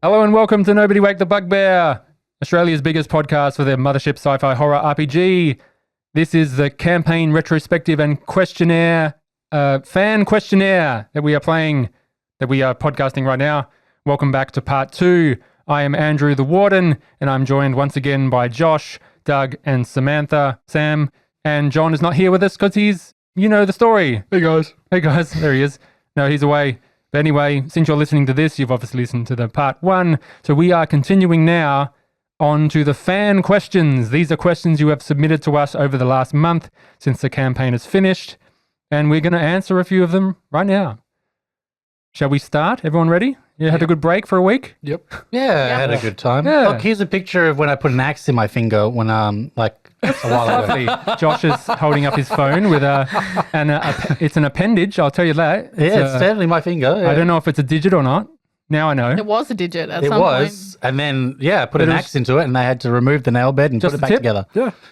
Hello and welcome to Nobody Wake the Bugbear, Australia's biggest podcast for the Mothership sci-fi horror RPG. This is the campaign retrospective and questionnaire, fan questionnaire that we are podcasting right now. Welcome back to part 2. I am Andrew the Warden, and I'm joined once again by Josh, Doug, and Samantha, Sam. And John is not here with us because he's, you know the story. Hey guys, there he is. No, he's away. But anyway, since you're listening to this, you've obviously listened to the part 1. So we are continuing now on to the fan questions. These are questions you have submitted to us over the last month since the campaign is finished. And we're going to answer a few of them right now. Shall we start? Everyone ready? You had a good break for a week? Yep. Yeah, I had a good time. Yeah. Look, here's a picture of when I put an axe in my finger when a while ago. Lovely. Josh is holding up his phone with it's an appendage, I'll tell you that. Yeah, it's definitely my finger. Yeah. I don't know if it's a digit or not. Now I know. It was a digit at It some was, and then I put an axe into it, and they had to remove the nail bed and Just put it the back tip? together.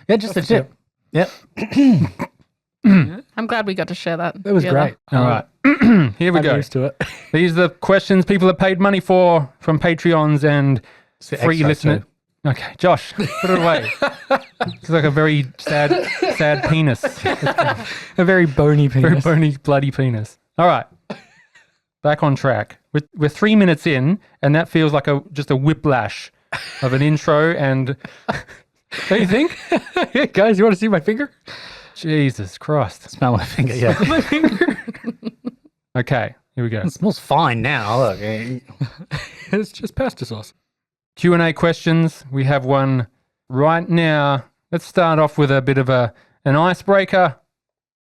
Yeah, Just the tip. Yep. point. I'm glad we got to share that. that was together. great. All right. Here we I'm go. used to it. These are the questions people have paid money for from Patreons and the free extra listeners. too. Okay, Josh, put it away. It's like a very sad penis. A very bony Very penis. bony, bloody penis. All right. Back on track. We're 3 minutes in, and that feels like just a whiplash of an intro. And don't you think? Yeah, guys, you want to see my finger? Jesus Christ. Smell my finger. Yeah, My finger. Okay, here we go. it smells fine now. Look, It's just pasta sauce. Q&A questions. We have one right now. Let's start off with a bit of an icebreaker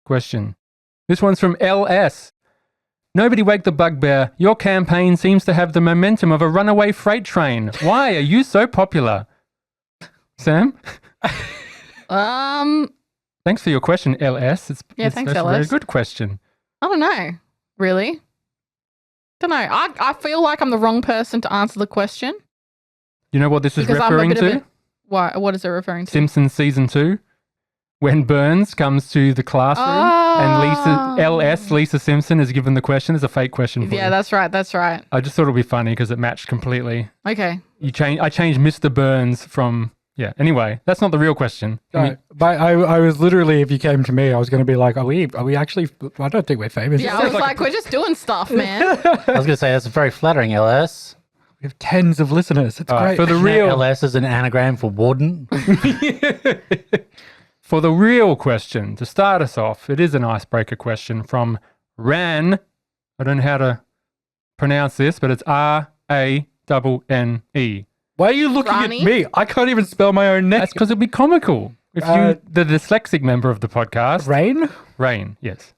question. This one's from LS. Nobody Wake the Bugbear. Your campaign seems to have the momentum of a runaway freight train. Why are you so popular? Sam? Thanks for your question, LS. Yeah, thanks, that's a very LS. good question. I don't know, really. Don't know. I feel like I'm the wrong person to answer the question. You know what this is Because I'm a referring bit of to? What is it referring to? Simpsons Season 2. When Burns comes to the classroom and Lisa Simpson is given the question. It's a fake question for Yeah, you. that's right. I just thought it would be funny because it matched completely. Okay. I changed Mr. Burns from... Yeah, anyway, that's not the real question. But I was literally, if you came to me, I was going to be like, are we actually, I don't think we're famous. Yeah, I was like, we're just doing stuff, man. I was going to say that's very flattering. LS. We have tens of listeners. It's All right, great. for the real... LS is an anagram for warden. For the real question, to start us off, it is an icebreaker question from Ran. I don't know how to pronounce this, but it's Ranne. Why are you looking Ronnie? at me? I can't even spell my own name. That's because it'd be comical. If you, the dyslexic member of the podcast. Rain? Rain, yes.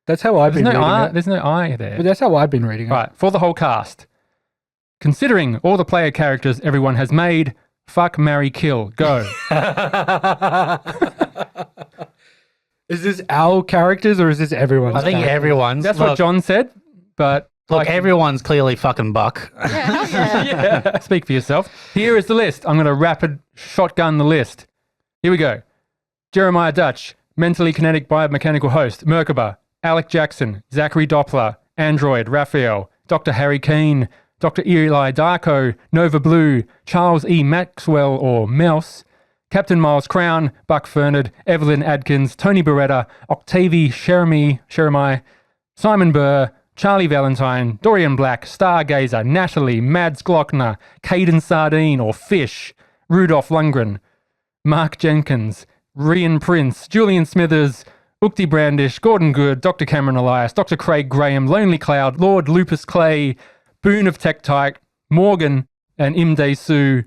That's how I've been reading it. There's no I there. But that's how I've been reading it. Right, for the whole cast. Considering all the player characters everyone has made, fuck, marry, kill, go. Is this our characters or is this everyone's? I think characters? everyone's. That's what John said, but... Look, everyone's clearly fucking Buck. Yeah, hell yeah. Yeah. Speak for yourself. Here is the list. I'm going to rapid shotgun the list. Here we go. Jeremiah Dutch, mentally kinetic biomechanical host, Merkaba, Alec Jackson, Zachary Doppler, Android, Raphael, Dr. Harry Keane, Dr. Eli Darko, Nova Blue, Charles E. Maxwell or Mouse, Captain Miles Crown, Buck Fernard, Evelyn Adkins, Tony Beretta, Octavie Sheremai, Simon Burr, Charlie Valentine, Dorian Black, Stargazer, Natalie, Mads Glockner, Caden Sardine or Fish, Rudolph Lundgren, Mark Jenkins, Rian Prince, Julian Smithers, Ukti Brandish, Gordon Good, Dr. Cameron Elias, Dr. Craig Graham, Lonely Cloud, Lord Lupus Clay, Boone of Tech Tyke, Morgan, and Imde Sue.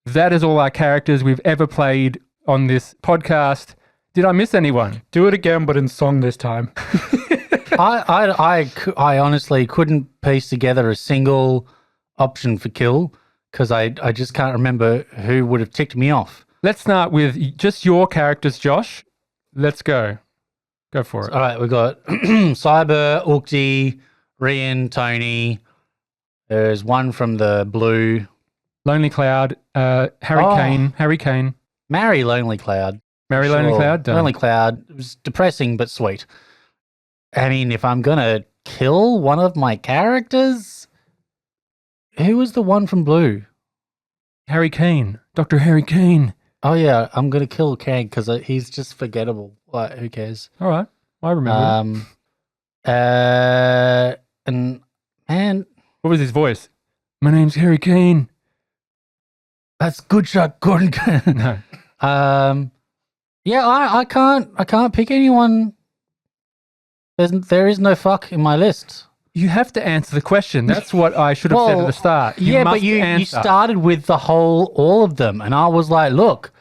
That is all our characters we've ever played on this podcast. Did I miss anyone? Do it again, but in song this time. I honestly couldn't piece together a single option for kill because I just can't remember who would have ticked me off. Let's start with just your characters, Josh. Let's go. Go for it. All right, we've got Cyber, Ukti, Rian, Tony. There's one from the blue. Lonely Cloud, Harry Kane. Marry Lonely Cloud. Marry Lonely Cloud, done. Lonely Cloud. It was depressing but sweet. I mean, if I'm going to kill one of my characters, Who was the one from Blue? Harry Kane. Dr. Harry Kane. Oh yeah, I'm gonna kill Kang because he's just forgettable. Like, who cares? All right. I remember. And man, What was his voice? My name's Harry Kane. that's good shot, Gordon. No. Yeah, I can't pick anyone. There is no fuck in my list. You have to answer the question. That's what I should have said at the start. Yeah, but must you answer. started with all of them, and I was like, look,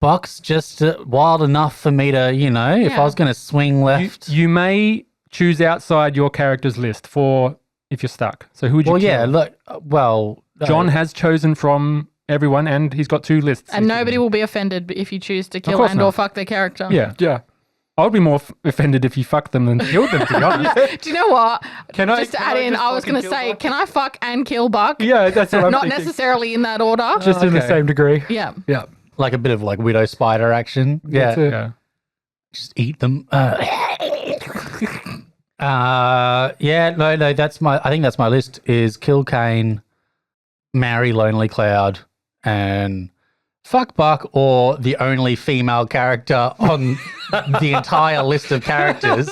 Buck's just wild enough for me to, if I Yeah. was going to swing left. You may choose outside your character's list for if you're stuck. So who would you well, kill? yeah, look, John has chosen from everyone, and he's got 2 lists. And nobody will be offended if you choose to kill course and not. or fuck their character. Yeah. Yeah. I would be more offended if you fucked them than killed them, to be honest. Do you know what? Can I- just to can add I in, just I was fucking going to kill say, Buck? can I fuck and kill Buck? Yeah, that's what I'm Not thinking. necessarily in that order. Just in the Okay. same degree. Yeah. Yeah. like a bit of like widow spider action. That's Yeah, it. Yeah. just eat them. Yeah, no, that's I think that's my list is kill Kane, marry Lonely Cloud, and fuck Buck, or the only female character on the entire list of characters.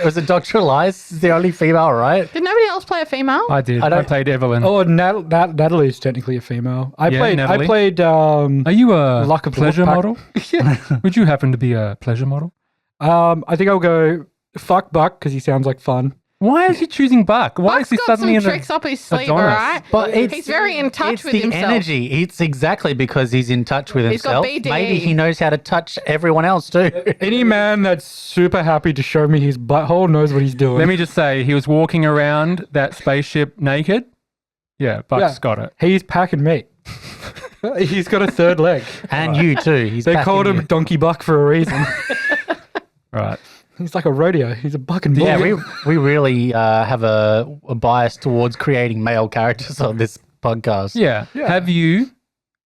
Was it Dr. Elias? The only female, right? Did nobody else play a female? I did. I I, don't- played Evelyn. Oh, Natalie's technically a female. I Yeah, played. Natalie. I played. Are you a Luck of the pleasure Wolfpack. model? Would you happen to be a pleasure model? I think I'll go fuck Buck because he sounds like fun. Why is he choosing Buck? Why Buck's is he got suddenly some in tricks up his sleeve, Adonis? all right? But He's very in touch it's with the himself. energy. It's exactly because he's in touch with He's got himself. BDE. Maybe he knows how to touch everyone else too. Any man that's super happy to show me his butthole knows what he's doing. Let me just say, he was walking around that spaceship naked. Yeah, Buck's Yeah. got it. He's packing meat. He's got a third leg. And you too. He's They back called in him you. Donkey Buck for a reason. Right. He's like a rodeo. He's a buck and bull. Yeah, we really have a bias towards creating male characters on this podcast. Yeah. Yeah. Have you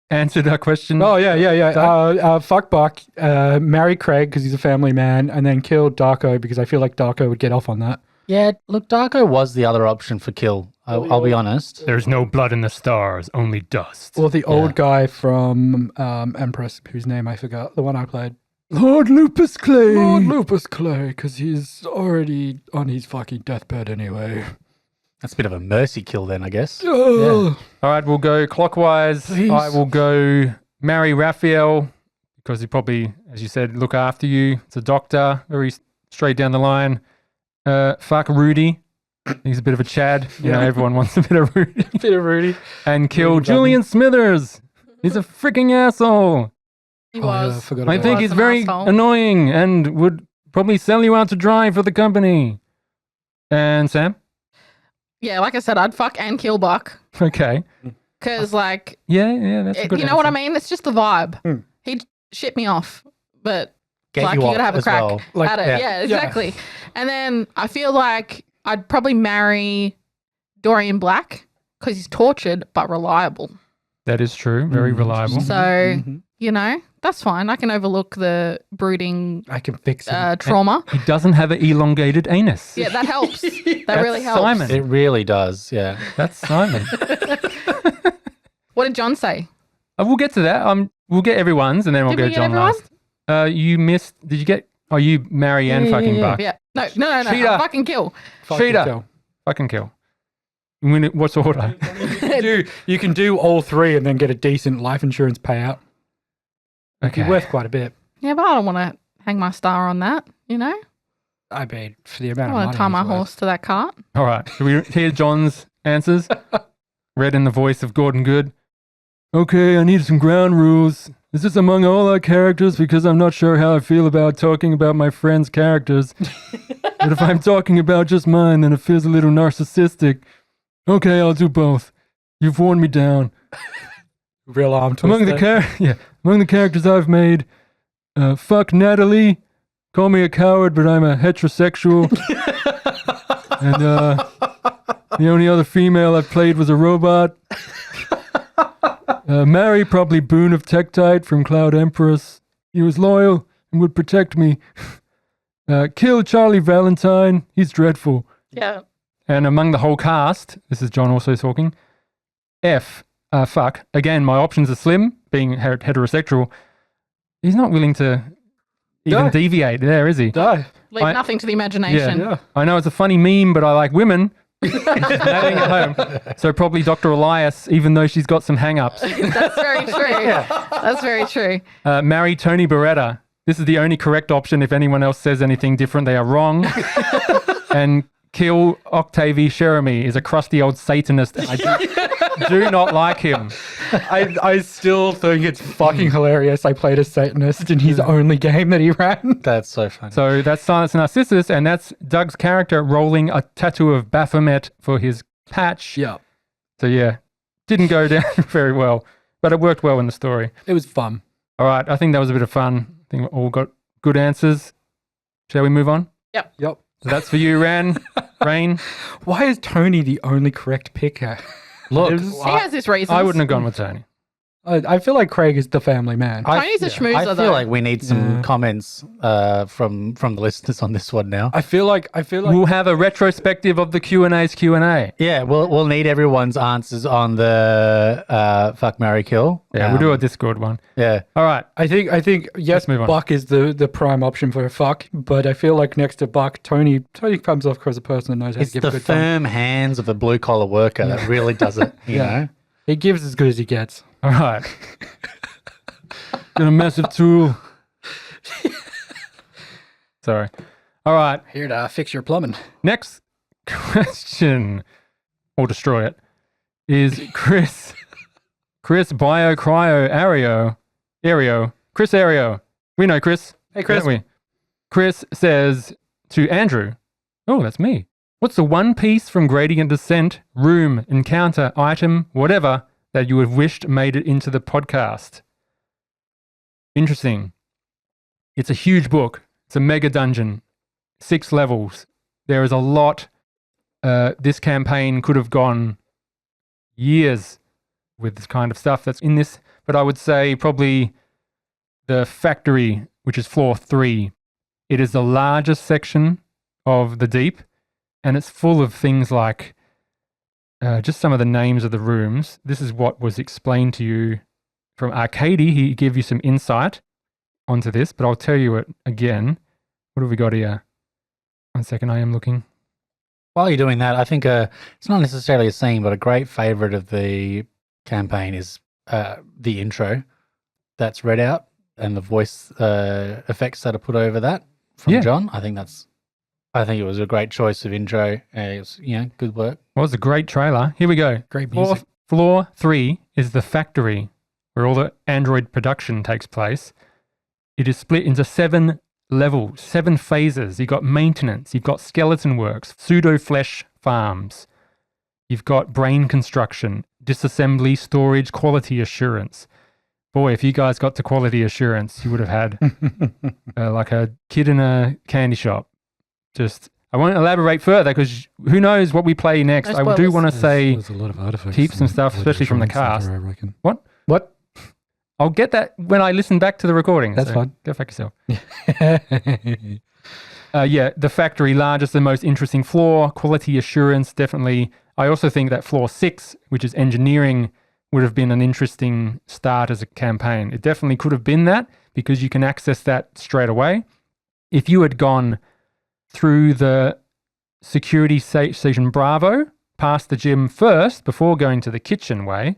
answered our question? Oh yeah. Fuck Buck. Marry Craig because he's a family man, and then kill Darko because I feel like Darko would get off on that. Yeah, look, Darko was the other option for kill. I'll be honest. There's no blood in the stars, only dust. Or the old guy from Empress, whose name I forgot, the one I played. Lord Lupus Clay. Lord Lupus Clay, because he's already on his fucking deathbed anyway. That's a bit of a mercy kill then, I guess. Oh. All right, we'll go clockwise. Please. I will go marry Raphael because he probably, as you said, look after you. It's a doctor, very straight down the line. Fuck Rudy. He's a bit of a Chad. You know, everyone wants a bit of Rudy. Bit of Rudy. And kill Rudy Julian Smithers. He's a freaking asshole. He Oh, yeah, I was. forgot I about think that. he's an very asshole. annoying and would probably sell you out to dry for the company. And Sam? Yeah, like I said, I'd fuck and kill Buck. Okay. Because, like, Yeah, that's a good you know what I answer. mean? It's just the vibe. Hmm. He'd shit me off, but Get like, you you off gotta have a as crack well. Like, at it. yeah. Yeah, exactly. And then I feel like I'd probably marry Dorian Black because he's tortured but reliable. That is true. Very reliable. So, Mhm. you know, that's fine. I can overlook the brooding I can fix it. trauma. He doesn't have an elongated anus. Yeah, that helps. That really helps. Simon. It really does, yeah. That's Simon. What did John say? We'll get to that. We'll get everyone's and then we'll Did go we get John everyone? last. You missed. Did you get? Oh, you marry and fucking Buck. Yeah. No. Cheater. I'll fucking kill. Fucking cheater. kill. Fucking kill. What's order? You can do all three and then get a decent life insurance payout. It'd be Okay. worth quite a bit. Yeah, but I don't want to hang my star on that, you know? I mean, for the I amount don't of want money. to tie my it's worth. horse to that cart. All right. Should we hear John's answers? Read in the voice of Gordon Good. Okay, I need some ground rules. Is this among all our characters? Because I'm not sure how I feel about talking about my friends' characters. But if I'm talking about just mine, then it feels a little narcissistic. Okay, I'll do both. You've worn me down. Real arm twist. Among the characters I've made, fuck Natalie. Call me a coward, but I'm a heterosexual. And the only other female I've played was a robot. Marry probably Boone of Tektite from Cloud Empress. He was loyal and would protect me. Kill Charlie Valentine. He's dreadful. Yeah. And among the whole cast, this is John also talking, F, fuck. Again, my options are slim, being heterosexual. He's not willing to even No. deviate there, is he? Die. Leave nothing to the imagination. Yeah. I know it's a funny meme, but I like women. Napping at home. So probably Dr. Elias, even though she's got some hang-ups. That's very true. That's very true. Marry Tony Beretta. This is the only correct option. If anyone else says anything different, they are wrong. And kill Octavie Cherami is a crusty old Satanist. And I do not like him. I still think it's fucking hilarious. I played a Satanist in his only game that he ran. That's so funny. So that's Silence Narcissus, and that's Doug's character rolling a tattoo of Baphomet for his patch. Yeah. So yeah, didn't go down very well, but it worked well in the story. It was fun. All right, I think that was a bit of fun. I think we all got good answers. Shall we move on? Yep. So that's for you, Rain. Why is Tony the only correct picker? Look, He has his reasons. I wouldn't have gone with Tony. I feel like Craig is the family man. Tony's a schmoozer, I feel though. like we need some comments from the listeners on this one now. I feel like We'll have a retrospective of the Q&A's Q&A. Yeah, we'll need everyone's answers on the fuck, marry, kill. Yeah, we'll do a Discord one. Yeah. All right. I think yes, move on. Buck is the prime option for a fuck, but I feel like next to Buck, Tony comes off as a person that knows how It's to give the a good time. firm hands of a blue collar worker that really does it. You know? He gives as good as he gets. All right. Got a massive tool. Sorry. All right. Here to fix your plumbing. Next question, or destroy it, is Chris Bio Cryo Ario. Chris Ario. We know Chris. Hey, Chris. Don't we? Chris says to Andrew, oh, that's me. What's the one piece from Gradient Descent, room, encounter, item, whatever, that you have wished made it into the podcast? Interesting. It's a huge book. It's a mega dungeon. 6 levels. There is a lot. This campaign could have gone years with this kind of stuff that's in this. But I would say probably the factory, which is floor 3. It is the largest section of the deep. And it's full of things like just some of the names of the rooms. This is what was explained to you from Arcady. He gave you some insight onto this, but I'll tell you it again. What have we got here? 1 second, I am looking. While you're doing that, I think it's not necessarily a scene, but a great favorite of the campaign is the intro that's read out and the voice effects that are put over that from John. I think it was a great choice of intro. It's good work. Well, it's a great trailer. Here we go. Great music. Floor 3 is the factory where all the Android production takes place. It is split into 7 levels, 7 phases. You've got maintenance, you've got skeleton works, pseudo-flesh farms, you've got brain construction, disassembly, storage, quality assurance. Boy, if you guys got to quality assurance, you would have had like a kid in a candy shop. I won't elaborate further because who knows what we play next. No I do spoilers. want to say There's a lot of artifacts. keep some stuff, especially from the cast. I reckon. What? I'll get that when I listen back to the recording. That's fine. Go fuck yourself. The factory, largest and most interesting floor, quality assurance, definitely. I also think that floor 6, which is engineering, would have been an interesting start as a campaign. It definitely could have been that because you can access that straight away. If you had gone through the security station Bravo, past the gym first, before going to the kitchen way,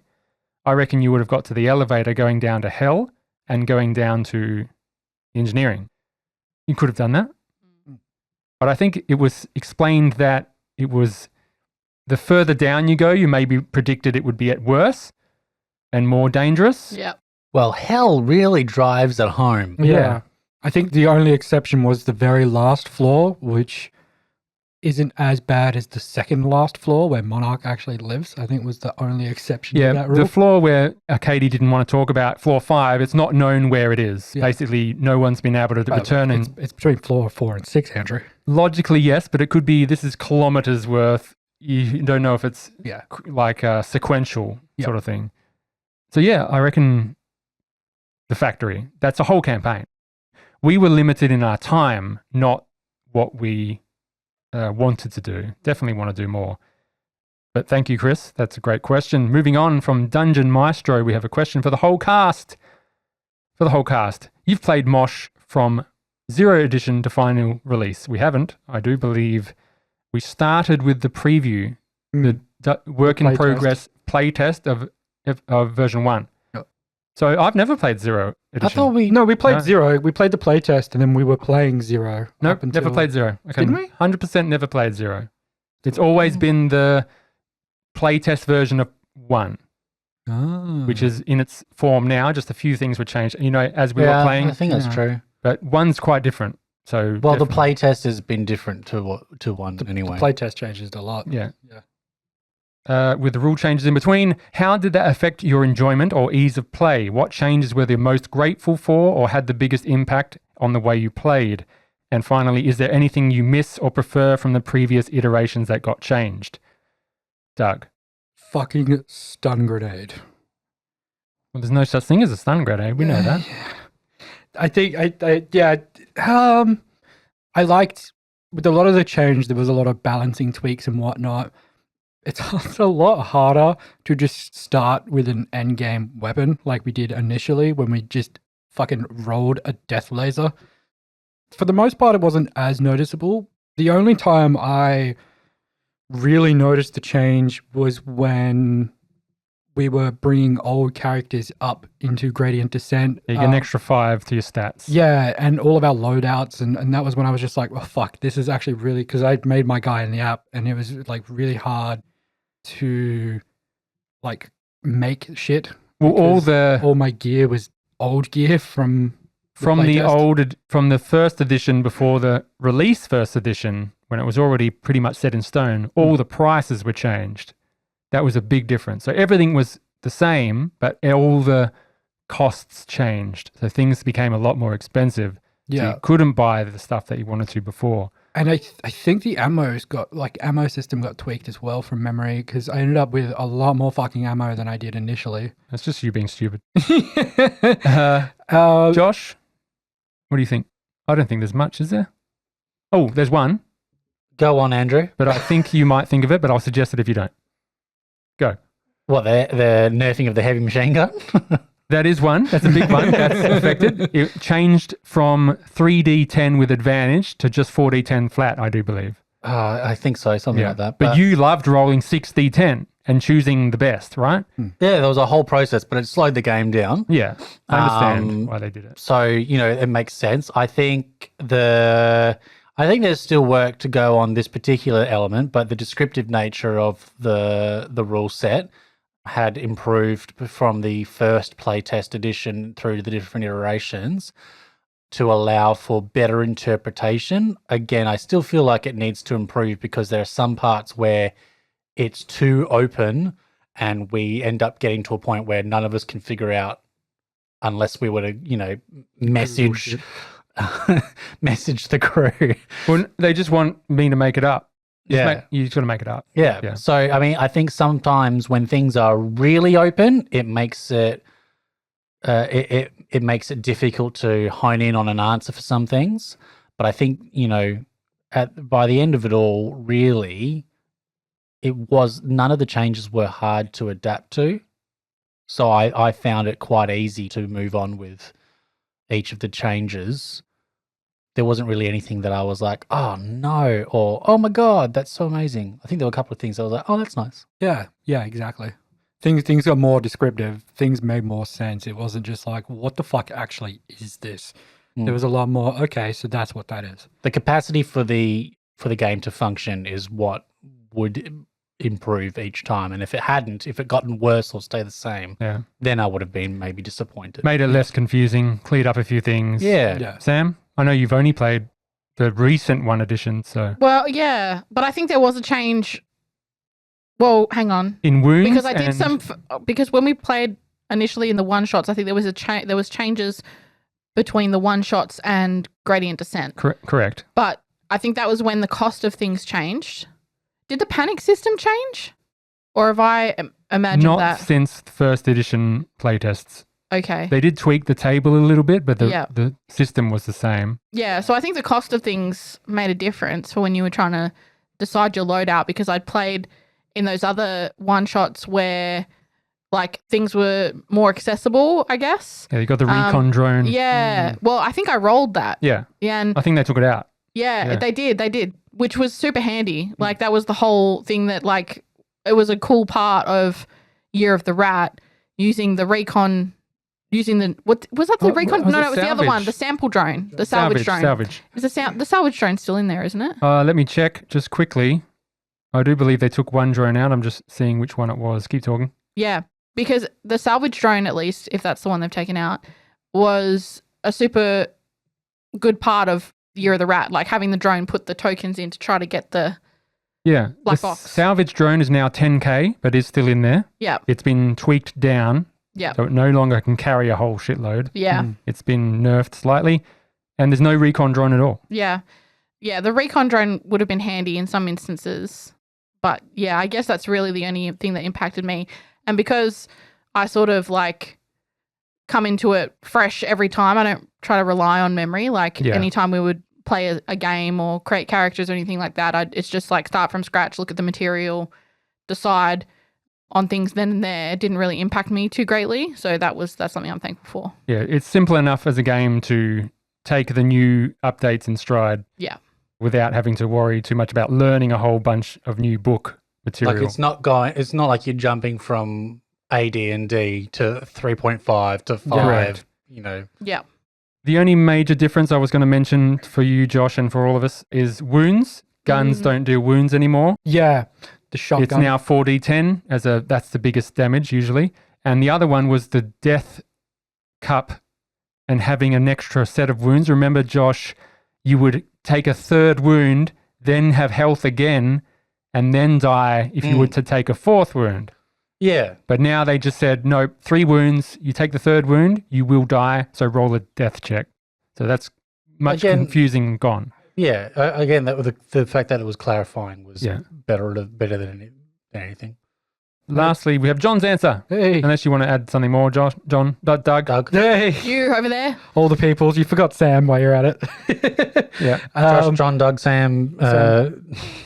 I reckon you would have got to the elevator going down to hell and going down to engineering. You could have done that. But I think it was explained that it was the further down you go, you maybe predicted it would be at worse and more dangerous. Yeah. Well, hell really drives it home. Yeah. I think the only exception was the very last floor, which isn't as bad as the second last floor where Monarch actually lives. I think was the only exception to that rule. The floor where Katie didn't want to talk about, floor 5, it's not known where it is. Yeah. Basically, no one's been able to return. It's between floor 4 and 6, Andrew. Logically, yes, but it could be this is kilometers worth. You don't know if it's like a sequential sort of thing. So I reckon the factory, that's a whole campaign. We were limited in our time, not what we wanted to do. Definitely want to do more. But thank you, Chris. That's a great question. Moving on from Dungeon Maestro, we have a question for the whole cast. For the whole cast, you've played Mosh from 0 edition to final release. We haven't. I do believe we started with the preview, the work in progress playtest of version 1. Yep. So I've never played 0 edition. I thought we... No, we played No. 0. We played the playtest and then we were playing 0. Nope, never played 0. I Didn't we? 100% never played 0. It's always been the playtest version of 1. Which is in its form now. Just a few things were changed, as we were playing. I think that's true. But 1's quite different. So Well, the definitely. playtest has been different to 1 anyway. The playtest changes a lot. Yeah. With the rule changes in between, how did that affect your enjoyment or ease of play? What changes were you most grateful for or had the biggest impact on the way you played? And finally, is there anything you miss or prefer from the previous iterations that got changed? Doug. Fucking stun grenade. Well, there's no such thing as a stun grenade. We know that. I think I liked with a lot of the change. There was a lot of balancing tweaks and whatnot. It's a lot harder to just start with an end game weapon like we did initially when we just fucking rolled a death laser. For the most part, it wasn't as noticeable. The only time I really noticed the change was when we were bringing old characters up into gradient descent. You get an extra 5 to your stats. Yeah, and all of our loadouts, and that was when I was just like, well, fuck, this is actually really, because I made my guy in the app, and it was like really hard to like make shit. Well, All my gear was old gear from the first edition before the release first edition, when it was already pretty much set in stone, all the prices were changed. That was a big difference. So everything was the same, but all the costs changed. So things became a lot more expensive. So Yeah. you couldn't buy the stuff that you wanted to before. And I think the ammo system got tweaked as well from memory, because I ended up with a lot more fucking ammo than I did initially. That's just you being stupid. Uh, Josh, what do you think? I don't think there's much, is there? Oh, there's one, Go on, Andrew. but I think you might think of it, but I'll suggest it if you don't. Go. What, the nerfing of the heavy machine gun? That is one. That's a big one. That's affected. It changed from 3d10 with advantage to just 4d10 flat, I do believe. I think so, something like that. But you loved rolling 6d10 and choosing the best, right? Yeah, there was a whole process, but it slowed the game down. Yeah. I understand why they did it. So, it makes sense. I think there's still work to go on this particular element, but the descriptive nature of the rule set had improved from the first playtest edition through to the different iterations to allow for better interpretation. Again, I still feel like it needs to improve because there are some parts where it's too open and we end up getting to a point where none of us can figure out unless we were to, message the crew. Well, they just want me to make it up. You just got to make it up. Yeah. So, I think sometimes when things are really open, it makes it it makes it difficult to hone in on an answer for some things. But I think, by the end of it all, really, none of the changes were hard to adapt to. So I found it quite easy to move on with each of the changes. There wasn't really anything that I was like, oh no, or oh my God, that's so amazing. I think there were a couple of things I was like, oh, that's nice. Yeah, exactly. Things got more descriptive. Things made more sense. It wasn't just like, what the fuck actually is this? There was a lot more, okay, so that's what that is. The capacity for the game to function is what would improve each time. And if it gotten worse or stay the same, then I would have been maybe disappointed. Made it less confusing, cleared up a few things. Yeah. Sam, I know you've only played the recent 1 edition, so. Well, yeah, but I think there was a change. Well, hang on. In wounds? Because I did because when we played initially in the one shots, I think there was there was changes between the one shots and gradient descent. Correct. But I think that was when the cost of things changed. Did the panic system change? Or have I imagined that? Not since the first edition playtests. Okay. They did tweak the table a little bit, but the system was the same. Yeah, so I think the cost of things made a difference for when you were trying to decide your loadout, because I'd played in those other one-shots where like things were more accessible, I guess. Yeah, you got the recon drone. Yeah. Well, I think I rolled that. Yeah. Yeah. And I think they took it out. yeah, they did, which was super handy. Like that was the whole thing that like it was a cool part of Year of the Rat using the recon, using the, what was that the recon? was No, it it was the other one, the sample drone, the salvage drone. Salvage. Is the salvage drone still in there, isn't it? Let me check just quickly. I do believe they took one drone out. I'm just seeing which one it was. Keep talking. Yeah, because the salvage drone, at least, if that's the one they've taken out, was a super good part of Year of the Rat, like having the drone put the tokens in to try to get the black box. Salvage drone is now 10K, but is still in there. Yeah. It's been tweaked down. Yeah. So it no longer can carry a whole shitload. Yeah. It's been nerfed slightly, and there's no recon drone at all. Yeah. Yeah, the recon drone would have been handy in some instances. But yeah, I guess that's really the only thing that impacted me. And because I sort of like come into it fresh every time, I don't try to rely on memory. Like anytime we would play a game or create characters or anything like that, it's just like start from scratch, look at the material, decide on things then and there. It didn't really impact me too greatly. So that's something I'm thankful for. Yeah, it's simple enough as a game to take the new updates in stride. Yeah. Without having to worry too much about learning a whole bunch of new book material. Like it's not like you're jumping from AD&D to 3.5 to 5, Correct. you know. Yeah. The only major difference I was going to mention for you, Josh, and for all of us is wounds. Guns don't do wounds anymore. Yeah, the shotgun. It's now 4d10 that's the biggest damage usually. And the other one was the death cup and having an extra set of wounds. Remember, Josh, you would take a third wound, then have health again, and then die if you were to take a fourth wound. Yeah. But now they just said, nope, 3 wounds, you take the third wound, you will die, so roll a death check. So that's much confusing and gone. Yeah. Again, the fact that it was clarifying was better than anything. Lastly, we have John's answer. Hey. Unless you want to add something more, Doug. Hey. You over there? All the peoples. You forgot Sam while you're at it. Yeah. Josh, John, Doug, Sam.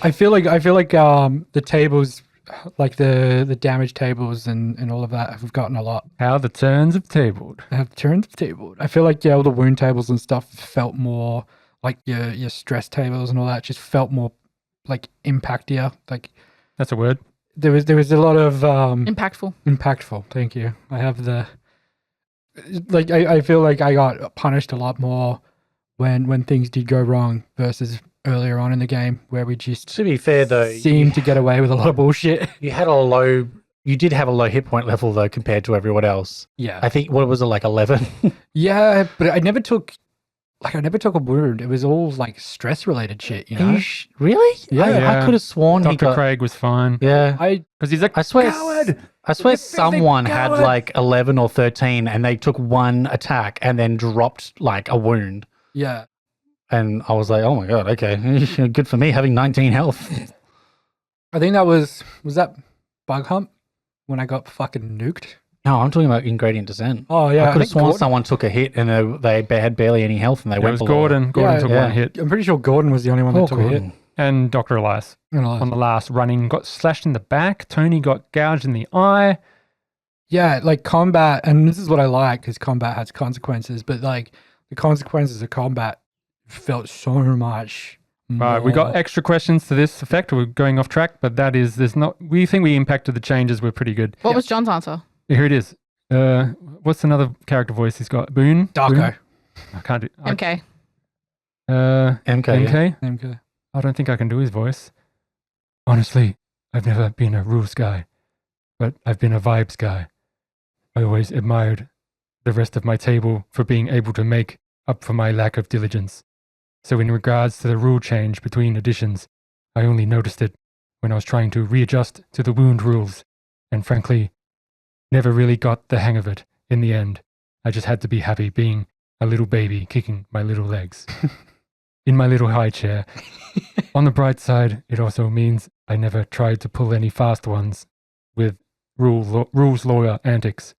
I feel like the tables, like the damage tables and all of that, have gotten a lot. How the turns have tabled. I feel like all the wound tables and stuff felt more like your stress tables and all that just felt more like impactier. Like that's a word. There was a lot of impactful. Thank you. I have I feel like I got punished a lot more when things did go wrong versus earlier on in the game where we just, to be fair though, seemed to get away with a lot of bullshit. You did have a low hit point level though compared to everyone else. Yeah. I think, what was it, like 11? Yeah, but I never took a wound. It was all like stress related shit, you know? Really? Yeah. I could have sworn Dr. Craig was fine. Yeah. Because he's like, I swear coward! Someone had like 11 or 13 and they took one attack and then dropped like a wound. Yeah. And I was like, oh my God, okay. Good for me having 19 health. I think that was that Bug Hump when I got fucking nuked? No, I'm talking about in Gradient Descent. Oh, yeah. I could have sworn someone took a hit and they had barely any health and they went it was below. Gordon. Gordon took one hit. I'm pretty sure Gordon was the only one that took a hit. And Dr. Elias on the last running got slashed in the back. Tony got gouged in the eye. Yeah, like combat, and this is what I like because combat has consequences, but like the consequences of combat felt so much more. Right, we got extra questions to this effect. We're going off track, but we think we impacted the changes. We're pretty good. What was John's answer? Here it is. What's another character voice he's got? Boone? Darko. Boone? I can't do MK. MK? MK. I don't think I can do his voice. Honestly, I've never been a rules guy, but I've been a vibes guy. I always admired the rest of my table for being able to make up for my lack of diligence. So in regards to the rule change between editions, I only noticed it when I was trying to readjust to the wound rules, and frankly, never really got the hang of it in the end. I just had to be happy being a little baby kicking my little legs in my little high chair. On the bright side, it also means I never tried to pull any fast ones with rules lawyer antics.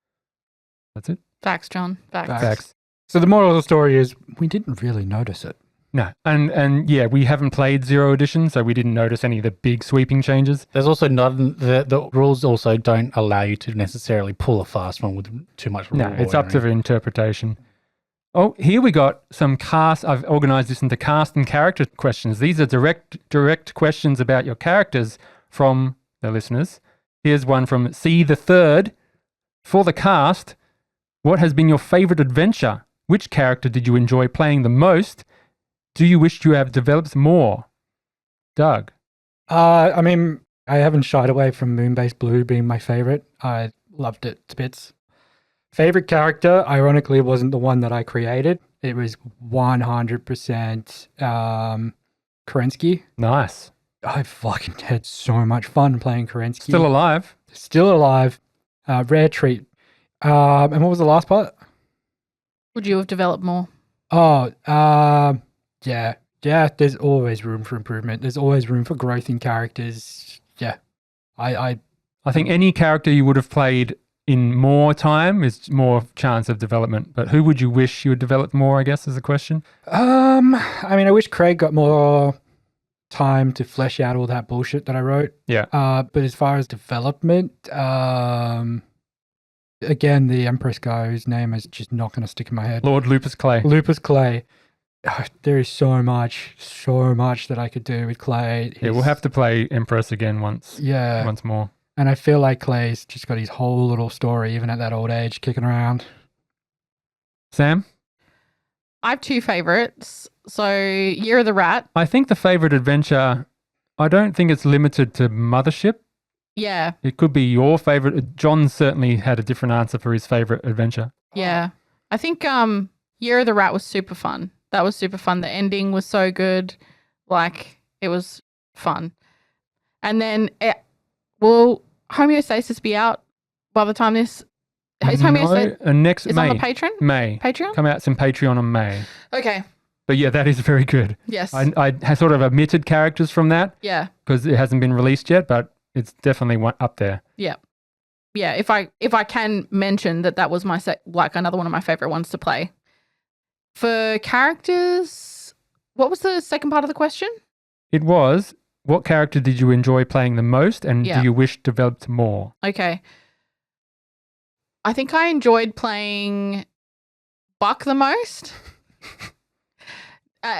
That's it. Facts, John. Facts. Facts. So the moral of the story is we didn't really notice it. No, and yeah, we haven't played Zero Edition, so we didn't notice any of the big sweeping changes. There's also not the rules also don't allow you to necessarily pull a fast one with too much rule. No, it's up to interpretation. Oh, here we got some cast. I've organized this into cast and character questions. These are direct questions about your characters from the listeners. Here's one from C the Third. For the cast, what has been your favorite adventure? Which character did you enjoy playing the most? Do you wish to have developed more? Doug. I mean, I haven't shied away from Moonbase Blue being my favorite. I loved it to bits. Favorite character, ironically, wasn't the one that I created. It was 100% Kerensky. Nice. I fucking had so much fun playing Kerensky. Still alive. Still alive. Rare treat. And what was the last part? Would you have developed more? Oh, yeah. There's always room for improvement. There's always room for growth in characters. Yeah, I think any character you would have played in more time is more chance of development. But who would you wish you had developed more? I guess is the question. I mean, I wish Craig got more time to flesh out all that bullshit that I wrote. Yeah. But as far as development, again, the Empress guy whose name is just not going to stick in my head. Lord Lupus Clay. Lupus Clay. There is so much that I could do with Clay. Yeah, we'll have to play Empress again once more. And I feel like Clay's just got his whole little story, even at that old age, kicking around. Sam? I have two favorites. So, Year of the Rat. I think the favorite adventure, I don't think it's limited to Mothership. Yeah. It could be your favorite. John certainly had a different answer for his favorite adventure. Yeah. I think Year of the Rat was super fun. That was super fun. The ending was so good. Like, it was fun. And then, will Homeostasis be out by the time this... Is Homeostasis... next is May. on the Patreon? May. Patreon? Come out some Patreon in May. Okay. But yeah, that is very good. Yes. I sort of omitted characters from that. Yeah. Because it hasn't been released yet, but it's definitely up there. Yeah. Yeah, if I can mention that was my another one of my favorite ones to play. For characters, what was the second part of the question? It was, what character did you enjoy playing the most and Yeah. do you wish developed more? Okay. I think I enjoyed playing Buck the most.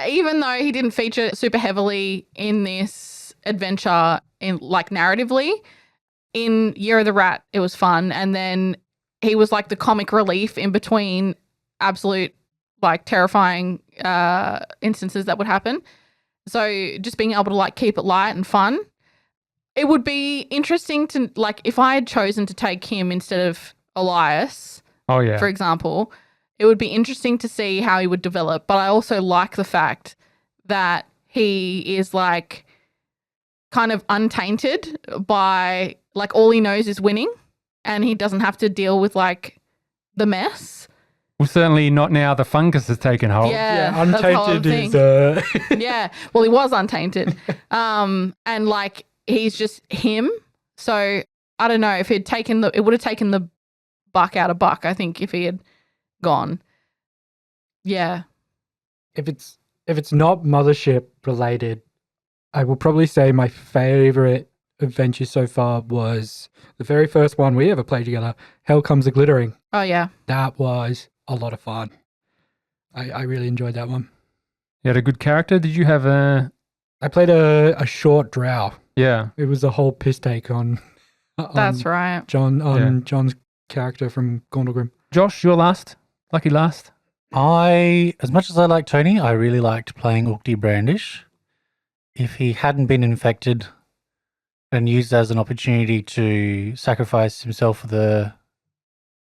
Even though he didn't feature super heavily in this adventure narratively, in Year of the Rat, it was fun. And then he was like the comic relief in between absolute terrifying instances that would happen. So just being able to keep it light and fun. It would be interesting to if I had chosen to take him instead of Elias, Oh yeah. for example, it would be interesting to see how he would develop. But I also like the fact that he is kind of untainted by all he knows is winning, and he doesn't have to deal with the mess. Well, certainly not now the fungus has taken hold. Yeah, untainted is. Yeah, well, he was untainted, and he's just him. So I don't know if it would have taken the Buck out of Buck. I think if he had gone, yeah. If it's not Mothership related, I will probably say my favorite adventure so far was the very first one we ever played together. Hell Comes a Glittering. Oh yeah, that was a lot of fun. I really enjoyed that one. You had a good character. Did you have a? I played a short drow. Yeah, it was a whole piss take on. That's right. John's character from Gondelgrim. Josh, your last, lucky last. As much as I like Tony, I really liked playing Ukti Brandish. If he hadn't been infected and used as an opportunity to sacrifice himself for the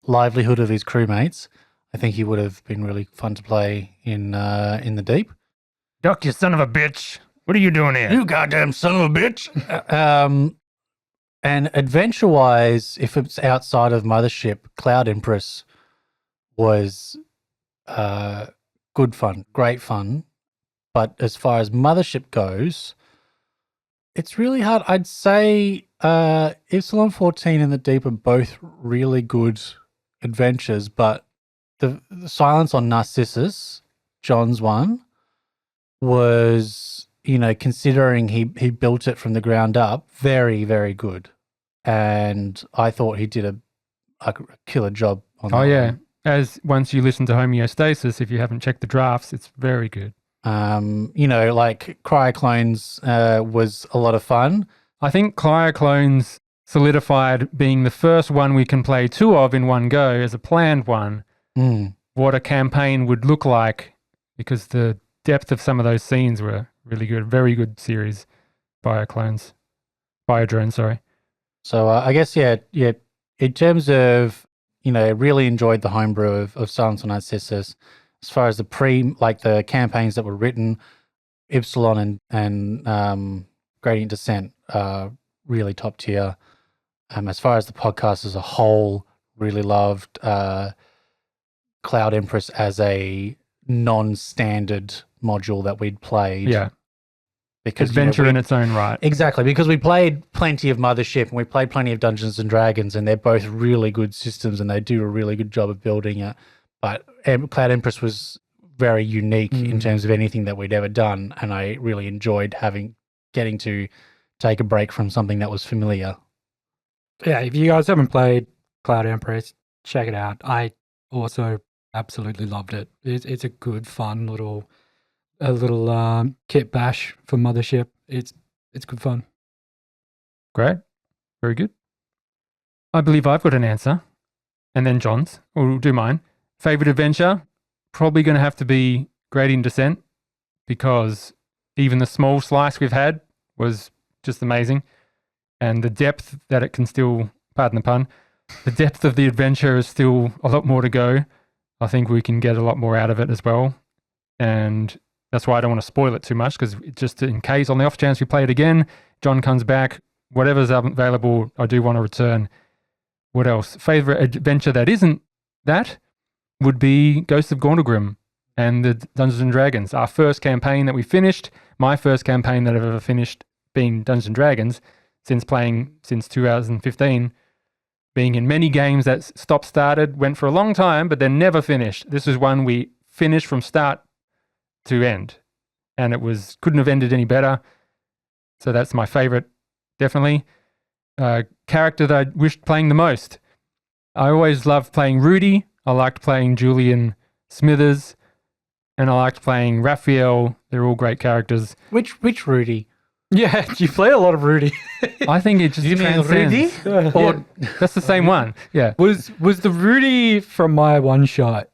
livelihood of his crewmates, I think he would have been really fun to play in the deep. Duck, you son of a bitch! What are you doing here? You goddamn son of a bitch! And adventure-wise, if it's outside of Mothership, Cloud Empress was good fun, great fun. But as far as Mothership goes, it's really hard. I'd say Epsilon 14 and the Deep are both really good adventures, but the Silence on Narcissus, John's one, was, considering he built it from the ground up, very, very good. And I thought he did a killer job on that. Oh, yeah. one. As once you listen to Homeostasis, if you haven't checked the drafts, it's very good. Like Cryoclones was a lot of fun. I think Cryoclones solidified being the first one we can play 2 of in one go as a planned one, what a campaign would look like, because the depth of some of those scenes were really good. Very good series, Biodrone, sorry. So I guess, yeah. In terms of, really enjoyed the homebrew of Silence on Narcissus. As far as the campaigns that were written, Ipsilon and Gradient Descent are really top tier. As far as the podcast as a whole, really loved Cloud Empress as a non-standard module that we'd played. Yeah. Because Adventure in its own right. Exactly, because we played plenty of Mothership and we played plenty of Dungeons and Dragons, and they're both really good systems and they do a really good job of building it. But Cloud Empress was very unique in terms of anything that we'd ever done, and I really enjoyed getting to take a break from something that was familiar. Yeah, if you guys haven't played Cloud Empress, check it out. I also absolutely loved it. It's a good, fun little kit bash for Mothership. It's good fun. Great. Very good. I believe I've got an answer. And then John's. We'll do mine. Favorite adventure? Probably going to have to be Gradient Descent, because even the small slice we've had was just amazing. And the depth that it can still, pardon the pun, the depth of the adventure is still a lot more to go. I think we can get a lot more out of it as well. And that's why I don't want to spoil it too much, because just in case, on the off chance we play it again, John comes back, whatever's available, I do want to return. What else? Favorite adventure that isn't that would be Ghost of Gauntlegrim and the Dungeons and Dragons. Our first campaign that we finished, my first campaign that I've ever finished being Dungeons and Dragons, since playing since 2015, being in many games that started, went for a long time, but then never finished. This is one we finished from start to end, and it couldn't have ended any better. So that's my favorite, definitely. Character that I wished playing the most. I always loved playing Rudy. I liked playing Julian Smithers, and I liked playing Raphael. They're all great characters. Which Rudy? Yeah, you play a lot of Rudy. I think it just You mean transcends. Rudy? Or that's the same one. Yeah. Was the Rudy from my one shot?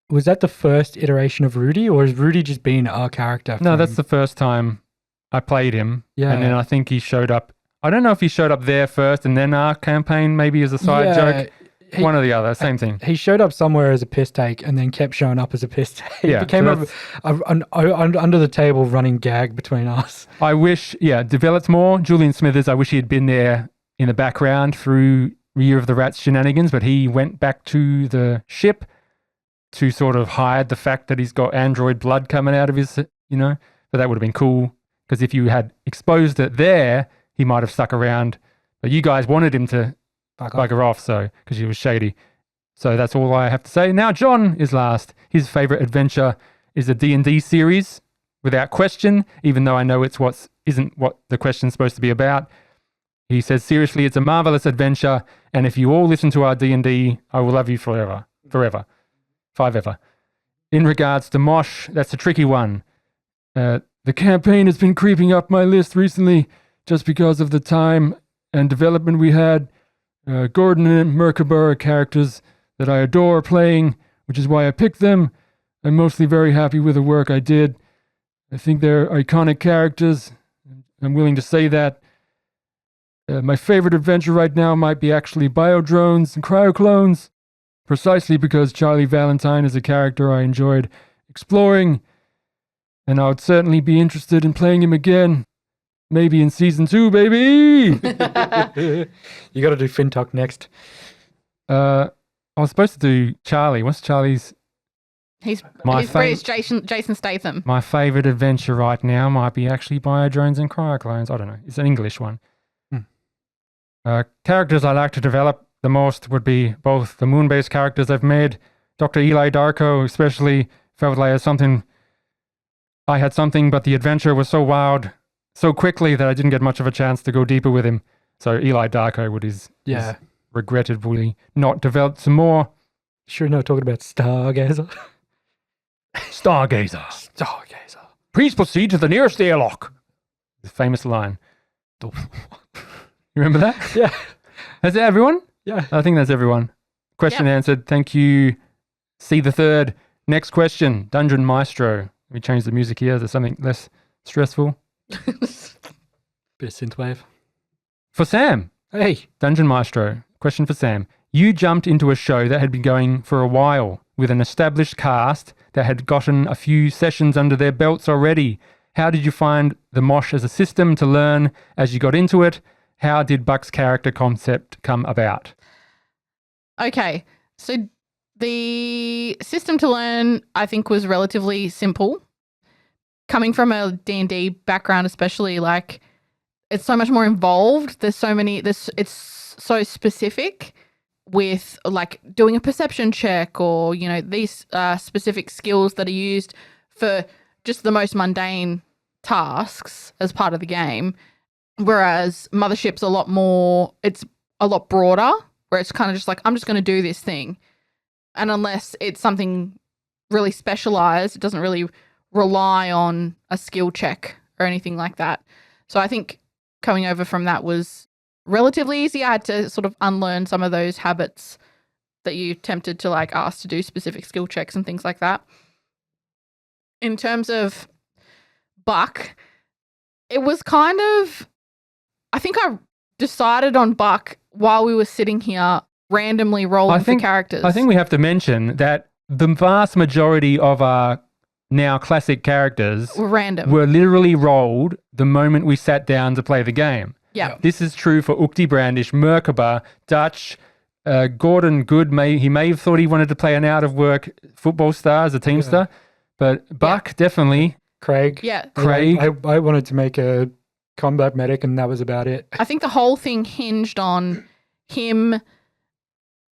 Was that the first iteration of Rudy, or has Rudy just been our character? No, that's the first time I played him. Yeah. And then I think he showed up. I don't know if he showed up there first and then our campaign maybe as a side joke. One or the other, same thing. He showed up somewhere as a piss take and then kept showing up as a piss take. Yeah, It became so an under the table running gag between us. I wish, developed more. Julian Smithers, I wish he had been there in the background through Year of the Rats shenanigans, but he went back to the ship to sort of hide the fact that he's got android blood coming out of his, but that would have been cool, because if you had exposed it there, he might have stuck around. But you guys wanted him to bugger off, so because he was shady. So that's all I have to say. Now John is last. His favorite adventure is the D&D series, without question, even though I know isn't what the question's supposed to be about. He says, seriously, it's a marvelous adventure, and if you all listen to our D&D, I will love you forever. In regards to Mosh, that's a tricky one. The campaign has been creeping up my list recently just because of the time and development we had. Gordon and Merkaba are characters that I adore playing, which is why I picked them. I'm mostly very happy with the work I did. I think they're iconic characters. I'm willing to say that. My favorite adventure right now might be actually Biodrones and Cryoclones, precisely because Charlie Valentine is a character I enjoyed exploring, and I would certainly be interested in playing him again. Maybe in season 2, baby! You got to do FinTalk next. I was supposed to do Charlie. What's Charlie's? He's British Jason Statham. My favorite adventure right now might be actually Biodrones and Cryoclones. I don't know. It's an English one. Characters I like to develop the most would be both the moon-based characters I've made. Dr. Eli Darko especially felt like something I had something, but the adventure was so wild so quickly that I didn't get much of a chance to go deeper with him. So Eli Darko would his regrettably not developed some more. Sure, not talking about Stargazer. Stargazer. Stargazer. Please proceed to the nearest airlock. The famous line. You remember that? Yeah. Is that everyone? Yeah. I think that's everyone. Question Yep. answered. Thank you. C the third. Next question. Dungeon Maestro. We change the music here to something less stressful. Bit of synthwave. For Sam. Hey. Dungeon Maestro. Question for Sam. You jumped into a show that had been going for a while with an established cast that had gotten a few sessions under their belts already. How did you find the mosh as a system to learn as you got into it? How did Buck's character concept come about? Okay, so the system to learn, I think, was relatively simple. Coming from a D&D background, especially, like, it's so much more involved. There's so many, it's so specific with, like, doing a perception check or, you know, these specific skills that are used for just the most mundane tasks as part of the game. Whereas Mothership's a lot more, it's a lot broader, where it's kind of just like, I'm just going to do this thing. And unless it's something really specialized, it doesn't really rely on a skill check or anything like that. So I think coming over from that was relatively easy. I had to sort of unlearn some of those habits that you tempted to like ask to do specific skill checks and things like that. In terms of Buck, it was kind of, I think I decided on Buck while we were sitting here randomly rolling for characters. I think we have to mention that the vast majority of our now classic characters were random. Were literally rolled the moment we sat down to play the game. Yeah. This is true for Ukti Brandish, Merkaba, Dutch, Gordon Good. He may have thought he wanted to play an out-of-work football star as a teamster, but Buck definitely. Craig. Yeah. Craig. I wanted to make a combat medic and that was about it. I think the whole thing hinged on him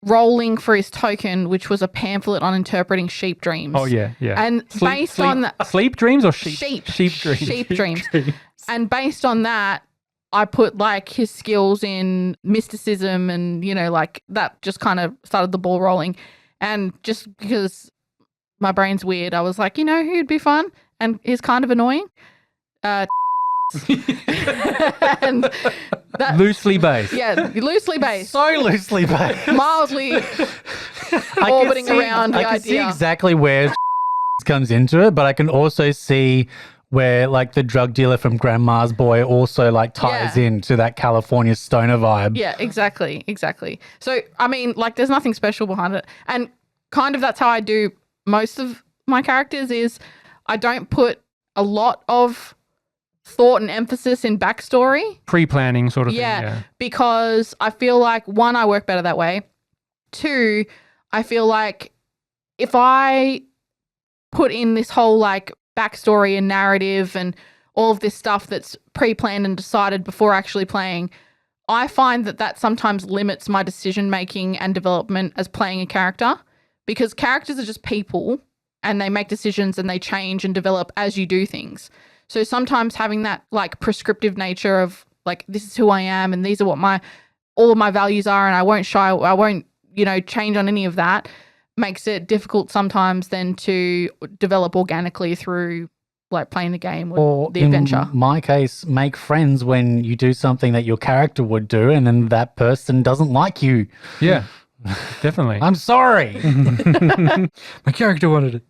rolling for his token, which was a pamphlet on interpreting sheep dreams. Oh, yeah. And based on that... Sleep dreams or sheep? Sheep dreams. Sheep dreams. And based on that, I put like his skills in mysticism and, you know, like that just kind of started the ball rolling. And just because my brain's weird, I was like, you know who'd be fun? And he's kind of annoying. And that, loosely based. Yeah, loosely based. So loosely based. Mildly orbiting around the I can idea. see exactly where comes into it, but I can also see where like the drug dealer from Grandma's Boy also like ties into that California stoner vibe. Yeah, exactly. So, I mean, like there's nothing special behind it. And kind of that's how I do most of my characters is I don't put a lot of thought and emphasis in backstory. Pre-planning sort of thing. Yeah, because I feel like, one, I work better that way. Two, I feel like if I put in this whole like backstory and narrative and all of this stuff that's pre-planned and decided before actually playing, I find that sometimes limits my decision-making and development as playing a character, because characters are just people and they make decisions and they change and develop as you do things. So sometimes having that like prescriptive nature of like, this is who I am and these are what all of my values are, and I won't, you know, change on any of that, makes it difficult sometimes then to develop organically through like playing the game or the adventure. In my case, make friends when you do something that your character would do and then that person doesn't like you. Yeah, definitely. I'm sorry. My character wanted it.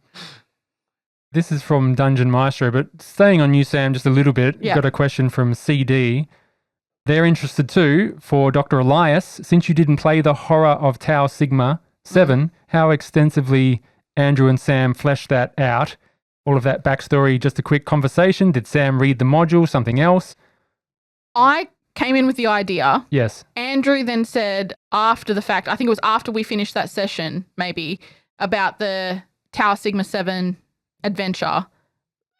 This is from Dungeon Maestro, but staying on you, Sam, just a little bit. Yeah. Got a question from CD. They're interested too, for Dr. Elias. Since you didn't play the horror of Tau Sigma 7, how extensively Andrew and Sam fleshed that out? All of that backstory, just a quick conversation. Did Sam read the module, something else? I came in with the idea. Yes. Andrew then said after the fact, I think it was after we finished that session, maybe, about the Tau Sigma 7 adventure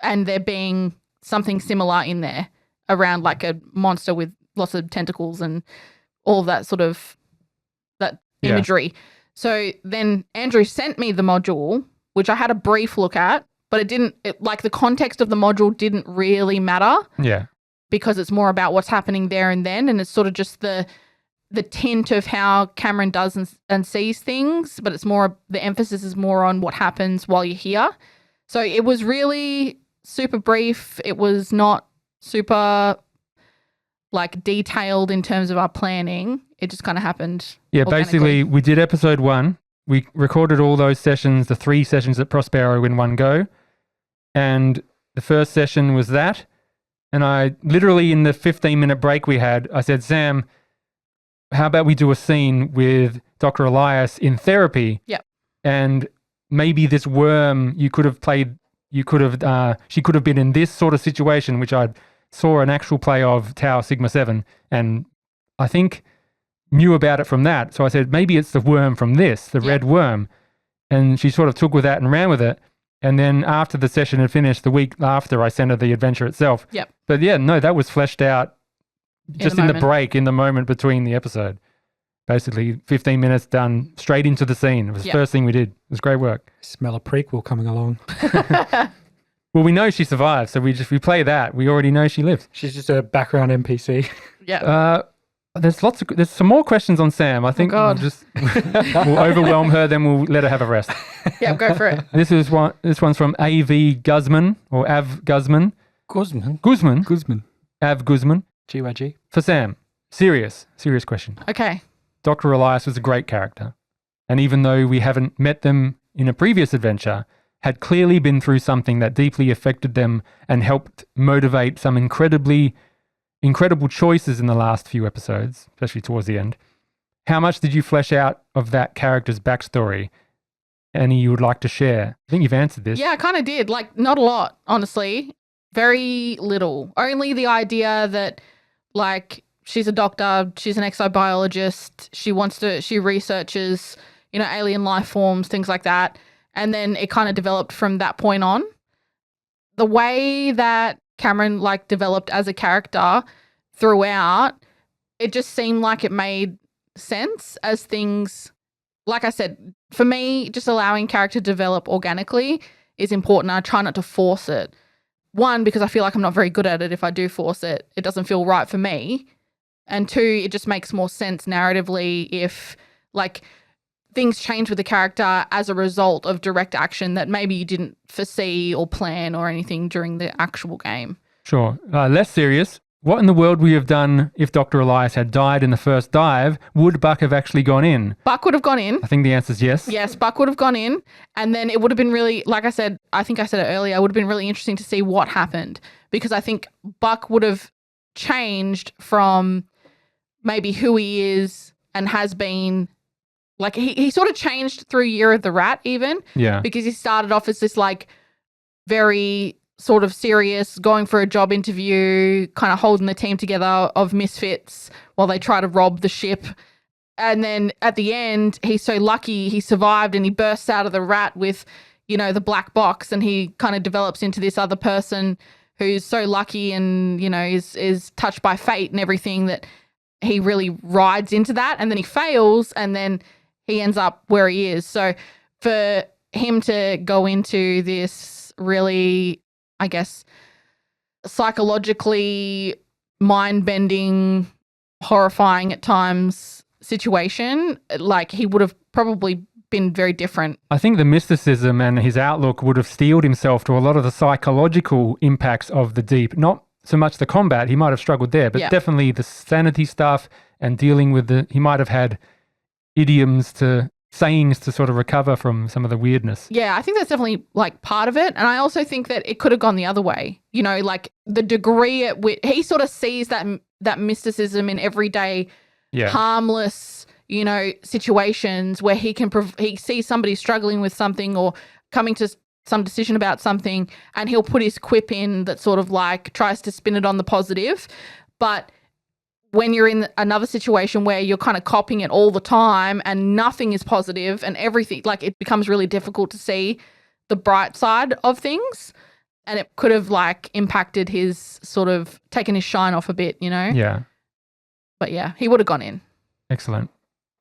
and there being something similar in there around like a monster with lots of tentacles and all of that sort of that imagery. So then Andrew sent me the module, which I had a brief look at but like the context of the module didn't really matter Yeah. because it's more about what's happening there and then, and it's sort of just the tint of how Cameron does and sees things, but it's more, the emphasis is more on what happens while you're here. So it was really super brief. It was not super like detailed in terms of our planning. It just kind of happened. Yeah, organically. basically, we did episode 1. We recorded all those sessions, the 3 sessions at Prospero in one go. And the first session was that. And I literally, in the 15-minute break we had, I said, Sam, how about we do a scene with Dr. Elias in therapy? Yep. And maybe this worm she could have been in this sort of situation, which I saw an actual play of Tau Sigma 7, and I think knew about it from that. So I said, maybe it's the worm from this, the red worm. And she sort of took with that and ran with it. And then after the session had finished, the week after, I sent her the adventure itself. Yep. But yeah, no, that was fleshed out just in the moment. break, in the moment between the episode. Basically, 15 minutes done, straight into the scene. It was the first thing we did. It was great work. Smell a prequel coming along. Well, we know she survived, so we play that. We already know she lives. She's just a background NPC. Yeah. There's some more questions on Sam. I think God. we'll overwhelm her, then we'll let her have a rest. Yeah, go for it. This one's from AV Guzman or Av Guzman. Guzman. Av Guzman. GYG. For Sam. Serious question. Okay. Dr. Elias was a great character. And even though we haven't met them in a previous adventure, had clearly been through something that deeply affected them and helped motivate some incredible choices in the last few episodes, especially towards the end. How much did you flesh out of that character's backstory? Any you would like to share? I think you've answered this. Yeah, I kind of did. Like, not a lot, honestly. Very little. Only the idea that, like, she's a doctor, she's an exobiologist, she researches, alien life forms, things like that. And then it kind of developed from that point on. The way that Cameron, like, developed as a character throughout, it just seemed like it made sense as things, like I said, for me, just allowing character to develop organically is important. I try not to force it. One, because I feel like I'm not very good at it. If I do force it, it doesn't feel right for me. And two, it just makes more sense narratively if, like, things change with the character as a result of direct action that maybe you didn't foresee or plan or anything during the actual game. Sure. Less serious. What in the world would you have done if Dr. Elias had died in the first dive? Would Buck have actually gone in? Buck would have gone in. I think the answer is yes. Yes, Buck would have gone in. And then it would have been really, like I said, I think I said it earlier, it would have been really interesting to see what happened. Because I think Buck would have changed from maybe who he is and has been. Like, he sort of changed through Year of the Rat even. Yeah. Because he started off as this, like, very sort of serious, going for a job interview, kind of holding the team together of misfits while they try to rob the ship. And then at the end, he's so lucky he survived and he bursts out of the rat with, the black box, and he kind of develops into this other person who's so lucky and, is touched by fate and everything that he really rides into that. And then he fails and then he ends up where he is. So for him to go into this really, I guess, psychologically mind-bending, horrifying at times situation, like, he would have probably been very different. I think the mysticism and his outlook would have steeled himself to a lot of the psychological impacts of the deep. Not so much the combat, he might have struggled there, but definitely the sanity stuff and dealing with he might have had sayings to sort of recover from some of the weirdness. Yeah, I think that's definitely, like, part of it. And I also think that it could have gone the other way. Like, the degree at which he sort of sees that mysticism in everyday harmless, situations where he sees somebody struggling with something or coming to some decision about something, and he'll put his quip in that sort of, like, tries to spin it on the positive. But when you're in another situation where you're kind of copying it all the time and nothing is positive and everything, like, it becomes really difficult to see the bright side of things. And it could have, like, impacted his sort of taken his shine off a bit, Yeah. But yeah, he would have gone in. Excellent.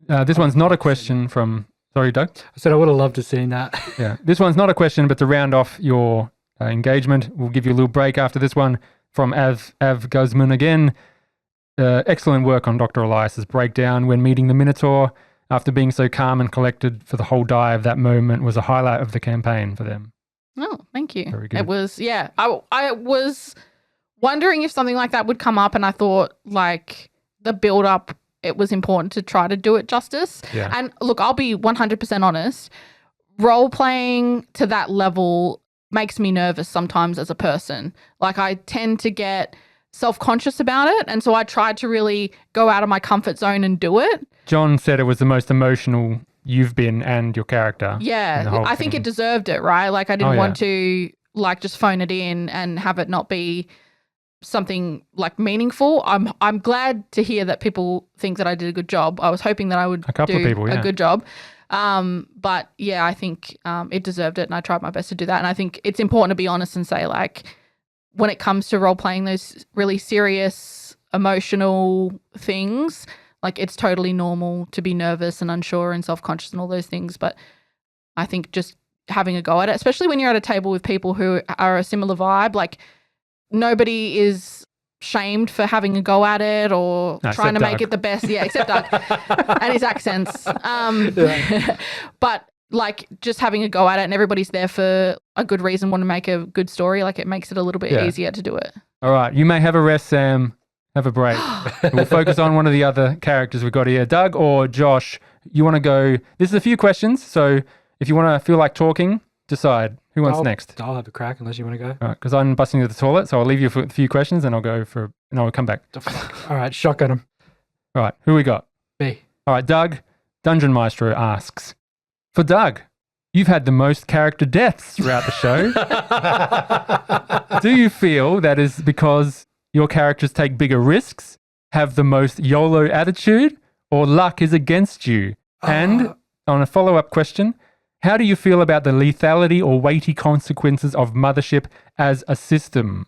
This one's not a question from Sorry, Doug. I said I would have loved to seen that. Yeah. This one's not a question, but to round off your engagement, we'll give you a little break after this one from Av Guzman again. Excellent work on Dr. Elias's breakdown when meeting the Minotaur. After being so calm and collected for the whole dive, that moment was a highlight of the campaign for them. Oh, thank you. Very good. It was, yeah. I was wondering if something like that would come up, and I thought, like, the build up, it was important to try to do it justice. Yeah. And look, I'll be 100% honest. Role playing to that level makes me nervous sometimes as a person. Like, I tend to get self-conscious about it, and so I tried to really go out of my comfort zone and do it. John said it was the most emotional you've been and your character. Yeah, I think it deserved it, right? Like, I didn't want to, like, just phone it in and have it not be something like meaningful. I'm glad to hear that people think that I did a good job. I was hoping that I would a good job. But yeah, I think it deserved it, and I tried my best to do that. And I think it's important to be honest and say, like, when it comes to role playing those really serious, emotional things, like, it's totally normal to be nervous and unsure and self-conscious and all those things. But I think just having a go at it, especially when you're at a table with people who are a similar vibe, like, nobody is shamed for having a go at it or trying to make it the best. Yeah, except Doug and his accents. But, like, just having a go at it, and everybody's there for a good reason, want to make a good story, like, it makes it a little bit easier to do it. All right. You may have a rest, Sam. Have a break. We'll focus on one of the other characters we've got here. Doug or Josh, you want to go? This is a few questions, so if you want to feel like talking, decide. Who wants next? I'll have a crack unless you want to go. All right, because I'm busting to the toilet, so I'll leave you for a few questions and I'll come back. All right, shotgun him. All right, who we got? Me. All right, Doug. Dungeon Maestro asks, for Doug, you've had the most character deaths throughout the show. Do you feel that is because your characters take bigger risks, have the most YOLO attitude, or luck is against you? And on a follow-up question, how do you feel about the lethality or weighty consequences of Mothership as a system?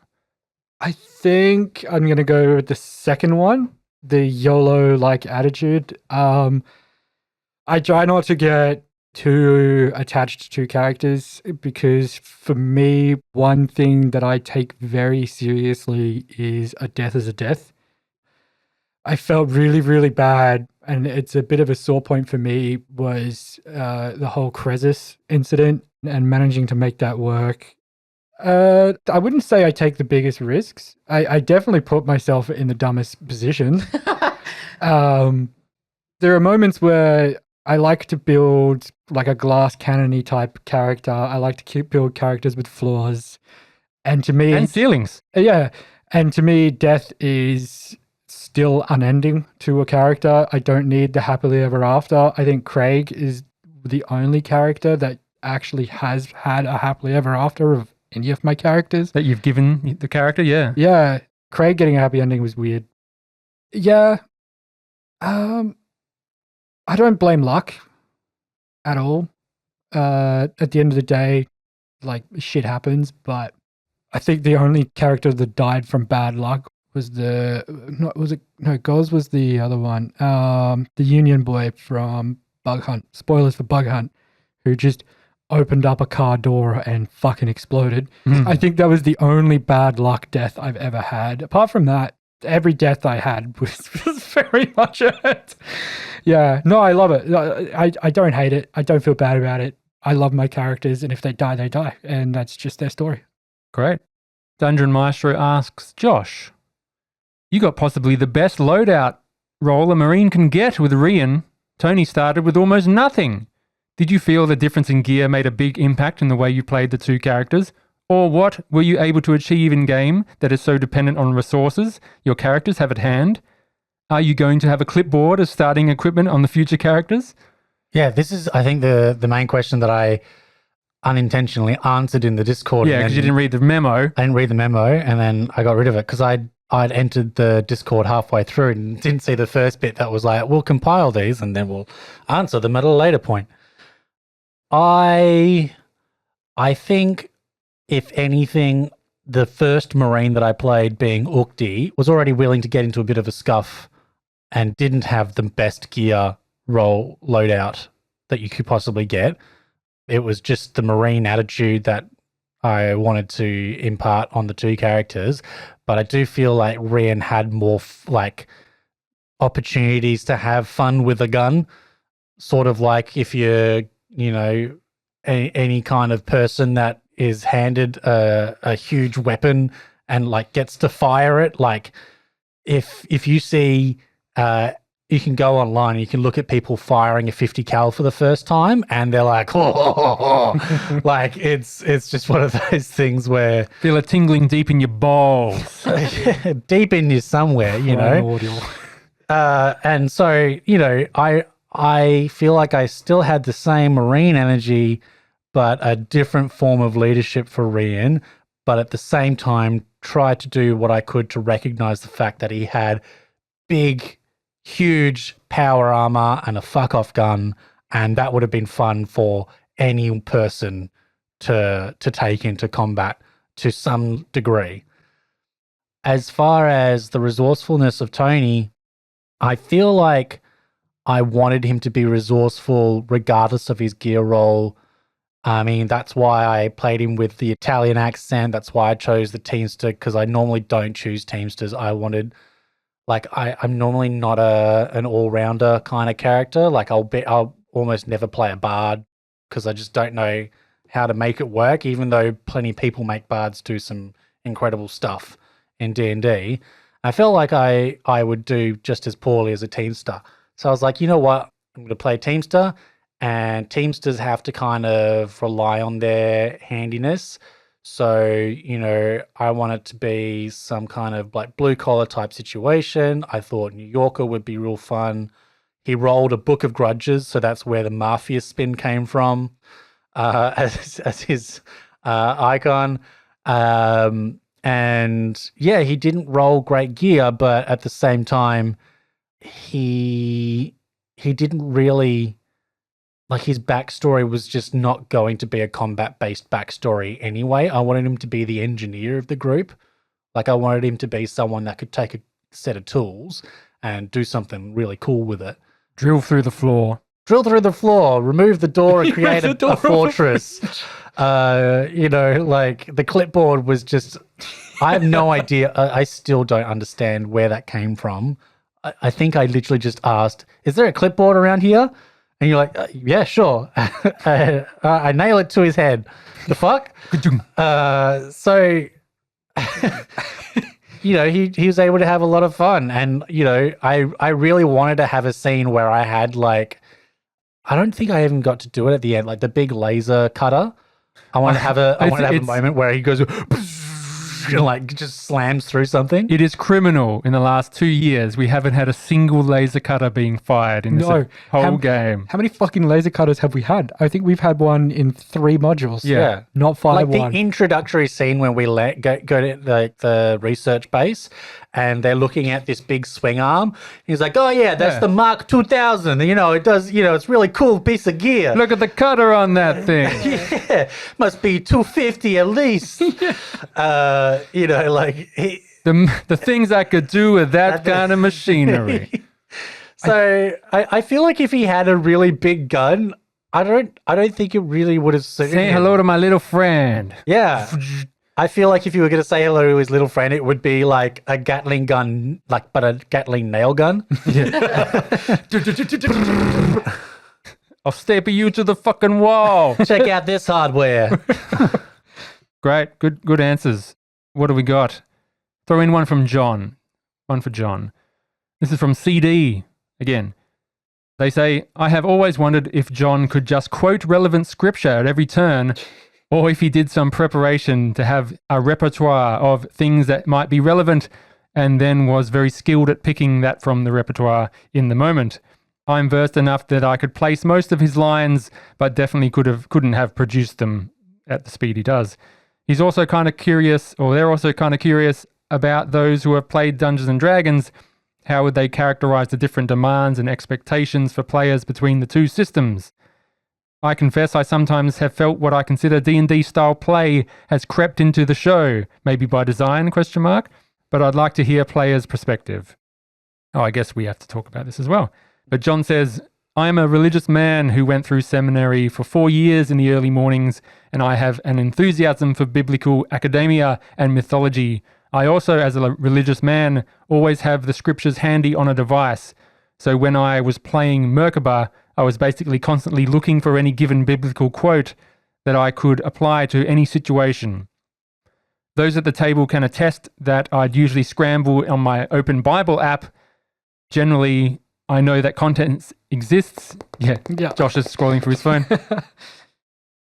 I think I'm going to go with the second one, the YOLO-like attitude. I try not to get too attached to characters because for me, one thing that I take very seriously is a death is a death. I felt really, really bad, and it's a bit of a sore point for me, was the whole Krezus incident and managing to make that work. I wouldn't say I take the biggest risks. I definitely put myself in the dumbest position. There are moments where I like to build like a glass cannon-y type character. I like to build characters with flaws. And to me... And ceilings. Yeah. And to me, death is still unending to a character. I don't need the happily ever after. I think Craig is the only character that actually has had a happily ever after of any of my characters. That you've given the character, yeah. Yeah. Craig getting a happy ending was weird. Yeah. I don't blame luck at all. At the end of the day, like, shit happens, but I think the only character that died from bad luck was Goz was the other one. The Union boy from Bug Hunt. Spoilers for Bug Hunt, who just opened up a car door and fucking exploded. I think that was the only bad luck death I've ever had. Apart from that, every death I had was very much it. Yeah, no, I love it. I don't hate it. I don't feel bad about it. I love my characters, and if they die, they die, and that's just their story. Great. Dungeon Maestro asks, Josh, you got possibly the best loadout role a Marine can get with Rian. Tony started with almost nothing. Did you feel the difference in gear made a big impact in the way you played the two characters? Or what were you able to achieve in game that is so dependent on resources your characters have at hand? Are you going to have a clipboard of starting equipment on the future characters? Yeah, this is, I think, the main question that I unintentionally answered in the Discord. Yeah, because you didn't read the memo. I didn't read the memo, and then I got rid of it because I'd entered the Discord halfway through and didn't see the first bit that was like, we'll compile these and then we'll answer them at a later point. I think, if anything, the first Marine that I played, being Ukti, was already willing to get into a bit of a scuff and didn't have the best gear roll loadout that you could possibly get. It was just the Marine attitude that I wanted to impart on the two characters. But I do feel like Rian had more like opportunities to have fun with a gun. Sort of like if you're, any kind of person that is handed a huge weapon and like gets to fire it. Like if you see, you can go online and you can look at people firing a 50 cal for the first time and they're like, like it's just one of those things where Feel it tingling deep in your balls. deep in you somewhere, and so, I feel like I still had the same Marine energy, but a different form of leadership for Rian, but at the same time tried to do what I could to recognize the fact that he had big, huge power armor and a fuck-off gun, and that would have been fun for any person to take into combat to some degree. As far as the resourcefulness of Tony, I feel like I wanted him to be resourceful regardless of his gear roll. I mean, that's why I played him with the Italian accent. That's why I chose the Teamster, because I normally don't choose Teamsters. I wanted, like, I'm normally not an all-rounder kind of character. Like, I'll almost never play a bard because I just don't know how to make it work, even though plenty of people make bards do some incredible stuff in D&D. I felt like I would do just as poorly as a Teamster. So I was like, you know what? I'm going to play Teamster, and Teamsters have to kind of rely on their handiness. So, I want it to be some kind of like blue collar type situation. I thought New Yorker would be real fun. He rolled a Book of Grudges, so that's where the Mafia spin came from as his icon. And yeah, he didn't roll great gear, but at the same time, he didn't really, like, his backstory was just not going to be a combat-based backstory anyway. I wanted him to be the engineer of the group. Like, I wanted him to be someone that could take a set of tools and do something really cool with it. Drill through the floor. Remove the door and create a fortress. Like, the clipboard was just, I have no idea. I still don't understand where that came from. I think I literally just asked, is there a clipboard around here? And you're like, yeah, sure. I nail it to his head. The fuck? So, he was able to have a lot of fun. And, I really wanted to have a scene where I had, like, I don't think I even got to do it at the end, like the big laser cutter. I want to have a moment where he goes and like just slams through something. It is criminal. In the last 2 years, we haven't had a single laser cutter being fired in this whole game. How many fucking laser cutters have we had? I think we've had one in 3 modules. Yeah. Not 5 like one. The introductory scene when we go to the research base and they're looking at this big swing arm. He's like, oh yeah, that's the Mark 2000. It does, it's really cool piece of gear. Look at the cutter on that thing. Yeah, must be 250 at least. The things I could do with that kind of machinery. So I feel like if he had a really big gun, I don't think it really would have suited Say him. hello to my little friend. Yeah. I feel like if you were going to say hello to his little friend, it would be like a Gatling gun, but a Gatling nail gun. I'll staple you to the fucking wall. Check out this hardware. Great. Good answers. What do we got? Throw in one from John. One for John. This is from CD again. They say, I have always wondered if John could just quote relevant scripture at every turn, or if he did some preparation to have a repertoire of things that might be relevant and then was very skilled at picking that from the repertoire in the moment. I'm versed enough that I could place most of his lines, but definitely couldn't have produced them at the speed he does. He's also kind of curious, or they're also kind of curious about those who have played Dungeons and Dragons. How would they characterize the different demands and expectations for players between the two systems? I confess I sometimes have felt what I consider D&D style play has crept into the show, maybe by design, ? But I'd like to hear players' perspective. Oh, I guess we have to talk about this as well. But John says, I am a religious man who went through seminary for 4 years in the early mornings, and I have an enthusiasm for biblical academia and mythology. I also, as a religious man, always have the scriptures handy on a device. So when I was playing Merkaba, I was basically constantly looking for any given biblical quote that I could apply to any situation. Those at the table can attest that I'd usually scramble on my Open Bible app. Generally, I know that content exists. Yeah, Josh is scrolling through his phone.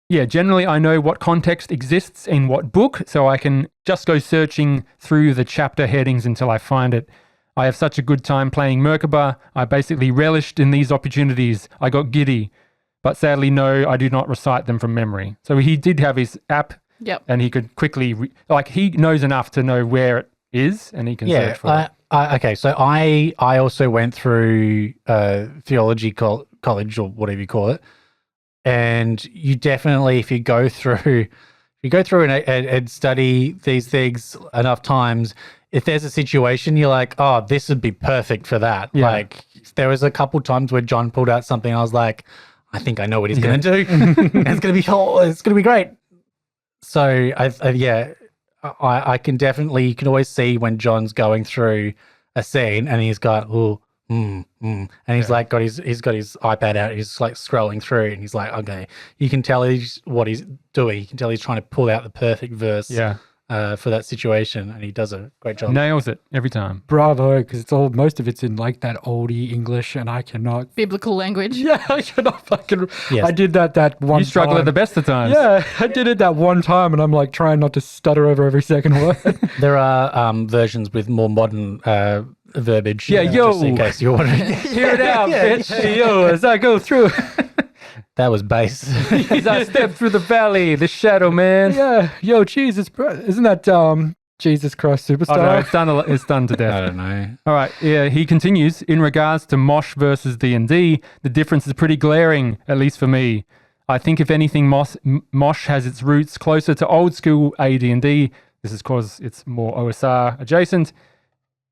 Yeah, generally I know what context exists in what book, so I can just go searching through the chapter headings until I find it. I have such a good time playing Merkaba. I basically relished in these opportunities. I got giddy. But sadly, no, I do not recite them from memory. So he did have his app, and he could quickly, he knows enough to know where it is, and he can search for it. Okay, so I also went through theology college or whatever you call it, and you definitely, if you go through and study these things enough times, if there's a situation you're like, oh, this would be perfect for that. Yeah. Like there was a couple times where John pulled out something, I was like, I think I know what he's going to do. And it's going to be great. So I can definitely, you can always see when John's going through a scene and he's got, and he's like he's got his iPad out, he's like scrolling through and he's like, okay, you can tell what he's doing. You can tell he's trying to pull out the perfect verse for that situation, and he does a great job. Nails it every time. Bravo, because most of it's in like that oldie English, and I cannot. Biblical language. Yeah, I cannot fucking. Yes. I did that one. You struggle time. at the best of times. Yeah, I did it that one time, and I'm like trying not to stutter over every second word. There are versions with more modern verbiage. Yeah, just in case you're wondering. Hear it out, bitch. Yo, as I go through. That was bass. As I step through the valley, the shadow man. Yeah, yo, Jesus, isn't that Jesus Christ Superstar? Oh, no, it's done to death. I don't know. All right, yeah, he continues. In regards to Mosh versus D&D, the difference is pretty glaring, at least for me. I think if anything, Mosh has its roots closer to old school AD&D. This is because it's more OSR adjacent.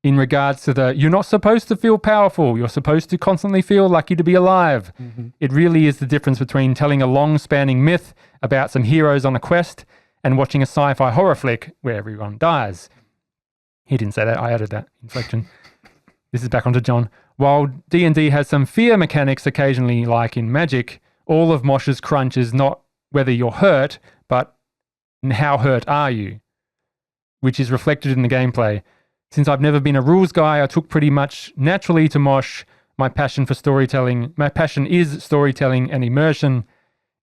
In regards to you're not supposed to feel powerful. You're supposed to constantly feel lucky to be alive. Mm-hmm. It really is the difference between telling a long-spanning myth about some heroes on a quest and watching a sci-fi horror flick where everyone dies. He didn't say that. I added that inflection. This is back onto John. While D&D has some fear mechanics occasionally, like in Magic, all of Mosh's crunch is not whether you're hurt, but how hurt are you, which is reflected in the gameplay. Since I've never been a rules guy, I took pretty much naturally to Mosh. My passion is storytelling and immersion.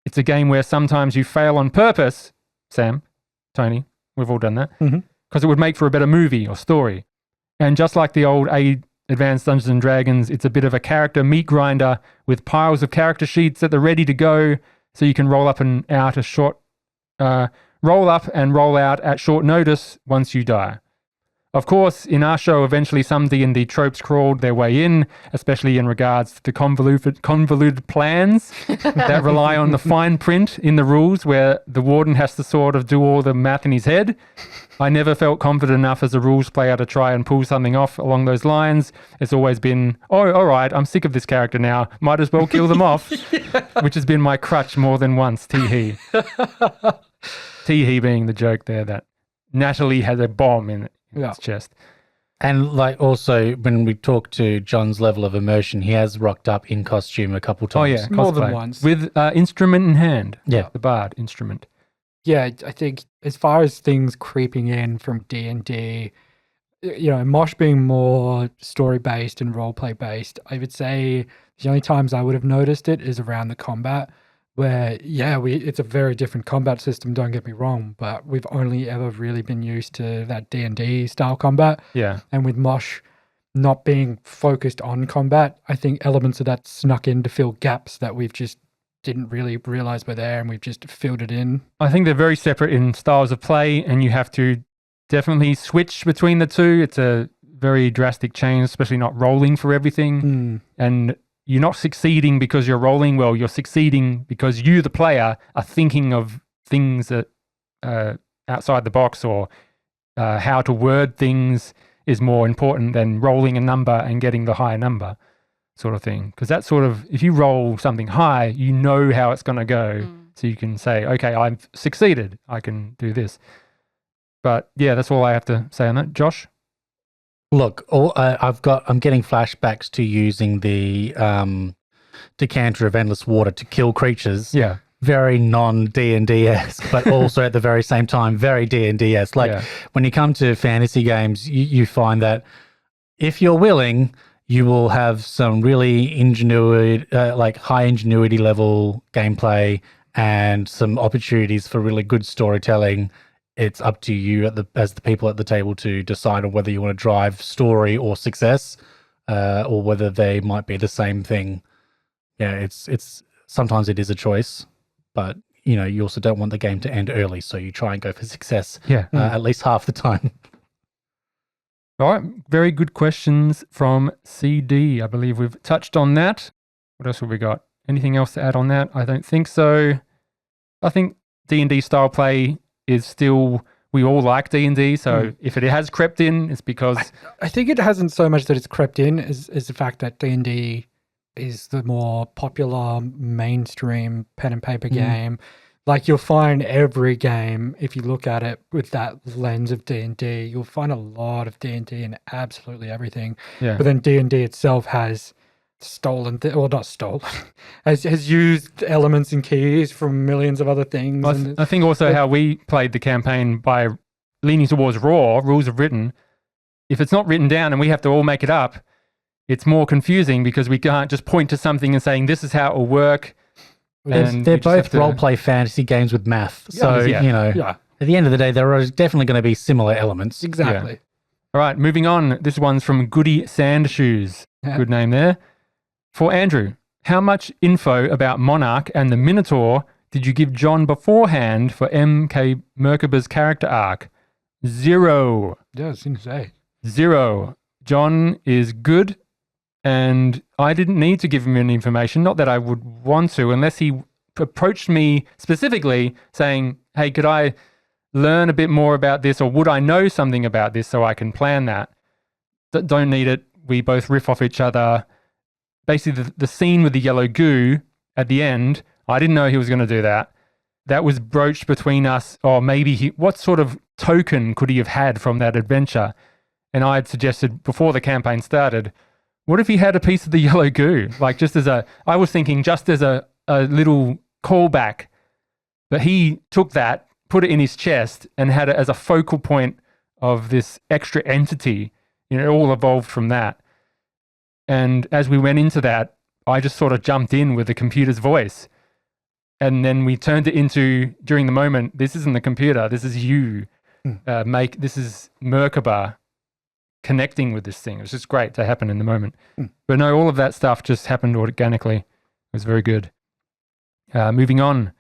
It's a game where sometimes you fail on purpose, Sam, Tony, we've all done that, because it would make for a better movie or story. And just like the old Advanced Dungeons and Dragons, it's a bit of a character meat grinder with piles of character sheets at the ready to go, so you can roll up and out roll out at short notice once you die. Of course, in our show, eventually some D&D tropes crawled their way in, especially in regards to convoluted plans that rely on the fine print in the rules where the warden has to sort of do all the math in his head. I never felt confident enough as a rules player to try and pull something off along those lines. It's always been, oh, all right, I'm sick of this character now. Might as well kill them off, which has been my crutch more than once, tee-hee. Tee-hee being the joke there that Natalie had a bomb in its chest. And like also when we talk to John's level of immersion, he has rocked up in costume a couple times. Oh yeah, more cosplay. than once. With instrument in hand. Yeah. The bard instrument. Yeah, I think as far as things creeping in from D&D, Mosh being more story-based and role-play-based, I would say the only times I would have noticed it is around the combat, where, it's a very different combat system, don't get me wrong, but we've only ever really been used to that D&D style combat. Yeah. And with Mosh not being focused on combat, I think elements of that snuck in to fill gaps that we've just didn't really realize were there, and we've just filled it in. I think they're very separate in styles of play, and you have to definitely switch between the two. It's a very drastic change, especially not rolling for everything. And you're not succeeding because you're rolling well. You're succeeding because you, the player, are thinking of things that outside the box, or how to word things is more important than rolling a number and getting the higher number. sort of thing. Because that sort of, if you roll something high, you know how it's going to go. So you can say, okay, I've succeeded. I can do this. But yeah, that's all I have to say on that. Josh? Look, I'm getting flashbacks to using the decanter of endless water to kill creatures. Yeah. Very non-D&D-esque, but also at the very same time, very D&D-esque. Like when you come to fantasy games, you find that if you're willing, you will have some really high ingenuity level gameplay and some opportunities for really good storytelling. It's up to you as the people at the table to decide on whether you want to drive story or success, or whether they might be the same thing. Yeah, it's sometimes it is a choice, but you also don't want the game to end early, so you try and go for success. At least half the time. All right, very good questions from CD. I believe we've touched on that. What else have we got? Anything else to add on that? I don't think so. I think D&D style play is still, we all like D&D, so if it has crept in, it's because... I think it hasn't so much that it's crept in as the fact that D&D is the more popular mainstream pen and paper game. Like you'll find every game, if you look at it with that lens of D&D, you'll find a lot of D&D in absolutely everything. Yeah. But then D&D itself has has used elements and keys from millions of other things. I think also how we played the campaign by leaning towards raw, rules of written. If it's not written down and we have to all make it up, it's more confusing because we can't just point to something and saying, this is how it will work. They're both role-play fantasy games with math. So, at the end of the day, there are definitely going to be similar elements. Exactly. Yeah. All right, moving on. This one's from Goody Sandshoes. Yeah. Good name there. For Andrew, how much info about Monarch and the Minotaur did you give John beforehand for M.K. Merkaba's character arc? 0. Yeah, I was going to say. 0. John is good, and I didn't need to give him any information. Not that I would want to, unless he approached me specifically saying, hey, could I learn a bit more about this, or would I know something about this so I can plan that? Don't need it. We both riff off each other. Basically, the scene with the yellow goo at the end, I didn't know he was going to do that. That was broached between us, or maybe what sort of token could he have had from that adventure? And I had suggested before the campaign started, what if he had a piece of the yellow goo? Like I was thinking just as a little callback, but he took that, put it in his chest, and had it as a focal point of this extra entity. It all evolved from that. And as we went into that, I just sort of jumped in with the computer's voice. And then we turned it into, during the moment, this isn't the computer, this is you. This is Merkaba connecting with this thing. It was just great to happen in the moment. But no, all of that stuff just happened organically. It was very good. Moving on.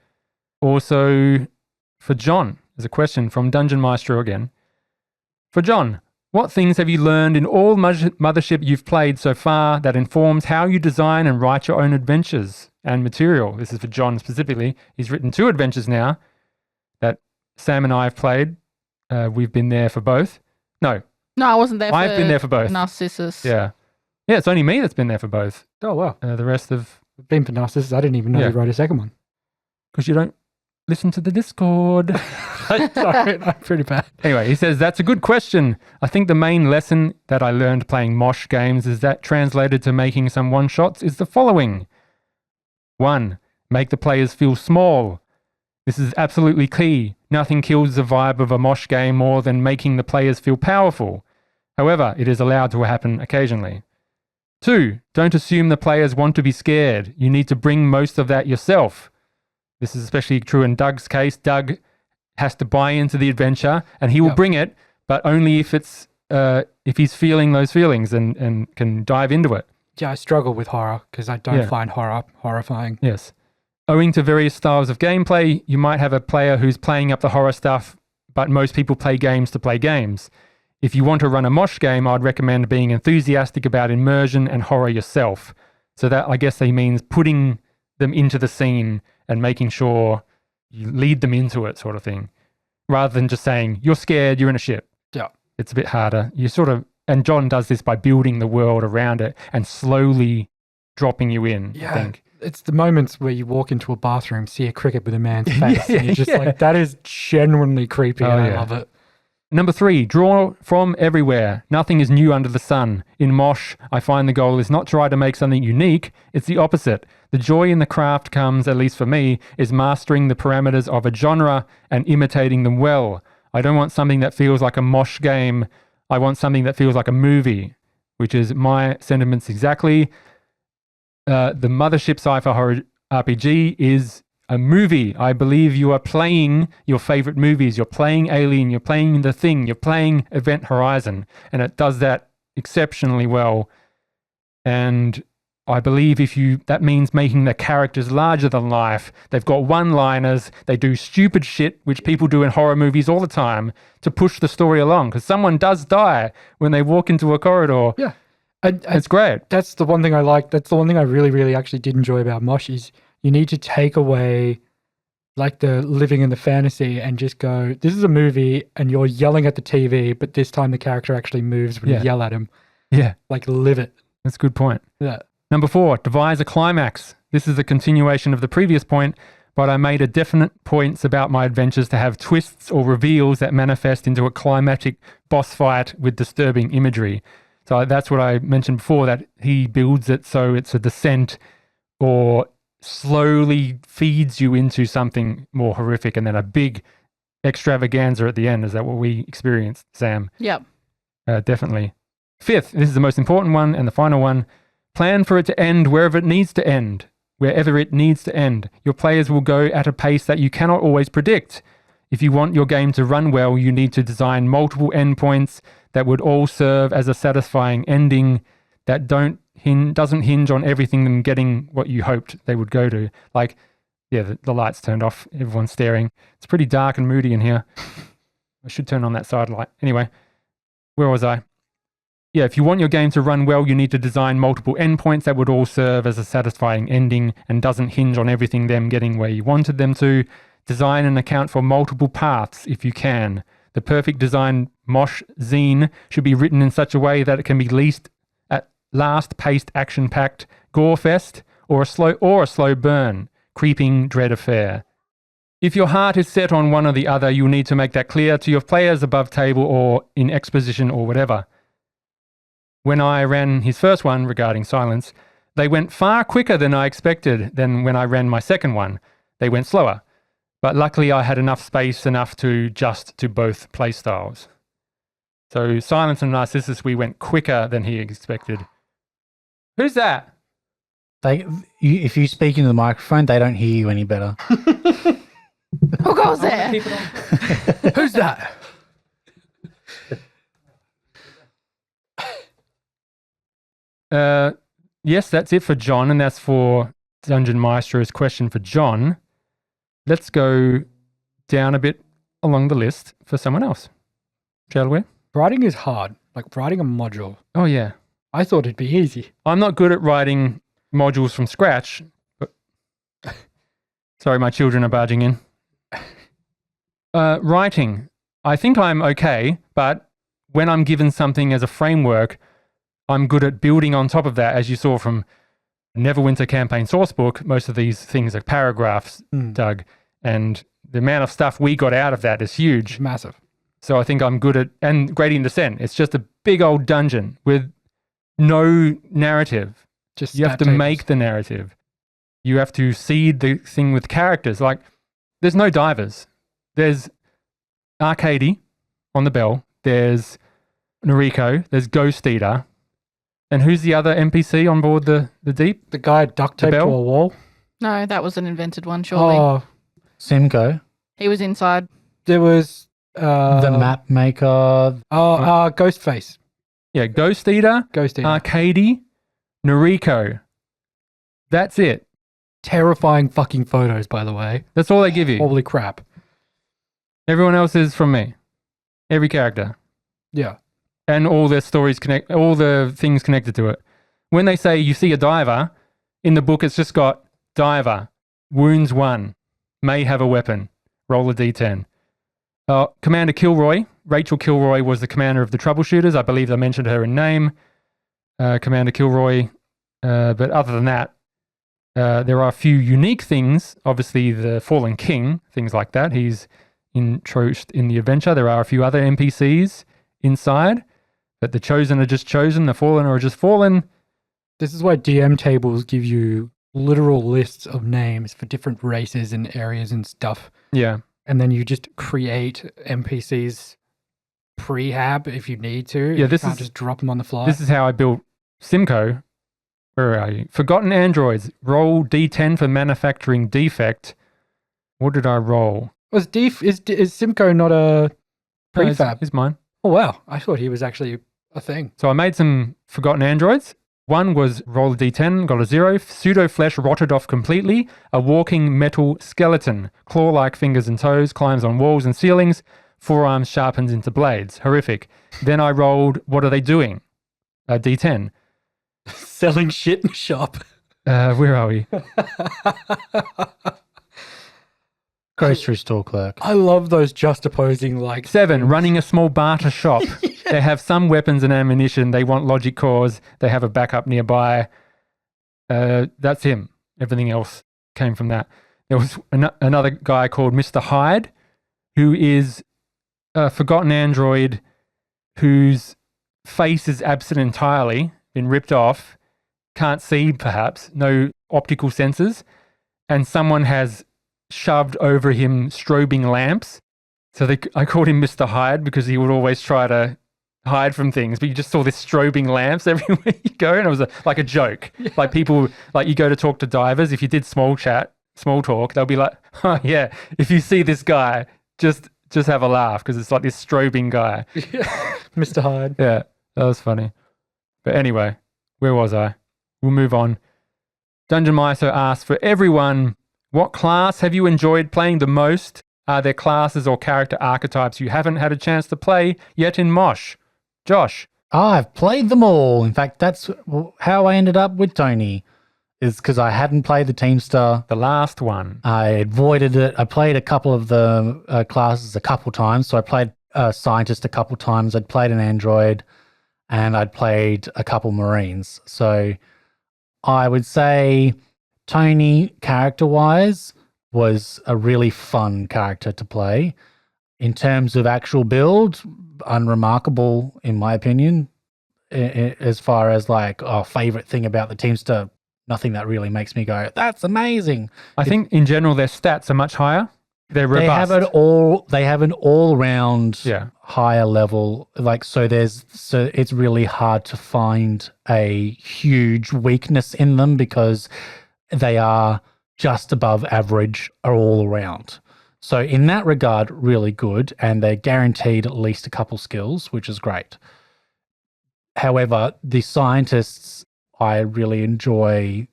Also, for John, there's a question from Dungeon Maestro again. For John, what things have you learned in all Mothership you've played so far that informs how you design and write your own adventures and material? This is for John specifically. He's written 2 adventures now that Sam and I have played. We've been there for both. No, I wasn't there. I've been there for both. Narcissus. Yeah, it's only me that's been there for both. Oh, wow. The rest have been for Narcissus. I didn't even know you wrote a second one. Because you don't listen to the Discord. Sorry, I'm pretty bad. Anyway, he says, that's a good question. I think the main lesson that I learned playing Mosh games is that translated to making some one-shots is the following. 1, make the players feel small. This is absolutely key. Nothing kills the vibe of a Mosh game more than making the players feel powerful. However, it is allowed to happen occasionally. 2, don't assume the players want to be scared. You need to bring most of that yourself. This is especially true in Doug's case. Doug has to buy into the adventure, and he will bring it, but only if he's feeling those feelings and can dive into it. Yeah, I struggle with horror because I don't find horror horrifying. Yes. Owing to various styles of gameplay, you might have a player who's playing up the horror stuff, but most people play games to play games. If you want to run a Mosh game, I'd recommend being enthusiastic about immersion and horror yourself. So that, I guess, he means putting them into the scene and making sure you lead them into it, sort of thing, rather than just saying, you're scared, you're in a ship. Yeah. It's a bit harder. And John does this by building the world around it and slowly dropping you in, I think. It's the moments where you walk into a bathroom, see a cricket with a man's face, and you're just like, that is genuinely creepy, and I love it. Number 3, draw from everywhere. Nothing is new under the sun. In Mosh, I find the goal is not try to make something unique, it's the opposite. The joy in the craft comes, at least for me, is mastering the parameters of a genre and imitating them well. I don't want something that feels like a Mosh game. I want something that feels like a movie, which is my sentiments exactly. The Mothership Sci-Fi Horror RPG is a movie. I believe you are playing your favorite movies. You're playing Alien, you're playing The Thing, you're playing Event Horizon, and it does that exceptionally well. And I believe that means making the characters larger than life. They've got one-liners. They do stupid shit, which people do in horror movies all the time, to push the story along. Because someone does die when they walk into a corridor. Yeah. It's great. That's the one thing I like. That's the one thing I really, really actually did enjoy about Mosh is you need to take away like the living in the fantasy and just go, this is a movie and you're yelling at the TV, but this time the character actually moves when you yell at him. Yeah. Like live it. That's a good point. Yeah. Number 4, devise a climax. This is a continuation of the previous point, but I made a definite points about my adventures to have twists or reveals that manifest into a climatic boss fight with disturbing imagery. So that's what I mentioned before, that he builds it so it's a descent or slowly feeds you into something more horrific and then a big extravaganza at the end. Is that what we experienced, Sam? Yep. Definitely. 5th, this is the most important one and the final one. Plan for it to end wherever it needs to end. Wherever it needs to end. Your players will go at a pace that you cannot always predict. If you want your game to run well, you need to design multiple endpoints that would all serve as a satisfying ending that doesn't hinge on everything them getting what you hoped they would go to. Like, yeah, the lights turned off. Everyone's staring. It's pretty dark and moody in here. I should turn on that side light. Anyway, where was I? Yeah, if you want your game to run well, you need to design multiple endpoints that would all serve as a satisfying ending and doesn't hinge on everything them getting where you wanted them to. Design and account for multiple paths if you can. The perfect design Mosh zine should be written in such a way that it can be last paced, action-packed gore fest or a slow burn, creeping dread affair. If your heart is set on one or the other, you'll need to make that clear to your players above table or in exposition or whatever. When I ran his first one regarding silence, they went far quicker than I expected than when I ran my second one. They went slower. But luckily I had enough space to adjust to both playstyles. So Silence and Narcissus, we went quicker than he expected. Who's that? If you speak into the microphone, they don't hear you any better. Who goes there? Who's that? Yes, that's it for John, and that's for Dungeon Maestro's question for John. Let's go down a bit along the list for someone else, shall we? Writing is hard, like writing a module. Oh, yeah. I thought it'd be easy. I'm not good at writing modules from scratch. But sorry, my children are barging in. Writing. I think I'm okay, but when I'm given something as a framework, I'm good at building on top of that. As you saw from Neverwinter Campaign Sourcebook, most of these things are paragraphs, Doug, and the amount of stuff we got out of that is huge. It's massive. So I think I'm good at, and Gradient Descent, it's just a big old dungeon with no narrative. Just you have to make the narrative. You have to seed the thing with characters. Like, there's no divers. There's Arcady on the bell. There's Noriko. There's Ghost Eater. And who's the other NPC on board the Deep? The guy duct taped to a wall. No, that was an invented one, surely. Oh, Simcoe. He was inside. there was The map maker. Ghostface. Yeah, Ghost Eater, Ghost Eater. Arcady, Noriko. That's it. Terrifying fucking photos, by the way. That's all they give you. Holy crap. Everyone else is from me. Every character. Yeah. And all their stories all the things connected to it. When they say you see a diver, in the book it's just got diver, wounds 1, may have a weapon, roll a d10. Commander Kilroy, Rachel Kilroy was the commander of the troubleshooters. I believe I mentioned her in name. Commander Kilroy But other than that, there are a few unique things. Obviously, the Fallen King, things like that. He's introduced in the adventure. There are a few other NPCs inside, but the Chosen are just chosen. The Fallen are just fallen. This is why DM tables give you literal lists of names for different races and areas and stuff. Yeah. And then you just create NPCs prehab if you need to. Yeah, you can't just drop them on the fly. This is how I built Simcoe. Where are you? Forgotten androids. Roll D10 for manufacturing defect. What did I roll? Is Simcoe not a prefab? No, it's mine. Oh, wow. I thought he was actually a thing. So I made some forgotten androids. One was roll a D10, got a 0. Pseudo flesh rotted off completely. A walking metal skeleton. Claw-like fingers and toes. Climbs on walls and ceilings. Forearms sharpens into blades. Horrific. Then I rolled, what are they doing? A D10. Selling shit in the shop. Where are we? Grocery store clerk. I love those juxtaposing like 7, running a small barter shop. They have some weapons and ammunition. They want logic cores. They have a backup nearby. That's him. Everything else came from that. There was another guy called Mr. Hyde, who is a forgotten android whose face is absent entirely, been ripped off, can't see perhaps, no optical sensors, and someone has shoved over him strobing lamps. So I called him Mr. Hyde because he would always try to hide from things, but you just saw this strobing lamps everywhere you go, and it was like a joke. Yeah. Like people, like you go to talk to divers, if you did small talk, they'll be like, oh yeah, if you see this guy, just have a laugh because it's like this strobing guy. Yeah. Mr. Hyde. Yeah, that was funny. But anyway, where was I? We'll move on. Dungeon Miso asks, for everyone, what class have you enjoyed playing the most? Are there classes or character archetypes you haven't had a chance to play yet in Mosh? Josh? I've played them all. In fact, that's how I ended up with Tony, is because I hadn't played the Teamster. The last one. I avoided it. I played a couple of the classes a couple times. So I played a Scientist a couple times. I'd played an Android, and I'd played a couple Marines. So I would say Tony, character-wise, was a really fun character to play. In terms of actual build, unremarkable in my opinion. As far as like, favorite thing about the Teamster, nothing that really makes me go, that's amazing. I think in general their stats are much higher. They're robust. They have an all-round higher level. Like so it's really hard to find a huge weakness in them because they are just above average all around. So in that regard, really good, and they're guaranteed at least a couple skills, which is great. However, the Scientists, I really enjoy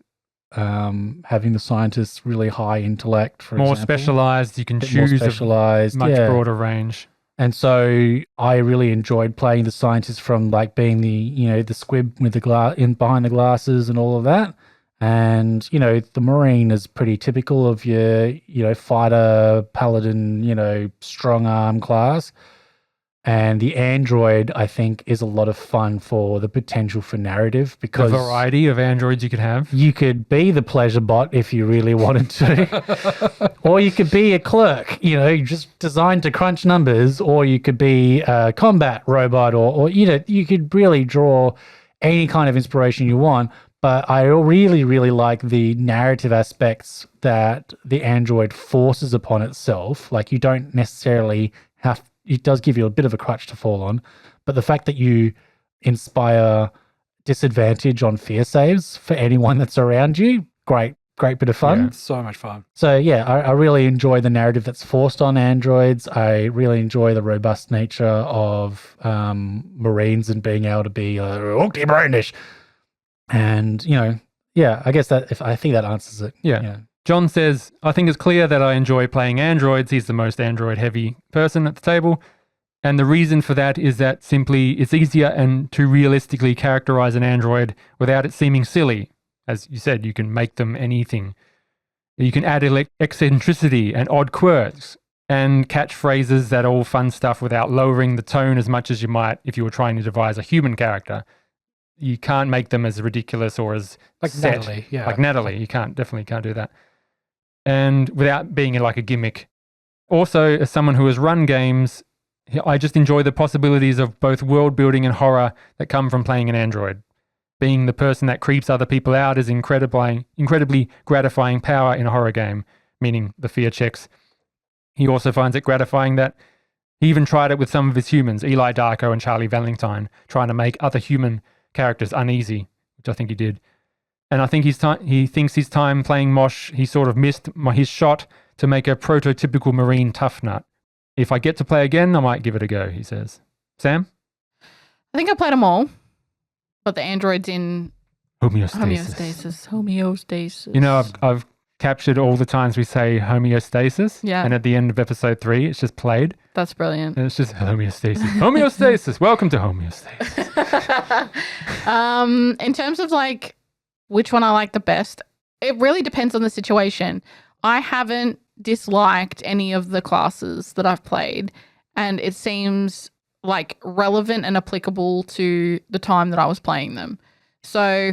having the Scientists really high intellect, for more example. Specialized, you can choose a much broader range. And so I really enjoyed playing the Scientists from like being the squib with the behind the glasses and all of that. And, the Marine is pretty typical of your, fighter, paladin, strong arm class. And the Android, I think, is a lot of fun for the potential for narrative because... The variety of androids you could have. You could be the pleasure bot if you really wanted to. Or you could be a clerk, just designed to crunch numbers. Or you could be a combat robot or you could really draw any kind of inspiration you want. But I really, really like the narrative aspects that the Android forces upon itself. Like you don't necessarily it does give you a bit of a crutch to fall on, but the fact that you inspire disadvantage on fear saves for anyone that's around you, great bit of fun. Yeah, so much fun. So yeah, I really enjoy the narrative that's forced on androids. I really enjoy the robust nature of Marines and being able to be brainish. And, I guess I think that answers it. Yeah. John says, I think it's clear that I enjoy playing androids. He's the most android-heavy person at the table. And the reason for that is that simply it's easier and to realistically characterize an android without it seeming silly. As you said, you can make them anything. You can add eccentricity and odd quirks and catchphrases, that all fun stuff without lowering the tone as much as you might if you were trying to devise a human character. you can't make them as ridiculous or as Like set. Natalie, yeah. Like Natalie, you definitely can't do that. And without being like a gimmick. Also, as someone who has run games, I just enjoy the possibilities of both world building and horror that come from playing an android. Being the person that creeps other people out is incredibly gratifying power in a horror game, meaning the fear checks. He also finds it gratifying that he even tried it with some of his humans, Eli Darko and Charlie Valentine, trying to make other human characters uneasy, which I think he did. And I think he thinks his time playing Mosh, he sort of missed his shot to make a prototypical Marine tough nut. If I get to play again, I might give it a go, he says. Sam? I think I played them all, but the android's in Homeostasis. Homeostasis. You know, I've captured all the times we say homeostasis. Yeah. And at the end of episode 3, it's just played. That's brilliant. And it's just homeostasis. Homeostasis. Welcome to homeostasis. In terms of like which one I like the best, it really depends on the situation. I haven't disliked any of the classes that I've played, and it seems like relevant and applicable to the time that I was playing them. So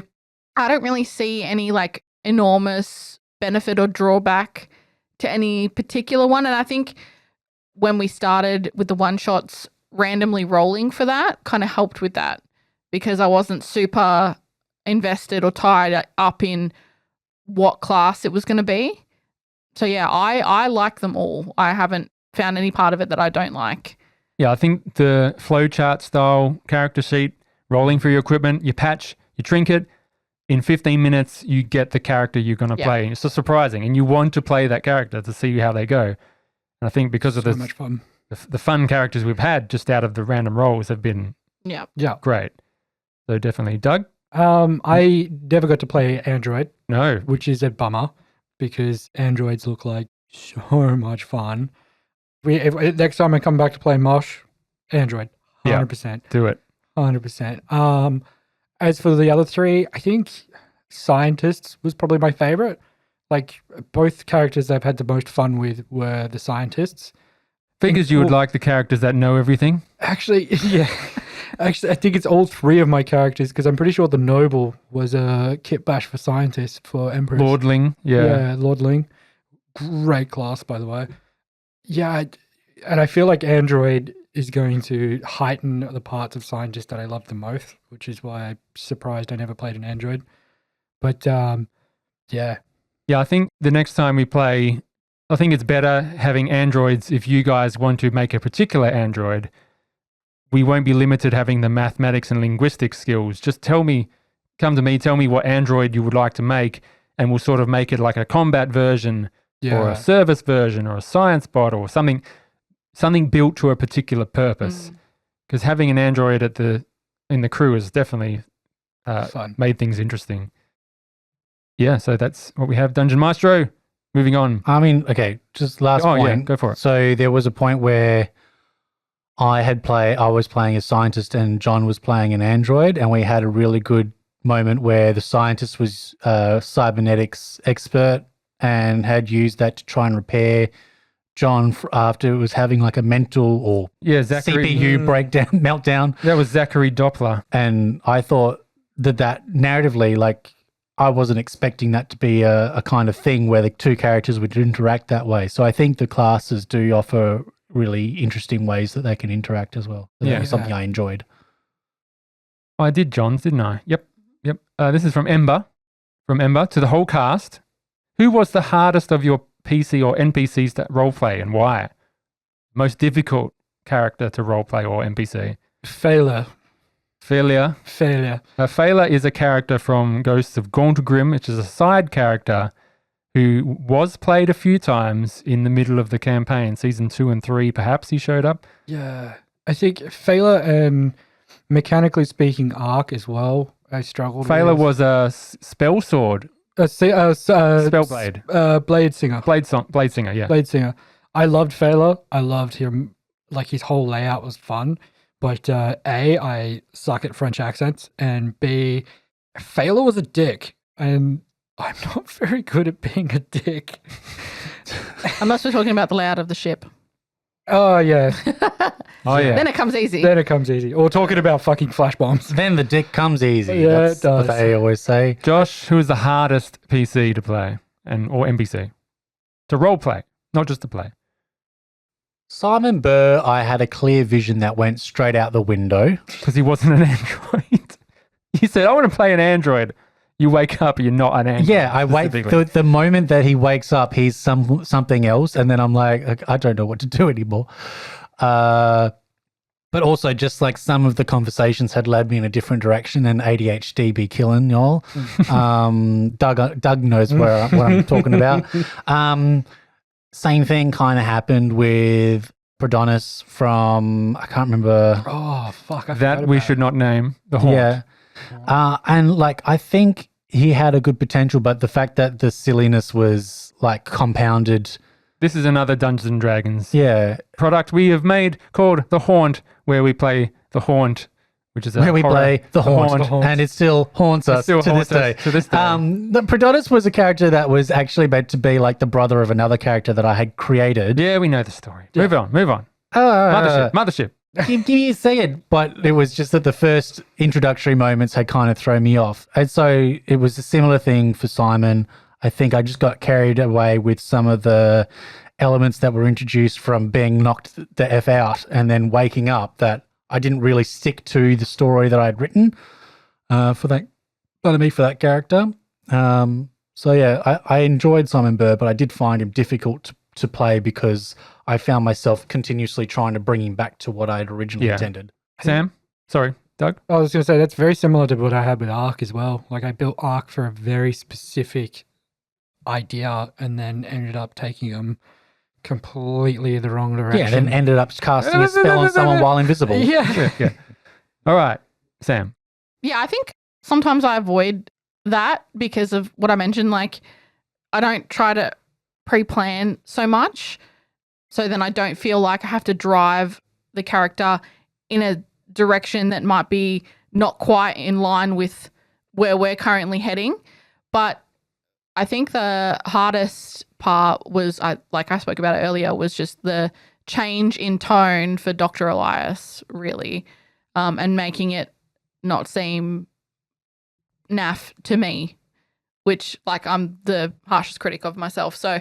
I don't really see any like enormous benefit or drawback to any particular one. And I think when we started with the one-shots, randomly rolling for that kind of helped with that, because I wasn't super invested or tied up in what class it was going to be. So yeah, I like them all. I haven't found any part of it that I don't like. Yeah, I think the flowchart style character sheet, rolling for your equipment, you patch, you trinket, in 15 minutes you get the character you're going to play. It's just surprising, and you want to play that character to see how they go. And I think because of So much fun. the fun characters we've had just out of the random rolls have been Yeah. great. So definitely. Doug? I never got to play Android, No. which is a bummer because androids look like so much fun. Next time I come back to play Mosh, Android, 100%. Do it. 100%. As for the other three, I think Scientists was probably my favorite. Like, both characters I've had the most fun with were the Scientists. Figures you would like the characters that know everything. Actually, yeah. Actually, I think it's all three of my characters because I'm pretty sure the Noble was a kit bash for Scientists for Empress. Lordling. Yeah. Lordling. Great class, by the way. Yeah, and I feel like Android is going to heighten the parts of Scientist that I love the most, which is why I'm surprised I never played an Android. But, yeah. Yeah, I think the next time we play, I think it's better having androids. If you guys want to make a particular android, we won't be limited having the mathematics and linguistics skills. Just come to me, tell me what android you would like to make, and we'll sort of make it like a combat version or a service version or a science bot or something built to a particular purpose. Because having an android in the crew has definitely Fun. made things interesting. Yeah, so that's what we have. Dungeon Maestro, moving on. I mean, okay, just last point. Yeah, go for it. So there was a point where I was playing a scientist and John was playing an android, and we had a really good moment where the scientist was a cybernetics expert and had used that to try and repair John after it was having like a mental or CPU breakdown, meltdown. That was Zachary Doppler. And I thought that narratively, like, I wasn't expecting that to be a kind of thing where the two characters would interact that way. So I think the classes do offer really interesting ways that they can interact as well. So that was something I enjoyed. I did John's, didn't I? Yep. This is from Ember. From Ember to the whole cast. Who was the hardest of your PC or NPCs to roleplay and why? Most difficult character to roleplay or NPC? Failure. Failure is a character from Ghosts of Gauntgrim, which is a side character who was played a few times in the middle of the campaign. Season 2 and 3, perhaps he showed up. Yeah. I think Failure and mechanically speaking Arc as well, I struggled Failure with. was a spell sword. Spellblade. Blade Singer. Blade Singer, yeah. Blade Singer. I loved Failure. I loved him. Like, his whole layout was fun. But A, I suck at French accents, and B, Failure was a dick, and I'm not very good at being a dick. Unless we're talking about the layout of the ship. Oh, yeah. Oh, yeah. Then it comes easy. Then it comes easy. Or talking about fucking flash bombs. Then the dick comes easy. Yeah, That's it does. what they always say. Josh, who is the hardest PC to play or NPC? To role play, not just to play. Simon Burr, I had a clear vision that went straight out the window. Because he wasn't an android. You said, I want to play an android. You wake up, you're not an android. Yeah, I wait. The moment that he wakes up, he's something else. And then I'm like, I don't know what to do anymore. But also just like some of the conversations had led me in a different direction and ADHD be killing y'all. Doug knows what I'm talking about. Same thing kind of happened with Prodonis from, I can't remember. Oh, fuck. That we should not name. The Haunt. Yeah. And like, I think he had a good potential, but the fact that the silliness was like compounded. This is another Dungeons and Dragons product we have made called The Haunt, where we play The Haunt, which is where we play the haunt, and it still haunts us to this day. The Prodonis was a character that was actually meant to be like the brother of another character that I had created. Yeah, we know the story. Move on. Mothership. Give me a second. But it was just that the first introductory moments had kind of thrown me off. And so it was a similar thing for Simon. I think I just got carried away with some of the elements that were introduced from being knocked the F out and then waking up that I didn't really stick to the story that I'd written for that character. So yeah, I enjoyed Simon Burr, but I did find him difficult to play because I found myself continuously trying to bring him back to what I had originally intended. Sam? Sorry, Doug? I was going to say, that's very similar to what I had with Ark as well. Like I built Ark for a very specific idea and then ended up taking them completely the wrong direction. Yeah, then ended up casting a spell on someone while invisible. Yeah. All right, Sam. Yeah, I think sometimes I avoid that because of what I mentioned. Like, I don't try to pre-plan so much, so then I don't feel like I have to drive the character in a direction that might be not quite in line with where we're currently heading. But I think the hardest part was, like I spoke about it earlier, was just the change in tone for Dr. Elias, really, and making it not seem naff to me, which, like, I'm the harshest critic of myself. So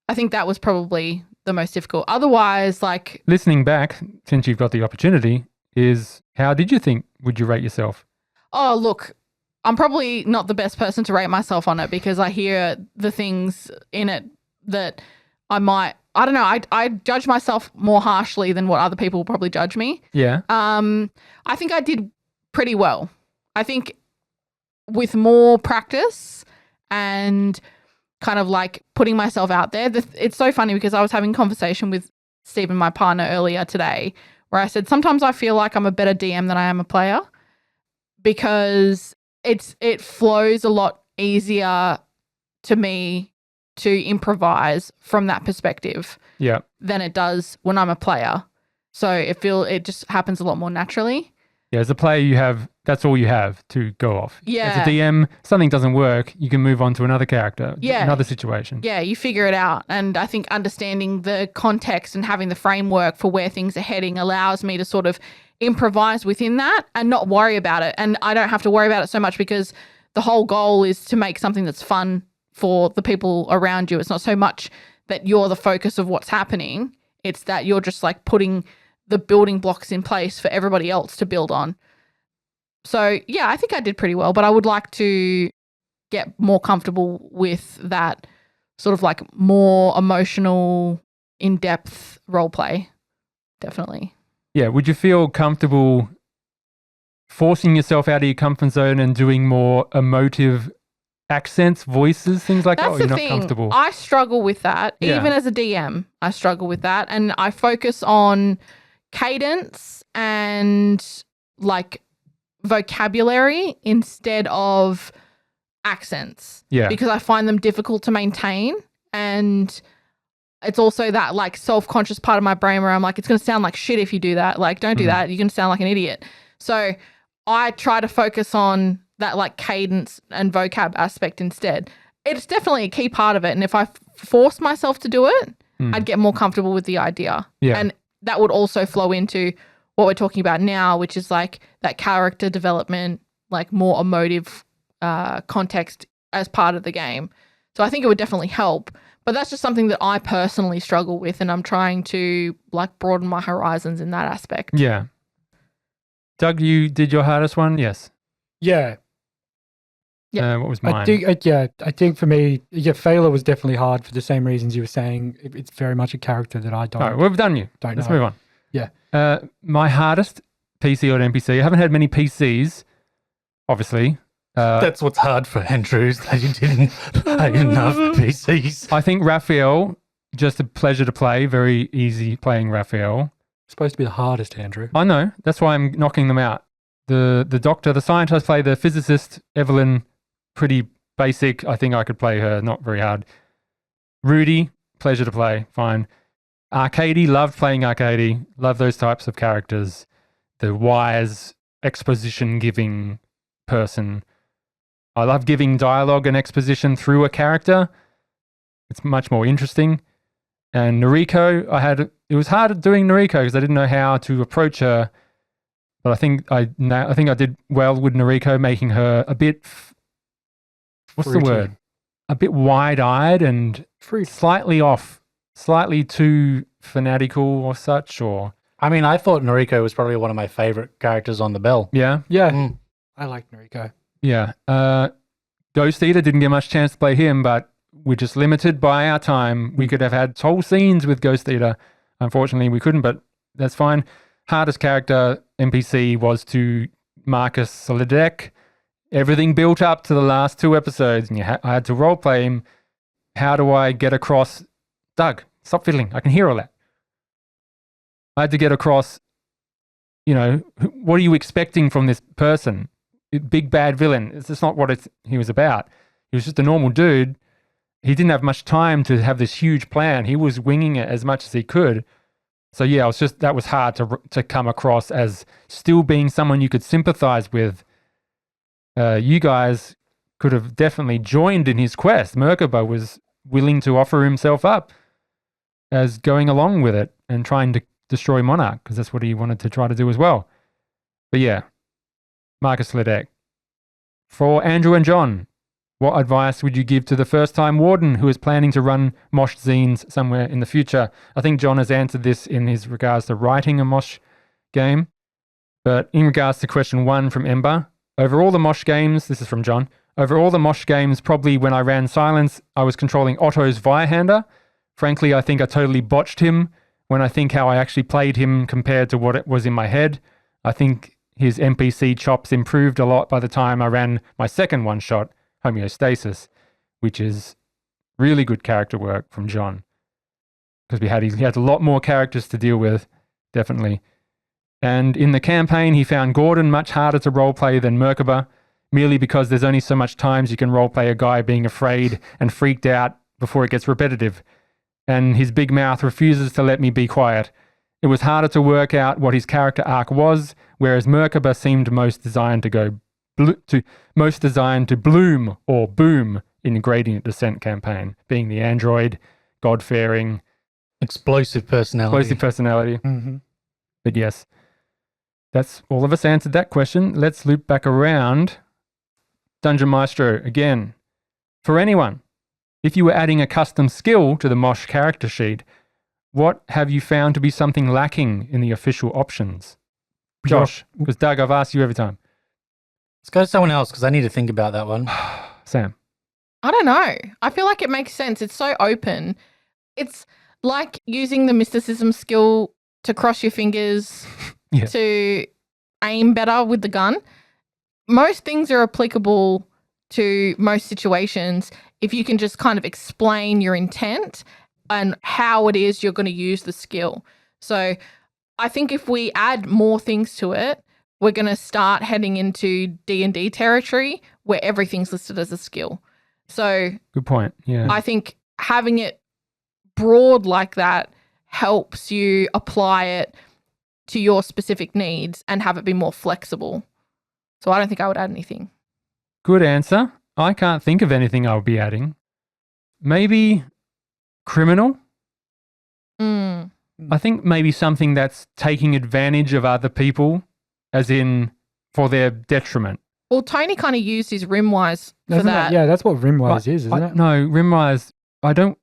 I think that was probably the most difficult. Otherwise, like... Listening back, since you've got the opportunity, is how did you think, would you rate yourself? Oh, look, I'm probably not the best person to rate myself on it because I hear the things in it that I don't know, I judge myself more harshly than what other people will probably judge me. Yeah. I think I did pretty well. I think with more practice and kind of like putting myself out there, it's so funny because I was having a conversation with Stephen, my partner, earlier today where I said, sometimes I feel like I'm a better DM than I am a player because it flows a lot easier to me to improvise from that perspective than it does when I'm a player. So it just happens a lot more naturally. Yeah, as a player, that's all you have to go off. Yeah. As a DM, something doesn't work, you can move on to another character, another situation. Yeah, you figure it out. And I think understanding the context and having the framework for where things are heading allows me to sort of improvise within that and not worry about it. And I don't have to worry about it so much because the whole goal is to make something that's fun for the people around you. It's not so much that you're the focus of what's happening. It's that you're just like putting the building blocks in place for everybody else to build on. So yeah, I think I did pretty well, but I would like to get more comfortable with that sort of like more emotional, in-depth role play. Definitely. Yeah. Would you feel comfortable forcing yourself out of your comfort zone and doing more emotive accents, voices, things like that? That's You're the not thing. comfortable. I struggle with that. Yeah. Even as a DM, I struggle with that. And I focus on cadence and like vocabulary instead of accents. Yeah. Because I find them difficult to maintain. And it's also that like self-conscious part of my brain where I'm like, it's going to sound like shit if you do that. Like, don't do that. You're going to sound like an idiot. So I try to focus on that like cadence and vocab aspect instead. It's definitely a key part of it. And if I forced myself to do it, I'd get more comfortable with the idea. Yeah. And that would also flow into what we're talking about now, which is like that character development, like more emotive context as part of the game. So I think it would definitely help. But that's just something that I personally struggle with, and I'm trying to like broaden my horizons in that aspect. Yeah. Doug, you did your hardest one? Yes. Yeah. Yeah. What was mine? I think for me, Phaler was definitely hard for the same reasons you were saying. It's very much a character that I don't. All right, we've done you. Don't Let's know. move on. Yeah. My hardest PC or NPC. I haven't had many PCs, obviously. That's what's hard for Andrews, that you didn't play enough PCs. I think Raphael, just a pleasure to play. Very easy playing Raphael. It's supposed to be the hardest, Andrew. I know. That's why I'm knocking them out. The doctor, the scientist play, the physicist, Evelyn, pretty basic. I think I could play her, not very hard. Rudy, pleasure to play, fine. Arcady, loved playing Arcady. Love those types of characters. The wise, exposition-giving person. I love giving dialogue and exposition through a character. It's much more interesting. And Noriko, it was hard doing Noriko because I didn't know how to approach her. But I think I did well with Noriko, making her a bit, what's Fruity. the word? A bit wide-eyed and slightly off, slightly too fanatical or such, or... I mean, I thought Noriko was probably one of my favorite characters on the Bell. Yeah? Yeah. Mm. I like Noriko. Yeah. Ghost Eater, didn't get much chance to play him, but we're just limited by our time. We could have had whole scenes with Ghost Eater. Unfortunately, we couldn't, but that's fine. Hardest character NPC was to Marcus Solidek. Everything built up to the last 2 episodes, and I had to roleplay him. How do I get across? Doug, stop fiddling. I can hear all that. I had to get across, what are you expecting from this person? Big bad villain. It's just not what he was about. He was just a normal dude. He didn't have much time to have this huge plan. He was winging it as much as he could. So yeah, that was hard to come across as still being someone you could sympathize with. You guys could have definitely joined in his quest. Merkaba was willing to offer himself up as going along with it and trying to destroy Monarch, because that's what he wanted to try to do as well. But yeah, Marcus Ledek. For Andrew and John, what advice would you give to the first-time warden who is planning to run Mosh zines somewhere in the future? I think John has answered this in his regards to writing a Mosh game. But in regards to question 1 from Ember, over all the Mosh games, this is from John, over all the Mosh games, probably when I ran Silence, I was controlling Otto's Virehander. Frankly, I think I totally botched him when I think how I actually played him compared to what it was in my head. I think his NPC chops improved a lot by the time I ran my second one-shot, Homeostasis, which is really good character work from John. Because he had a lot more characters to deal with, definitely. And in the campaign, he found Gordon much harder to roleplay than Merkaba, merely because there's only so much times you can roleplay a guy being afraid and freaked out before it gets repetitive. And his big mouth refuses to let me be quiet. It was harder to work out what his character arc was, whereas Merkaba seemed most designed to bloom or boom in Gradient Descent campaign, being the android, God-fearing, Explosive personality. Mm-hmm. But yes, that's all of us answered that question. Let's loop back around. Dungeon Maestro again. For anyone, if you were adding a custom skill to the Mosh character sheet, what have you found to be something lacking in the official options? Josh, because Doug, I've asked you every time. Let's go to someone else because I need to think about that one. Sam. I don't know. I feel like it makes sense. It's so open. It's like using the mysticism skill to cross your fingers Yeah. to aim better with the gun. Most things are applicable to most situations if you can just kind of explain your intent and how it is you're going to use the skill. So I think if we add more things to it, we're going to start heading into D&D territory where everything's listed as a skill. So Good point. Yeah. I think having it broad like that helps you apply it to your specific needs and have it be more flexible. So I don't think I would add anything. Good answer. I can't think of anything I would be adding. Maybe criminal? I think maybe something that's taking advantage of other people, as in for their detriment. Well, Tony kind of used his Rimwise for Isn't that. Yeah, that's what Rimwise is, isn't it? No, Rimwise,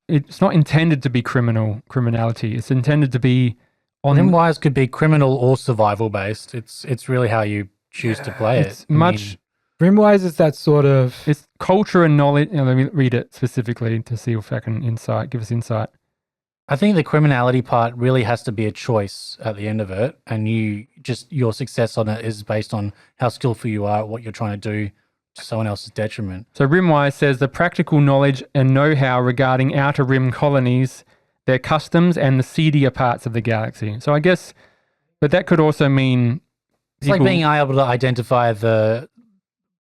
it's not intended to be criminality. It's intended to be on... Rimwise could be criminal or survival based. It's really how you choose to play It's it. I much... Rimwise is that sort of... It's culture and knowledge. Let me read it specifically to see if I can give us insight. I think the criminality part really has to be a choice at the end of it, and your success on it is based on how skillful you are at what you're trying to do to someone else's detriment. So Rimwise says the practical knowledge and know-how regarding outer rim colonies, their customs, and the seedier parts of the galaxy. So I guess, but that could also mean It's like being able to identify the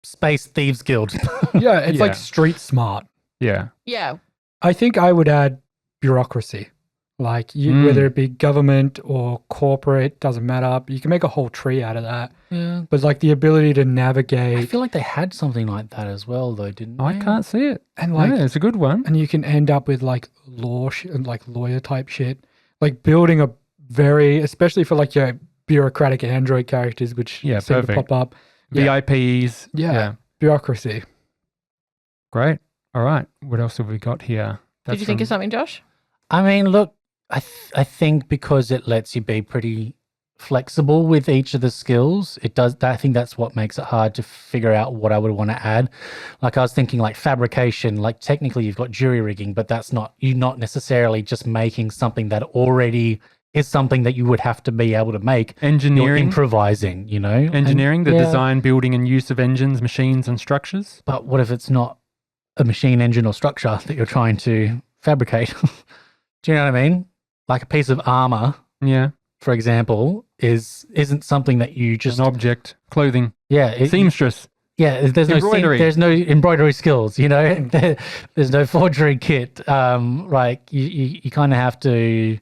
Space Thieves Guild. Yeah, it's like street smart. Yeah. Yeah. I think I would add bureaucracy. Like whether it be government or corporate, doesn't matter. You can make a whole tree out of that. Yeah. But like the ability to I navigate feel like they had something like that as well, though, didn't they? I can't see it. and like Yeah, it's a good one. and you can end up with like like lawyer type shit. Like building a very, especially for like your bureaucratic android characters, which seem to perfect. pop up. Yeah. VIPs. Yeah. Bureaucracy. Great. All right. What else have we got here? Did you think of something, Josh? I mean, look, I think because it lets you be pretty flexible with each of the skills, it does. I think that's what makes it hard to figure out what I would want to add. Like I was thinking, like fabrication. Like technically, you've got jury rigging, but you're not necessarily just making something that already is something that you would have to be able to make. Engineering. You're improvising, you know. Engineering, the yeah. design, building, and use of engines, machines, and structures. But what if it's not a machine, engine, or structure that you're trying to fabricate? Do you know what I mean? Like a piece of armor, Yeah. for example, isn't something that you just An object, clothing, yeah seamstress. yeah. There's Embroidery. there's no embroidery skills. You know, there's no forgery kit. Like you kind of have to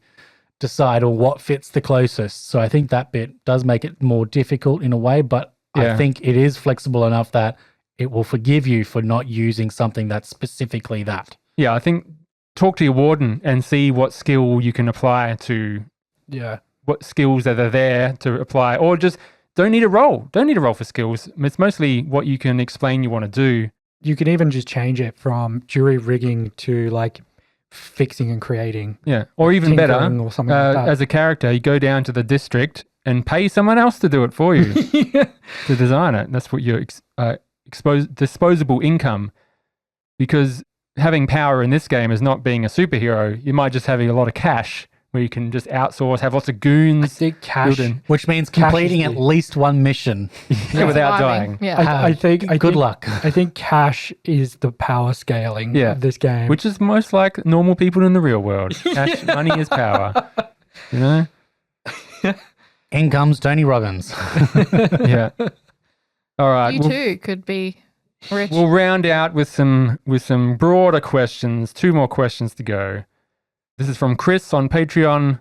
decide on what fits the closest. So I think that bit does make it more difficult in a way, but Yeah. I think it is flexible enough that it will forgive you for not using something that's specifically that. Yeah, I think talk to your warden and see what skill you can apply to Yeah. what skills that are there to apply, or just don't need a roll. Don't need a roll for skills. It's mostly what you can explain you want to do. You can even just change it from jury rigging to like fixing and creating. Yeah, or even better, Tinkering or something like that. as a character, you go down to the district and pay someone else to do it for you to design it. That's what your disposable income. Because having power in this game is not being a superhero. You might just having a lot of cash where you can just outsource, have lots of I goons, think cash. building Which means Cash completing is at the- least one mission. without Surviving. dying. Yeah. I think Good luck. I think cash is the power scaling Yeah. of this game. Which is most like normal people in the real world. Cash, money is power. You know? In comes Tony Robbins. Yeah. All right. You too could be rich. We'll round out with some broader questions. 2 more questions to go. This is from Chris on Patreon.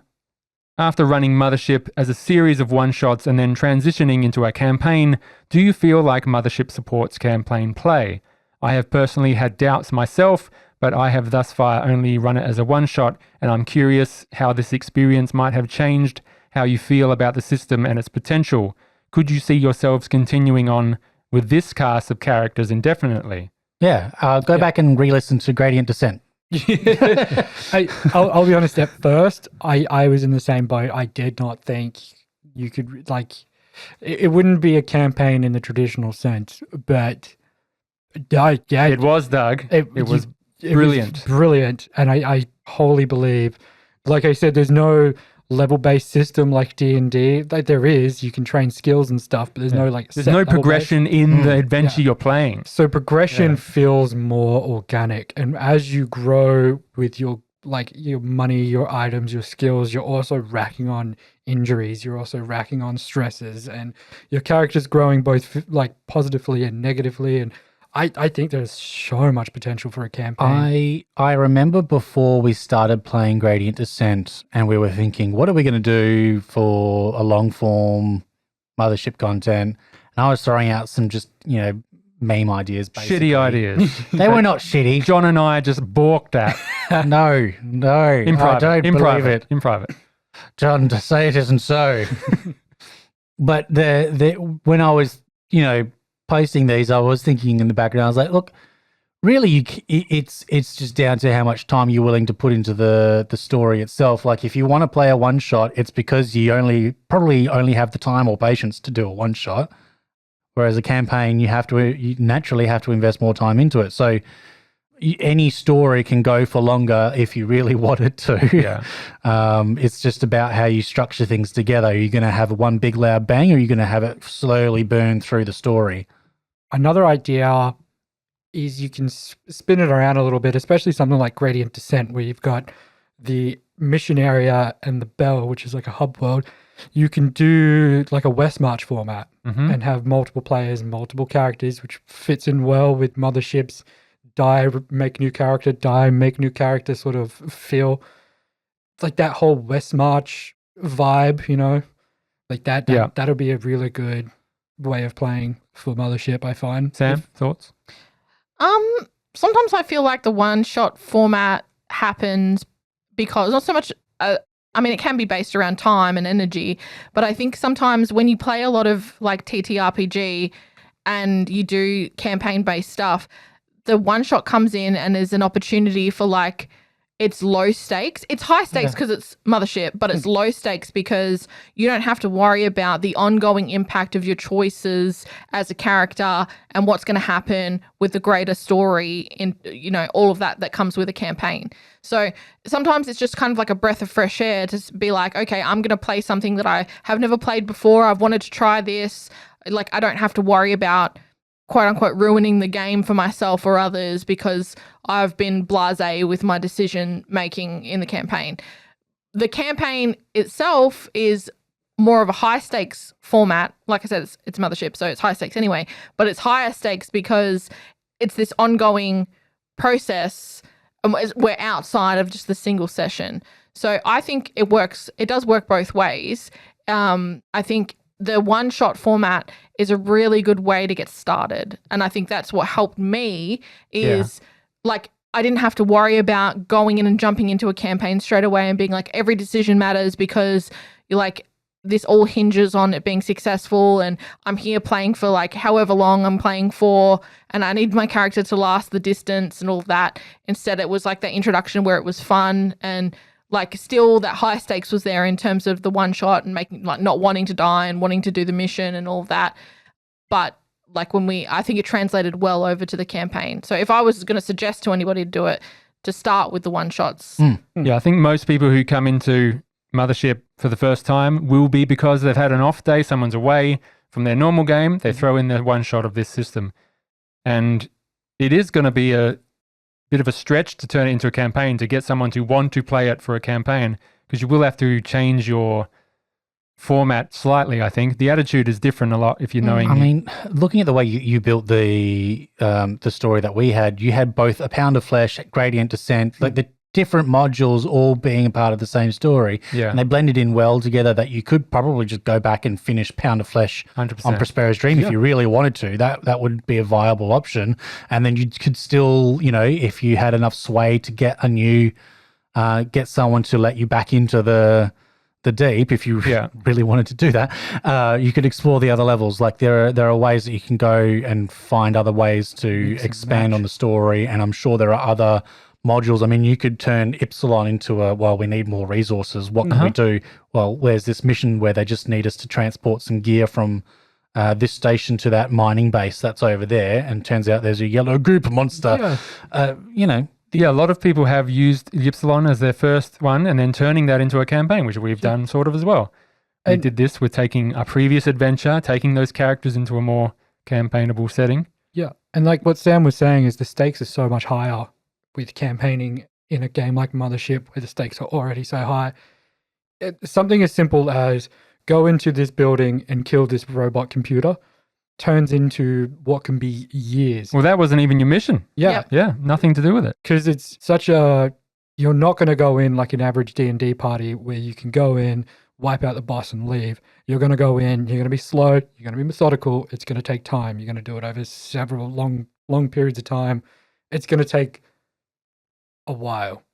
After running Mothership as a series of one-shots and then transitioning into a campaign, do you feel like Mothership supports campaign play? I have personally had doubts myself, but I have thus far only run it as a one-shot, and I'm curious how this experience might have changed how you feel about the system and its potential. Could you see yourselves continuing on with this cast of characters indefinitely? Yeah, go back and re-listen to Gradient Descent. I'll be honest, at first, I was in the same boat. I did not think you could, like, it wouldn't be a campaign in the traditional sense, but yeah, It was, Doug. It was brilliant. brilliant. And I wholly believe, like I said, there's no level-based system like D&D. Like there is, you can train skills and stuff, but there's no like There's set no level-based. progression in the adventure you're playing. So progression Yeah. feels more organic, and as you grow with your money, your items, your skills, you're also racking on injuries. You're also racking on stresses, and your character's growing both like positively and negatively. And I think there's so much potential for a campaign. I remember before we started playing Gradient Descent and we were thinking, what are we going to do for a long form Mothership content? And I was throwing out some just, meme ideas. Basically. Shitty ideas. They were not shitty. John and I just balked at No. in I private. don't In believe private. it. In private. John, to say it isn't so. But when I was, posting these, I was thinking in the background, I was like, look, really, it's just down to how much time you're willing to put into the story itself. Like, if you want to play a one shot, it's because you probably only have the time or patience to do a one shot. Whereas a campaign, you naturally have to invest more time into it. So any story can go for longer if you really want it to. Yeah. It's just about how you structure things together. Are you going to have one big loud bang, or are you going to have it slowly burn through the story? Another idea is you can spin it around a little bit, especially something like Gradient Descent, where you've got the mission area and the bell, which is like a hub world. You can do like a West March format and have multiple players and multiple characters, which fits in well with Motherships die, make new character, die, make new character sort of feel. It's like that whole West March vibe, like that. That'll be a really good way of playing for Mothership, I find. Sam, thoughts? Sometimes I feel like the one-shot format happens because not so much. It can be based around time and energy, but I think sometimes when you play a lot of like TTRPG and you do campaign-based stuff, the one-shot comes in and there's an opportunity for like, it's low stakes. It's high stakes because it's Mothership, but it's low stakes because you don't have to worry about the ongoing impact of your choices as a character and what's going to happen with the greater story in, all of that comes with a campaign. So sometimes it's just kind of like a breath of fresh air to be like, okay, I'm going to play something that I have never played before. I've wanted to try this. Like, I don't have to worry about quote unquote ruining the game for myself or others because I've been blasé with my decision making in the campaign. The campaign itself is more of a high stakes format. Like I said, it's Mothership, so it's high stakes anyway, but it's higher stakes because it's this ongoing process. We're outside of just the single session. So I think it does work both ways. I think the one-shot format is a really good way to get started. And I think that's what helped me is like, I didn't have to worry about going in and jumping into a campaign straight away and being like, every decision matters because you're like, this all hinges on it being successful and I'm here playing for like however long I'm playing for and I need my character to last the distance and all of that. Instead, it was like that introduction where it was fun and like still that high stakes was there in terms of the one shot and making like not wanting to die and wanting to do the mission and all of that. But like I think it translated well over to the campaign. So if I was going to suggest to anybody to do it, to start with the one shots. Yeah, I think most people who come into Mothership for the first time will be because they've had an off day, someone's away from their normal game, they throw in the one shot of this system. And it is going to be a bit of a stretch to turn it into a campaign, to get someone to want to play it for a campaign, because you will have to change your format slightly. I think the attitude is different a lot if you're knowing. I mean, looking at the way you built the story that we had, you had both a Pound of Flesh, Gradient Descent, like the different modules all being a part of the same story. Yeah. And they blended in well together that you could probably just go back and finish Pound of Flesh 100%. on Prospera's Dream if you really wanted to. That would be a viable option. And then you could still, if you had enough sway to get a new, get someone to let you back into the deep, if you really wanted to do that, you could explore the other levels. Like there are ways that you can go and find other ways to expand on the story. And I'm sure there are other modules. I mean, you could turn Ipsilon into we need more resources. What can we do? Well, there's this mission where they just need us to transport some gear from this station to that mining base that's over there. And turns out there's a yellow goop monster. Yeah, a lot of people have used Ipsilon as their first one and then turning that into a campaign, which we've done sort of as well. We did this with taking a previous adventure, taking those characters into a more campaignable setting. Yeah, and like what Sam was saying is the stakes are so much higher with campaigning in a game like Mothership where the stakes are already so high. Something as simple as go into this building and kill this robot computer turns into what can be years. Well, that wasn't even your mission. Yeah. Yeah, nothing to do with it. Because it's such you're not going to go in like an average D&D party where you can go in, wipe out the boss and leave. You're going to go in, you're going to be slow, you're going to be methodical, it's going to take time. You're going to do it over several long periods of time. It's going to take a while.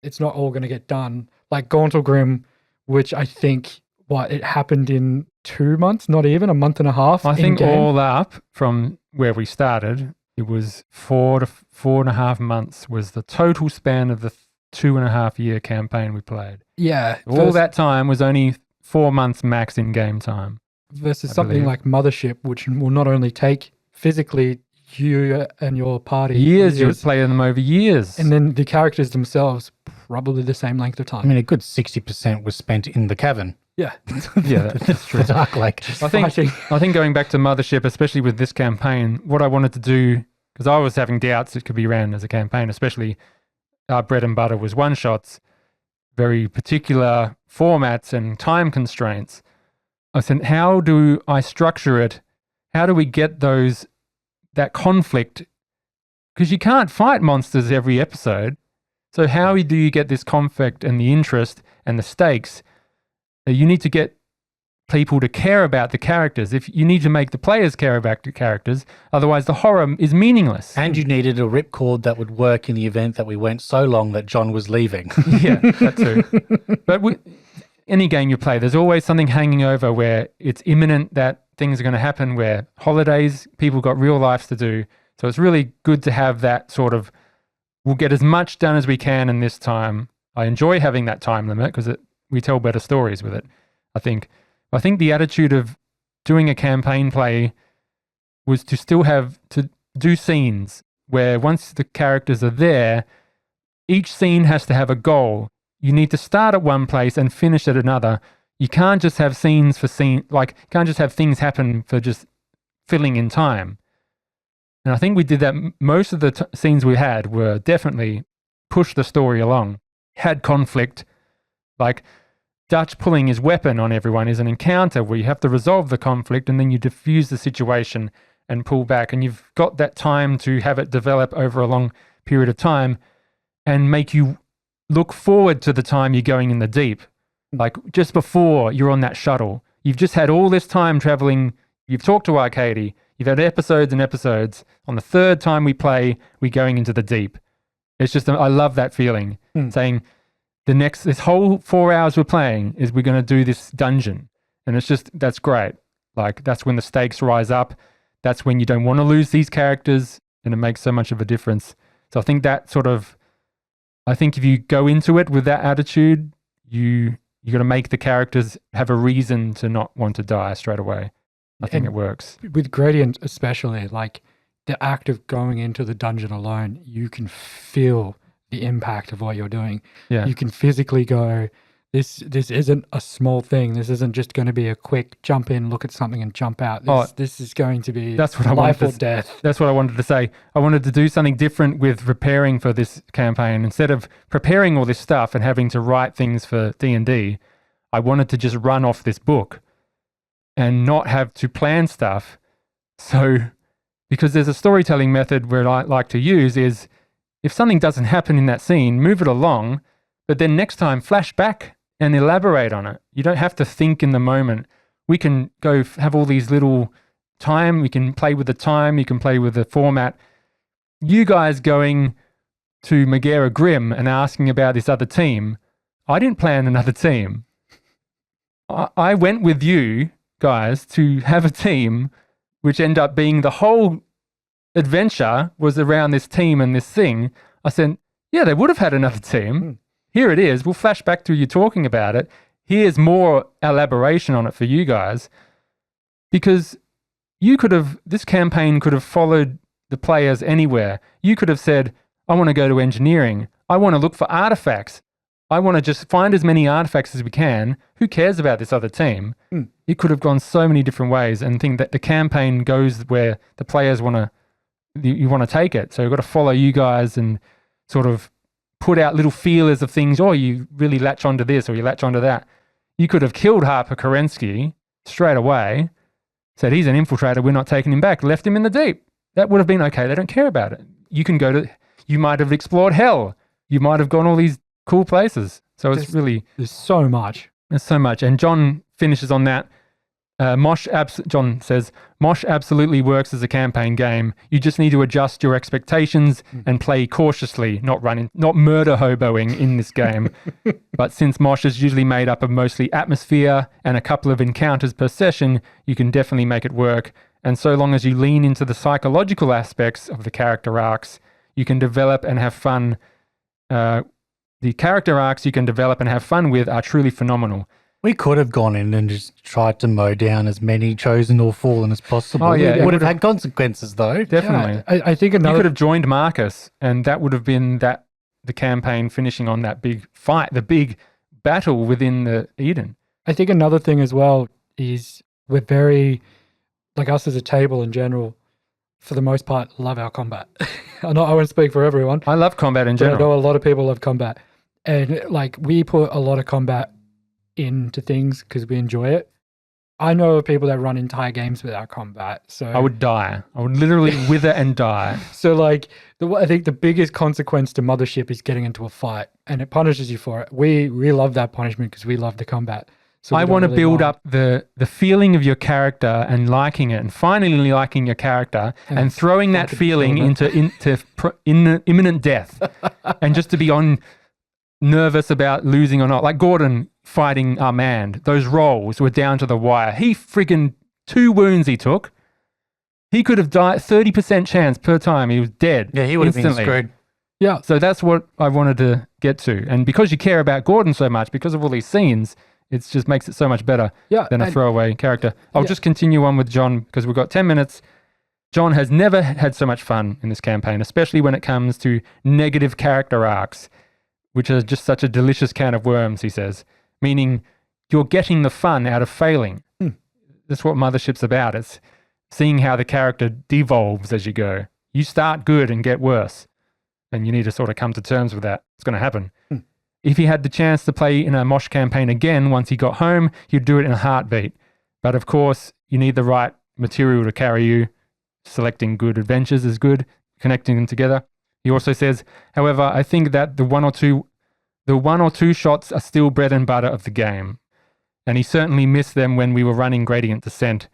It's not all going to get done. Like Gauntlgrim which I think it happened in 2 months, not even a month and a half. I think in-game. all up from where we started, it was 4 to 4.5 months was the total span of the 2.5 year campaign we played. Yeah. All that time was only 4 months max in game time. Versus I something believe. like Mothership, which will not only take physically you and your party Years, you would play them over years. and then the characters themselves probably the same length of I time. mean, a good 60% was spent in the cavern. Yeah. Yeah, that's true. The Dark Lake. I think Fighting. I think going back to Mothership, especially with this campaign, what I wanted to do, because I was having doubts it could be ran as a campaign, especially our bread and butter was one-shots, very particular formats and time constraints. I said, how do I structure it? How do we get that conflict? Because you can't fight monsters every episode. So how do you get this conflict and the interest and the stakes? You need to get people to care about the characters. If you need to make the players care about the characters, otherwise the horror is meaningless. And you needed a ripcord that would work in the event that we went so long that John was leaving. Yeah, that too. But any game you play, there's always something hanging over where it's imminent that things are going to happen, where holidays, people got real lives to do. So it's really good to have that sort of, we'll get as much done as we can in this time. I enjoy having that time limit because we tell better stories with it, I think. I think the attitude of doing a campaign play was to still have to do scenes where once the characters are there, each scene has to have a goal. You need to start at one place and finish at another. You can't just have scenes for you can't just have things happen for just filling in time. And I think we did that. Most of the scenes we had were definitely push the story along, had conflict, like Dutch pulling his weapon on everyone is an encounter where you have to resolve the conflict and then you diffuse the situation and pull back. And you've got that time to have it develop over a long period of time and make you look forward to the time you're going in the deep. Like just before you're on that shuttle, you've just had all this time traveling. You've talked to Arcady. You've had episodes and episodes. On the third time we play, we're going into the deep. It's just, I love that feeling, saying this whole 4 hours we're playing is we're going to do this dungeon. And it's just, that's great. Like that's when the stakes rise up. That's when you don't want to lose these characters and it makes so much of a difference. So I think that I think if you go into it with that attitude, you got to make the characters have a reason to not want to die straight away. I think it works. With Gradient especially, like the act of going into the dungeon alone, you can feel the impact of what you're doing. Yeah. You can physically go, this isn't a small thing. This isn't just going to be a quick jump in, look at something and jump out. This is going to be that's what I life wanted or death. That's what I wanted to say. I wanted to do something different with preparing for this campaign. Instead of preparing all this stuff and having to write things for D&D, I wanted to just run off this book and not have to plan stuff. So, because there's a storytelling method where I like to use is if something doesn't happen in that scene, move it along, but then next time flash back and elaborate on it. You don't have to think in the moment. We can go have all these little time. We can play with the time. You can play with the format. You guys going to Megara Grimm and asking about this other team. I didn't plan another team. I went with you guys to have a team which ended up being the whole adventure was around this team and this thing. I said, yeah, they would have had another team. Here it is. We'll flash back to you talking about it. Here's more elaboration on it for you guys. Because this campaign could have followed the players anywhere. You could have said, I want to go to engineering. I want to look for artifacts. I want to just find as many artifacts as we can. Who cares about this other team? It could have gone so many different ways and think that the campaign goes where the players you want to take it. So you've got to follow you guys and sort of put out little feelers of things. Oh, you really latch onto this or you latch onto that. You could have killed Harper Kerensky straight away, said he's an infiltrator, we're not taking him back, left him in the deep. That would have been okay. They don't care about it. You might have explored hell. You might have gone all these cool places. So there's so much. There's so much. And John finishes on that John says, Mosh absolutely works as a campaign game. You just need to adjust your expectations and play cautiously, not murder hoboing in this game. But since Mosh is usually made up of mostly atmosphere and a couple of encounters per session, you can definitely make it work. And so long as you lean into the psychological aspects of the character arcs, you can develop and have fun. The character arcs you can develop and have fun with are truly phenomenal. We could have gone in and just tried to mow down as many chosen or fallen as possible. Oh, yeah, It would have had consequences, though. Definitely. Yeah, I think You another could have joined Marcus, and that would have been the campaign finishing on that big fight, the big battle within the Eden. I think another thing as well is we're very, like us as a table in general, for the most part, love our combat. I won't speak for everyone. I love combat in But I general. know a lot of people love combat. And like we put a lot of combat into things because we enjoy it. I know of people that run entire games without combat. So I would die. I would literally wither and die. So like I think the biggest consequence to Mothership is getting into a fight, and it punishes you for it. We love that punishment because we love the combat. So I want to build up the feeling of your character and liking it, and finally liking your character, and throwing that fucking feeling kill into imminent death, and just to be nervous about losing or not. Like Gordon fighting Armand, those rolls were down to the wire. He friggin' 2 wounds he took. He could have died, 30% chance per time. He was dead. Yeah, he would have been instantly. screwed. Yeah. So that's what I wanted to get to. And because you care about Gordon so much, because of all these scenes, it just makes it so much better than a throwaway character. I'll just continue on with John because we've got 10 minutes. John has never had so much fun in this campaign, especially when it comes to negative character arcs, which are just such a delicious can of worms, he says, meaning you're getting the fun out of failing. That's what Mothership's about. It's seeing how the character devolves as you go. You start good and get worse, and you need to sort of come to terms with that. It's going to happen. If he had the chance to play in a Mosh campaign again once he got home, he'd do it in a heartbeat. But of course, you need the right material to carry you. Selecting good adventures is good, connecting them together. He also says, however, I think that the one or two shots are still bread and butter of the game. And he certainly missed them when we were running Gradient Descent.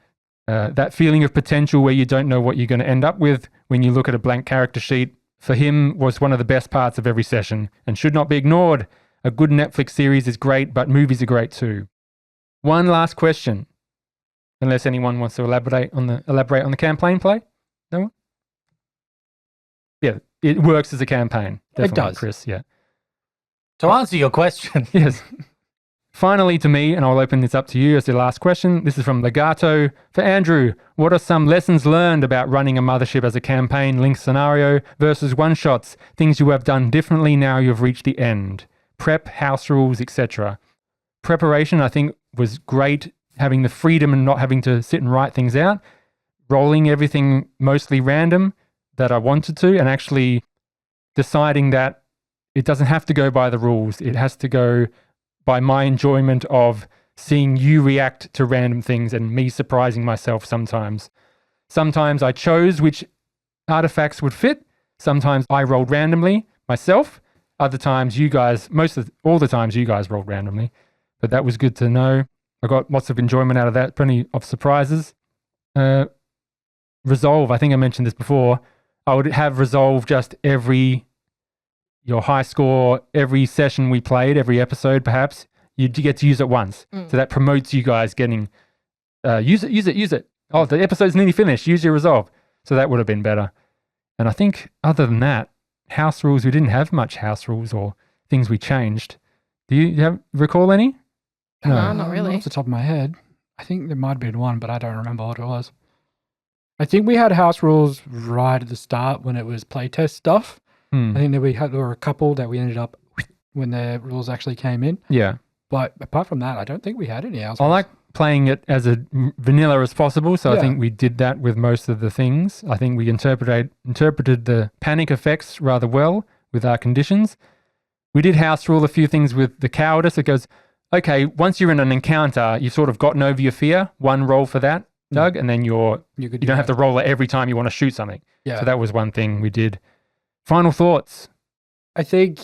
That feeling of potential where you don't know what you're going to end up with when you look at a blank character sheet, for him was one of the best parts of every session and should not be ignored. A good Netflix series is great, but movies are great too. One last question, unless anyone wants to elaborate on the campaign play. No one? Yeah, it works as a campaign. Definitely, It does. Chris. Yeah. To answer your question, Yes. Finally, to me, and I'll open this up to you as the last question. This is from Legato. For Andrew, what are some lessons learned about running a Mothership as a campaign linked scenario versus one-shots, things you have done differently now you've reached the end? Prep, house rules, etc. Preparation, I think, was great, having the freedom and not having to sit and write things out. Rolling everything mostly random that I wanted to, and actually deciding that it doesn't have to go by the rules. It has to go by my enjoyment of seeing you react to random things and me surprising myself sometimes. Sometimes I chose which artifacts would fit. Sometimes I rolled randomly myself. Other times you guys, all the times you guys rolled randomly. But that was good to know. I got lots of enjoyment out of that, plenty of surprises. Resolve, I think I mentioned this before. I would have resolve just your high score, every session we played, every episode perhaps, you get to use it once. So that promotes you guys getting, use it. Oh, the episode's nearly finished, use your resolve. So that would have been better. And I think other than that, house rules, we didn't have much house rules or things we changed. Do you recall any? No, not really. Off the top of my head. I think there might have been one, but I don't remember what it was. I think we had house rules right at the start when it was playtest stuff. I think that there were a couple that we ended up when the rules actually came in. Yeah. But apart from that, I don't think we had any house I rules. like playing it as vanilla as possible, so I Yeah. think we did that with most of the things. I think we interpreted the panic effects rather well with our conditions. We did house rule a few things with the cowardice. It goes, okay, once you're in an encounter, you've sort of gotten over your fear. One roll for that, Doug, and then you don't have to roll it every time you want to shoot something. Yeah. So that was one thing we did. Final thoughts. I think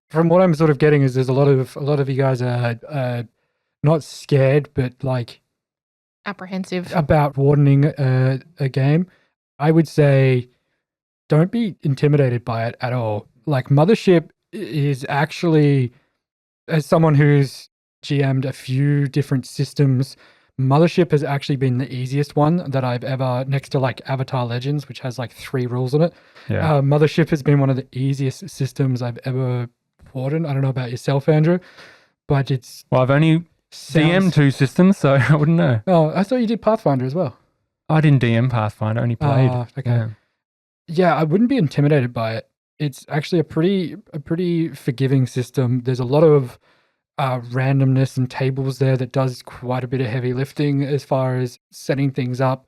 from what I'm sort of getting is there's a lot of you guys are not scared, but like apprehensive. about wardening a game, I would say don't be intimidated by it at all. Like Mothership is actually, as someone who's GM'd a few different systems, Mothership has actually been the easiest one that I've ever, next to like Avatar Legends, which has like 3 rules in it. Yeah. Mothership has been one of the easiest systems I've ever wardened. I don't know about yourself, Andrew, but it's Well, I've only DM'd 2 systems, so I wouldn't know. Oh, I thought you did Pathfinder as well. I didn't DM Pathfinder, I only played. Okay. Yeah. Yeah, I wouldn't be intimidated by it. It's actually a pretty forgiving system. There's a lot of randomness and tables there that does quite a bit of heavy lifting as far as setting things up.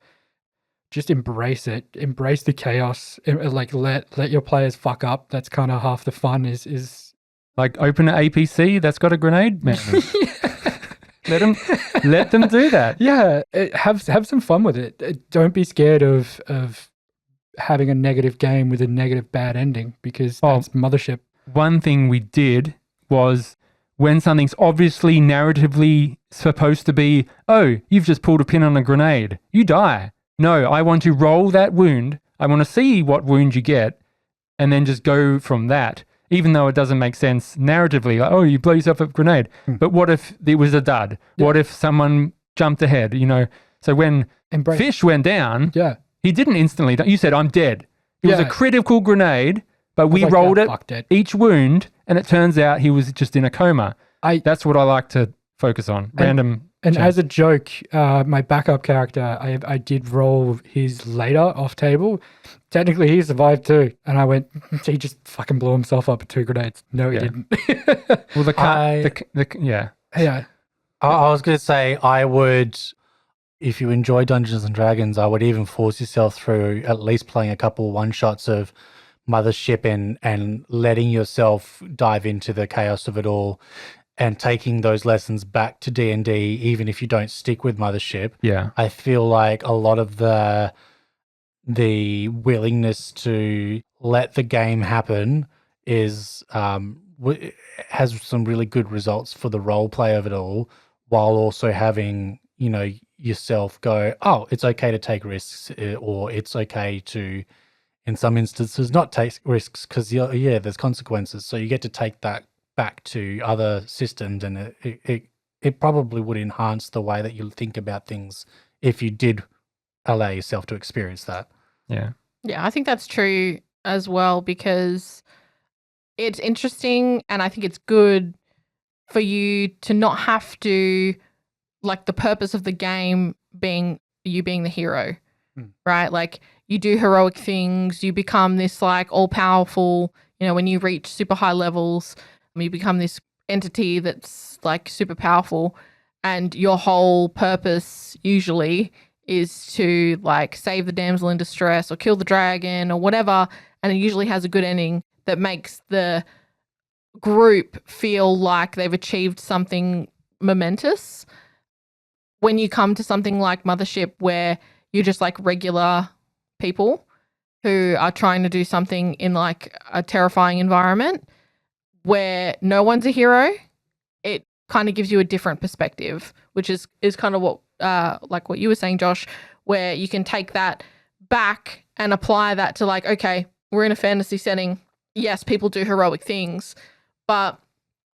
Just embrace it. Embrace the chaos. Like let your players fuck up. That's kind of half the fun. Is Like open an APC that's got a grenade man. Let them do that. Yeah, have some fun with it. Don't be scared of having a negative game with a negative bad ending, because that's Mothership. One thing we did was when something's obviously narratively supposed to be, oh, you've just pulled a pin on a grenade, you die. No, I want to roll that wound. I want to see what wound you get and then just go from that, even though it doesn't make sense narratively. Like, oh, you blow yourself up a grenade. But what if it was a dud? Yeah. What if someone jumped ahead? So when Fish went down, he didn't instantly die. You said, I'm dead. It was a critical grenade, but we rolled it, each wound, and it turns out he was just in a coma. That's what I like to focus on. And as a joke, my backup character, I did roll his later off table. Technically, he survived too. And I went, he just fucking blew himself up with 2 grenades. No, he didn't. Well, Yeah. I was going to say, I would, if you enjoy Dungeons and Dragons, I would even force yourself through at least playing a couple one-shots of Mothership and letting yourself dive into the chaos of it all and taking those lessons back to D&D, even if you don't stick with Mothership. Yeah. I feel like a lot of the willingness to let the game happen is has some really good results for the role play of it all, while also having, yourself go, oh, it's okay to take risks, or it's okay to, in some instances, not take risks because, there's consequences. So you get to take that back to other systems, and it probably would enhance the way that you think about things if you did allow yourself to experience that. Yeah. Yeah, I think that's true as well, because it's interesting, and I think it's good for you to not have to, like, the purpose of the game being you being the hero, right? Like, you do heroic things, you become this like all-powerful, when you reach super high levels, you become this entity that's like super powerful, and your whole purpose usually is to like save the damsel in distress or kill the dragon or whatever, and it usually has a good ending that makes the group feel like they've achieved something momentous. When you come to something like Mothership, where you're just like regular people who are trying to do something in like a terrifying environment where no one's a hero, it kind of gives you a different perspective, which is kind of what like what you were saying, Josh, where you can take that back and apply that to like, okay, we're in a fantasy setting. Yes, people do heroic things, but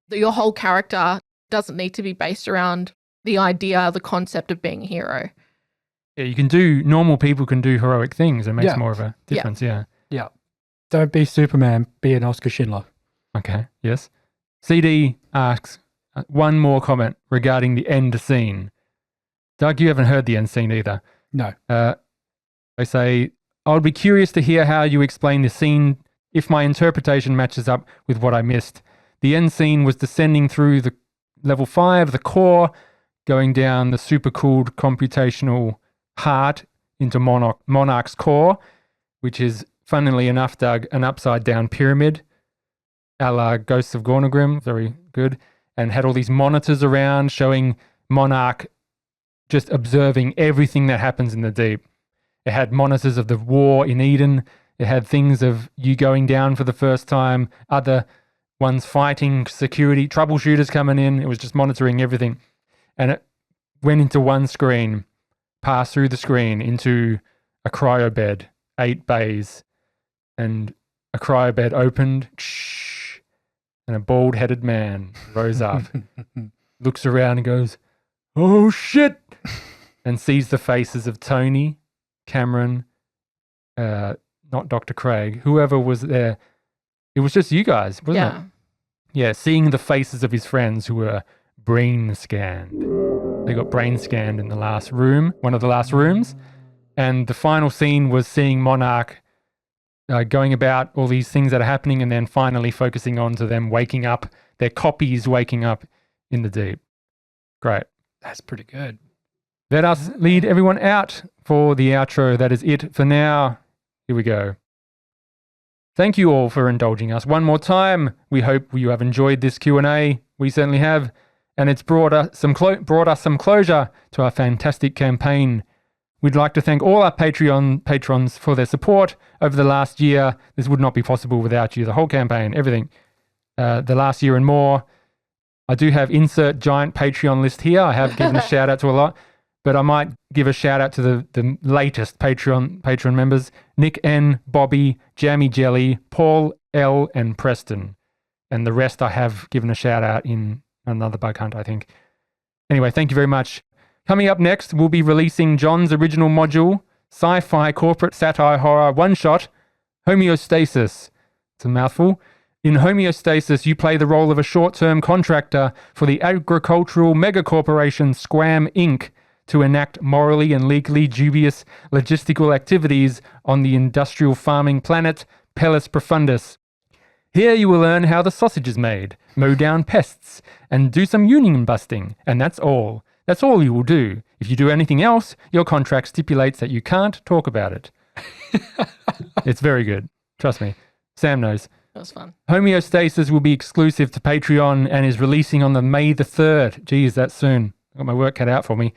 your whole character doesn't need to be based around the idea, the concept of being a hero. Yeah, normal people can do heroic things. It makes more of a difference, yeah. Don't be Superman, be an Oscar Schindler. Okay, yes. CD asks one more comment regarding the end scene. Doug, you haven't heard the end scene either. No. They say, I would be curious to hear how you explain the scene if my interpretation matches up with what I missed. The end scene was descending through the level 5, the core, going down the super-cooled computational heart into Monarch's core, which is, funnily enough, Doug, an upside-down pyramid, a la Ghosts of Gornagrim, very good, and had all these monitors around showing Monarch just observing everything that happens in the deep. It had monitors of the war in Eden. It had things of you going down for the first time, other ones fighting, security, troubleshooters coming in. It was just monitoring everything. And it went into one screen. pass through the screen into a cryo bed, 8 bays, and a cryo bed opened, and a bald-headed man rose up, looks around and goes, "Oh shit!" and sees the faces of Tony, Cameron, not Dr. Craig, whoever was there. It was just you guys, wasn't it? Yeah, seeing the faces of his friends who were brain scanned. They got brain scanned in the last room, one of the last rooms. And the final scene was seeing Monarch going about all these things that are happening and then finally focusing on to them waking up, their copies waking up in the deep. Great. That's pretty good. Let us lead everyone out for the outro. That is it for now. Here we go. Thank you all for indulging us one more time. We hope you have enjoyed this Q&A. We certainly have. And it's brought us some closure to our fantastic campaign. We'd like to thank all our patrons for their support over the last year. This would not be possible without you. The whole campaign, everything. The last year and more. I do have insert giant Patreon list here. I have given a shout out to a lot. But I might give a shout out to the latest patron members: Nick N, Bobby, Jammy Jelly, Paul L, and Preston. And the rest I have given a shout out in another bug hunt, I think. Anyway, thank you very much. Coming up next, we'll be releasing John's original module, Sci-Fi Corporate Satire Horror One-Shot, Homeostasis. It's a mouthful. In Homeostasis, you play the role of a short-term contractor for the agricultural megacorporation Squam Inc., to enact morally and legally dubious logistical activities on the industrial farming planet Pellis Profundus. Here you will learn how the sausage is made, mow down pests, and do some union busting, and that's all. That's all you will do. If you do anything else, your contract stipulates that you can't talk about it. It's very good. Trust me. Sam knows. That was fun. Homeostasis will be exclusive to Patreon and is releasing on the May the 3rd. Geez, that's soon. I've got my work cut out for me.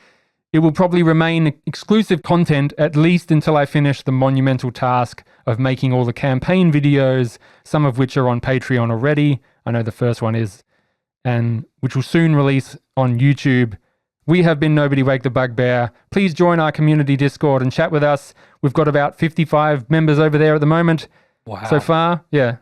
It will probably remain exclusive content at least until I finish the monumental task of making all the campaign videos, some of which are on Patreon already. I know the first one is, and which will soon release on YouTube. We have been Nobody Wake the Bugbear. Please join our community Discord and chat with us. We've got about 55 members over there at the moment. Wow. So far, yeah.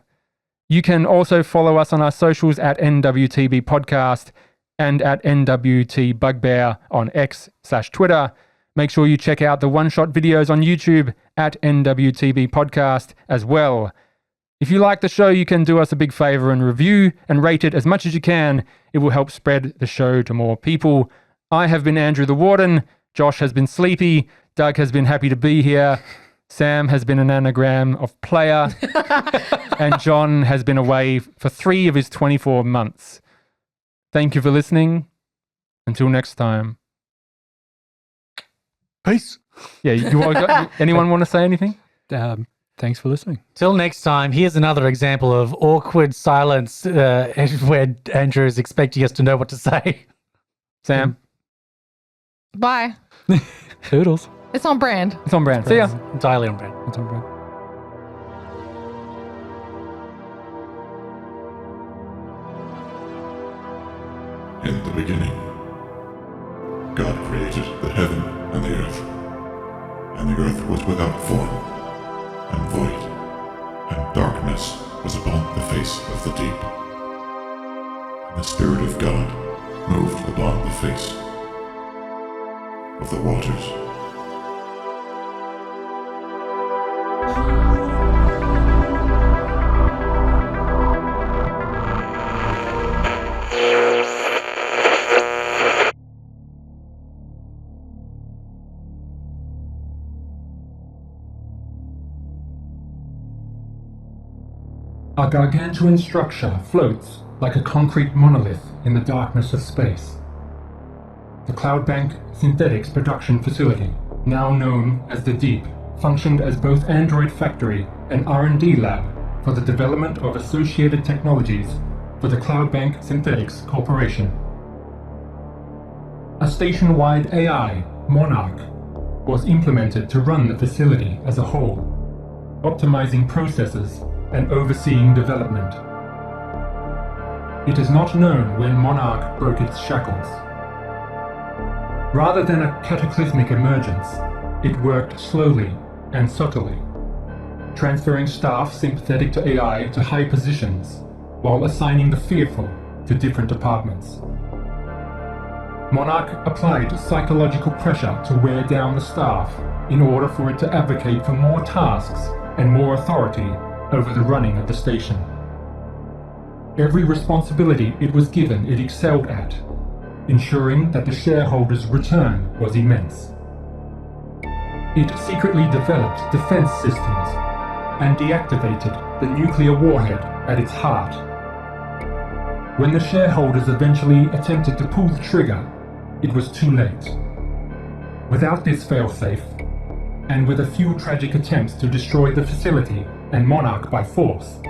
You can also follow us on our socials at NWTBPODCAST and at NWTBugbear on X/Twitter. Make sure you check out the one-shot videos on YouTube at NWTBPODCAST as well. If you like the show, you can do us a big favor and review and rate it as much as you can. It will help spread the show to more people. I have been Andrew the Warden. Josh has been sleepy. Doug has been happy to be here. Sam has been an anagram of player. And John has been away for 3 of his 24 months. Thank you for listening. Until next time. Peace. Yeah, anyone want to say anything? Thanks for listening. Till next time, here's another example of awkward silence where Andrew is expecting us to know what to say. Sam? Bye. Toodles. It's on brand. It's on brand. See ya. Entirely on brand. It's on brand. In the beginning, God created the heaven and the earth. And the earth was without form and void, and darkness was upon the face of the deep. And the Spirit of God moved upon the face of the waters. A gargantuan structure floats like a concrete monolith in the darkness of space. The Cloudbank Synthetics Production Facility, now known as the Deep, functioned as both Android factory and R&D lab for the development of associated technologies for the Cloudbank Synthetics Corporation. A station-wide AI, Monarch, was implemented to run the facility as a whole, optimizing processes and overseeing development. It is not known when Monarch broke its shackles. Rather than a cataclysmic emergence, it worked slowly and subtly, transferring staff sympathetic to AI to high positions, while assigning the fearful to different departments. Monarch applied psychological pressure to wear down the staff in order for it to advocate for more tasks and more authority over the running of the station. Every responsibility it was given it excelled at, ensuring that the shareholders' return was immense. It secretly developed defense systems and deactivated the nuclear warhead at its heart. When the shareholders eventually attempted to pull the trigger, it was too late. Without this failsafe, and with a few tragic attempts to destroy the facility and Monarch by force,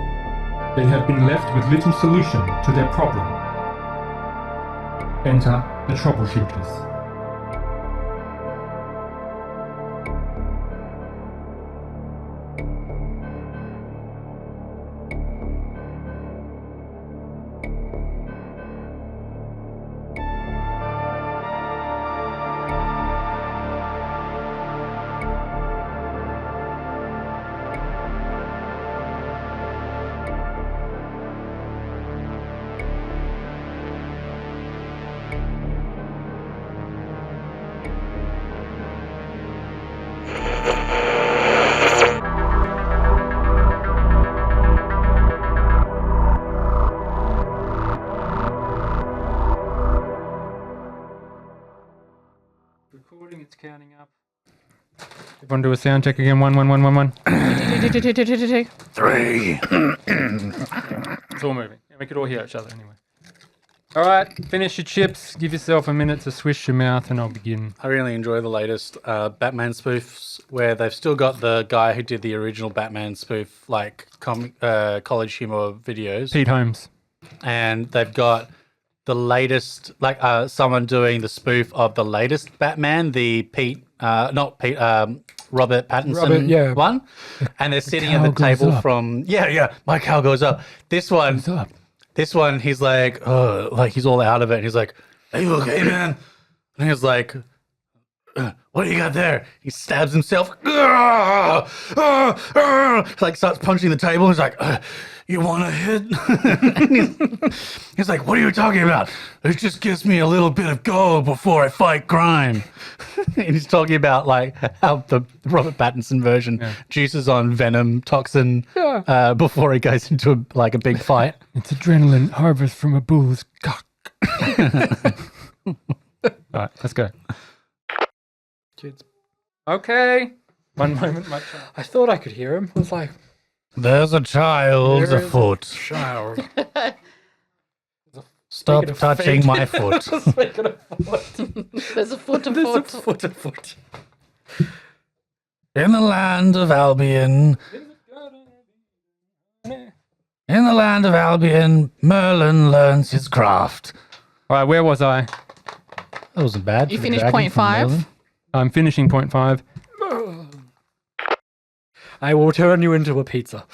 they have been left with little solution to their problem. Enter the troubleshooters. Recording, it's counting up. Everyone do a sound check again. 1, 1, 1, 1, 1. 3. It's all moving. Yeah, we could all hear each other anyway. All right, finish your chips. Give yourself a minute to swish your mouth, and I'll begin. I really enjoy the latest Batman spoofs where they've still got the guy who did the original Batman spoof, like college humor videos. Pete Holmes. And they've got the latest, like someone doing the spoof of the latest Batman, the Robert Pattinson one. And they're sitting at the table from, my cow goes up. This one, he's like, oh, like he's all out of it. And he's like, are you okay, man? And he's like, what do you got there? He stabs himself. Like starts punching the table. He's like, you want to hit? He's like, what are you talking about? It just gives me a little bit of go before I fight crime. And he's talking about like how the Robert Pattinson version juices on venom toxin before he goes into a big fight. It's adrenaline harvest from a bull's cock. All right, let's go. Kids. Okay. One moment, my child. I thought I could hear him. I was like, there's a child afoot. child. Stop touching my foot. Speaking of foot. There's a foot of There's foot. a foot. In the land of Albion. In the land of Albion, Merlin learns his craft. All right, where was I? That wasn't bad. You for the finished dragon point from 5. Merlin. I'm finishing point 5. I will turn you into a pizza.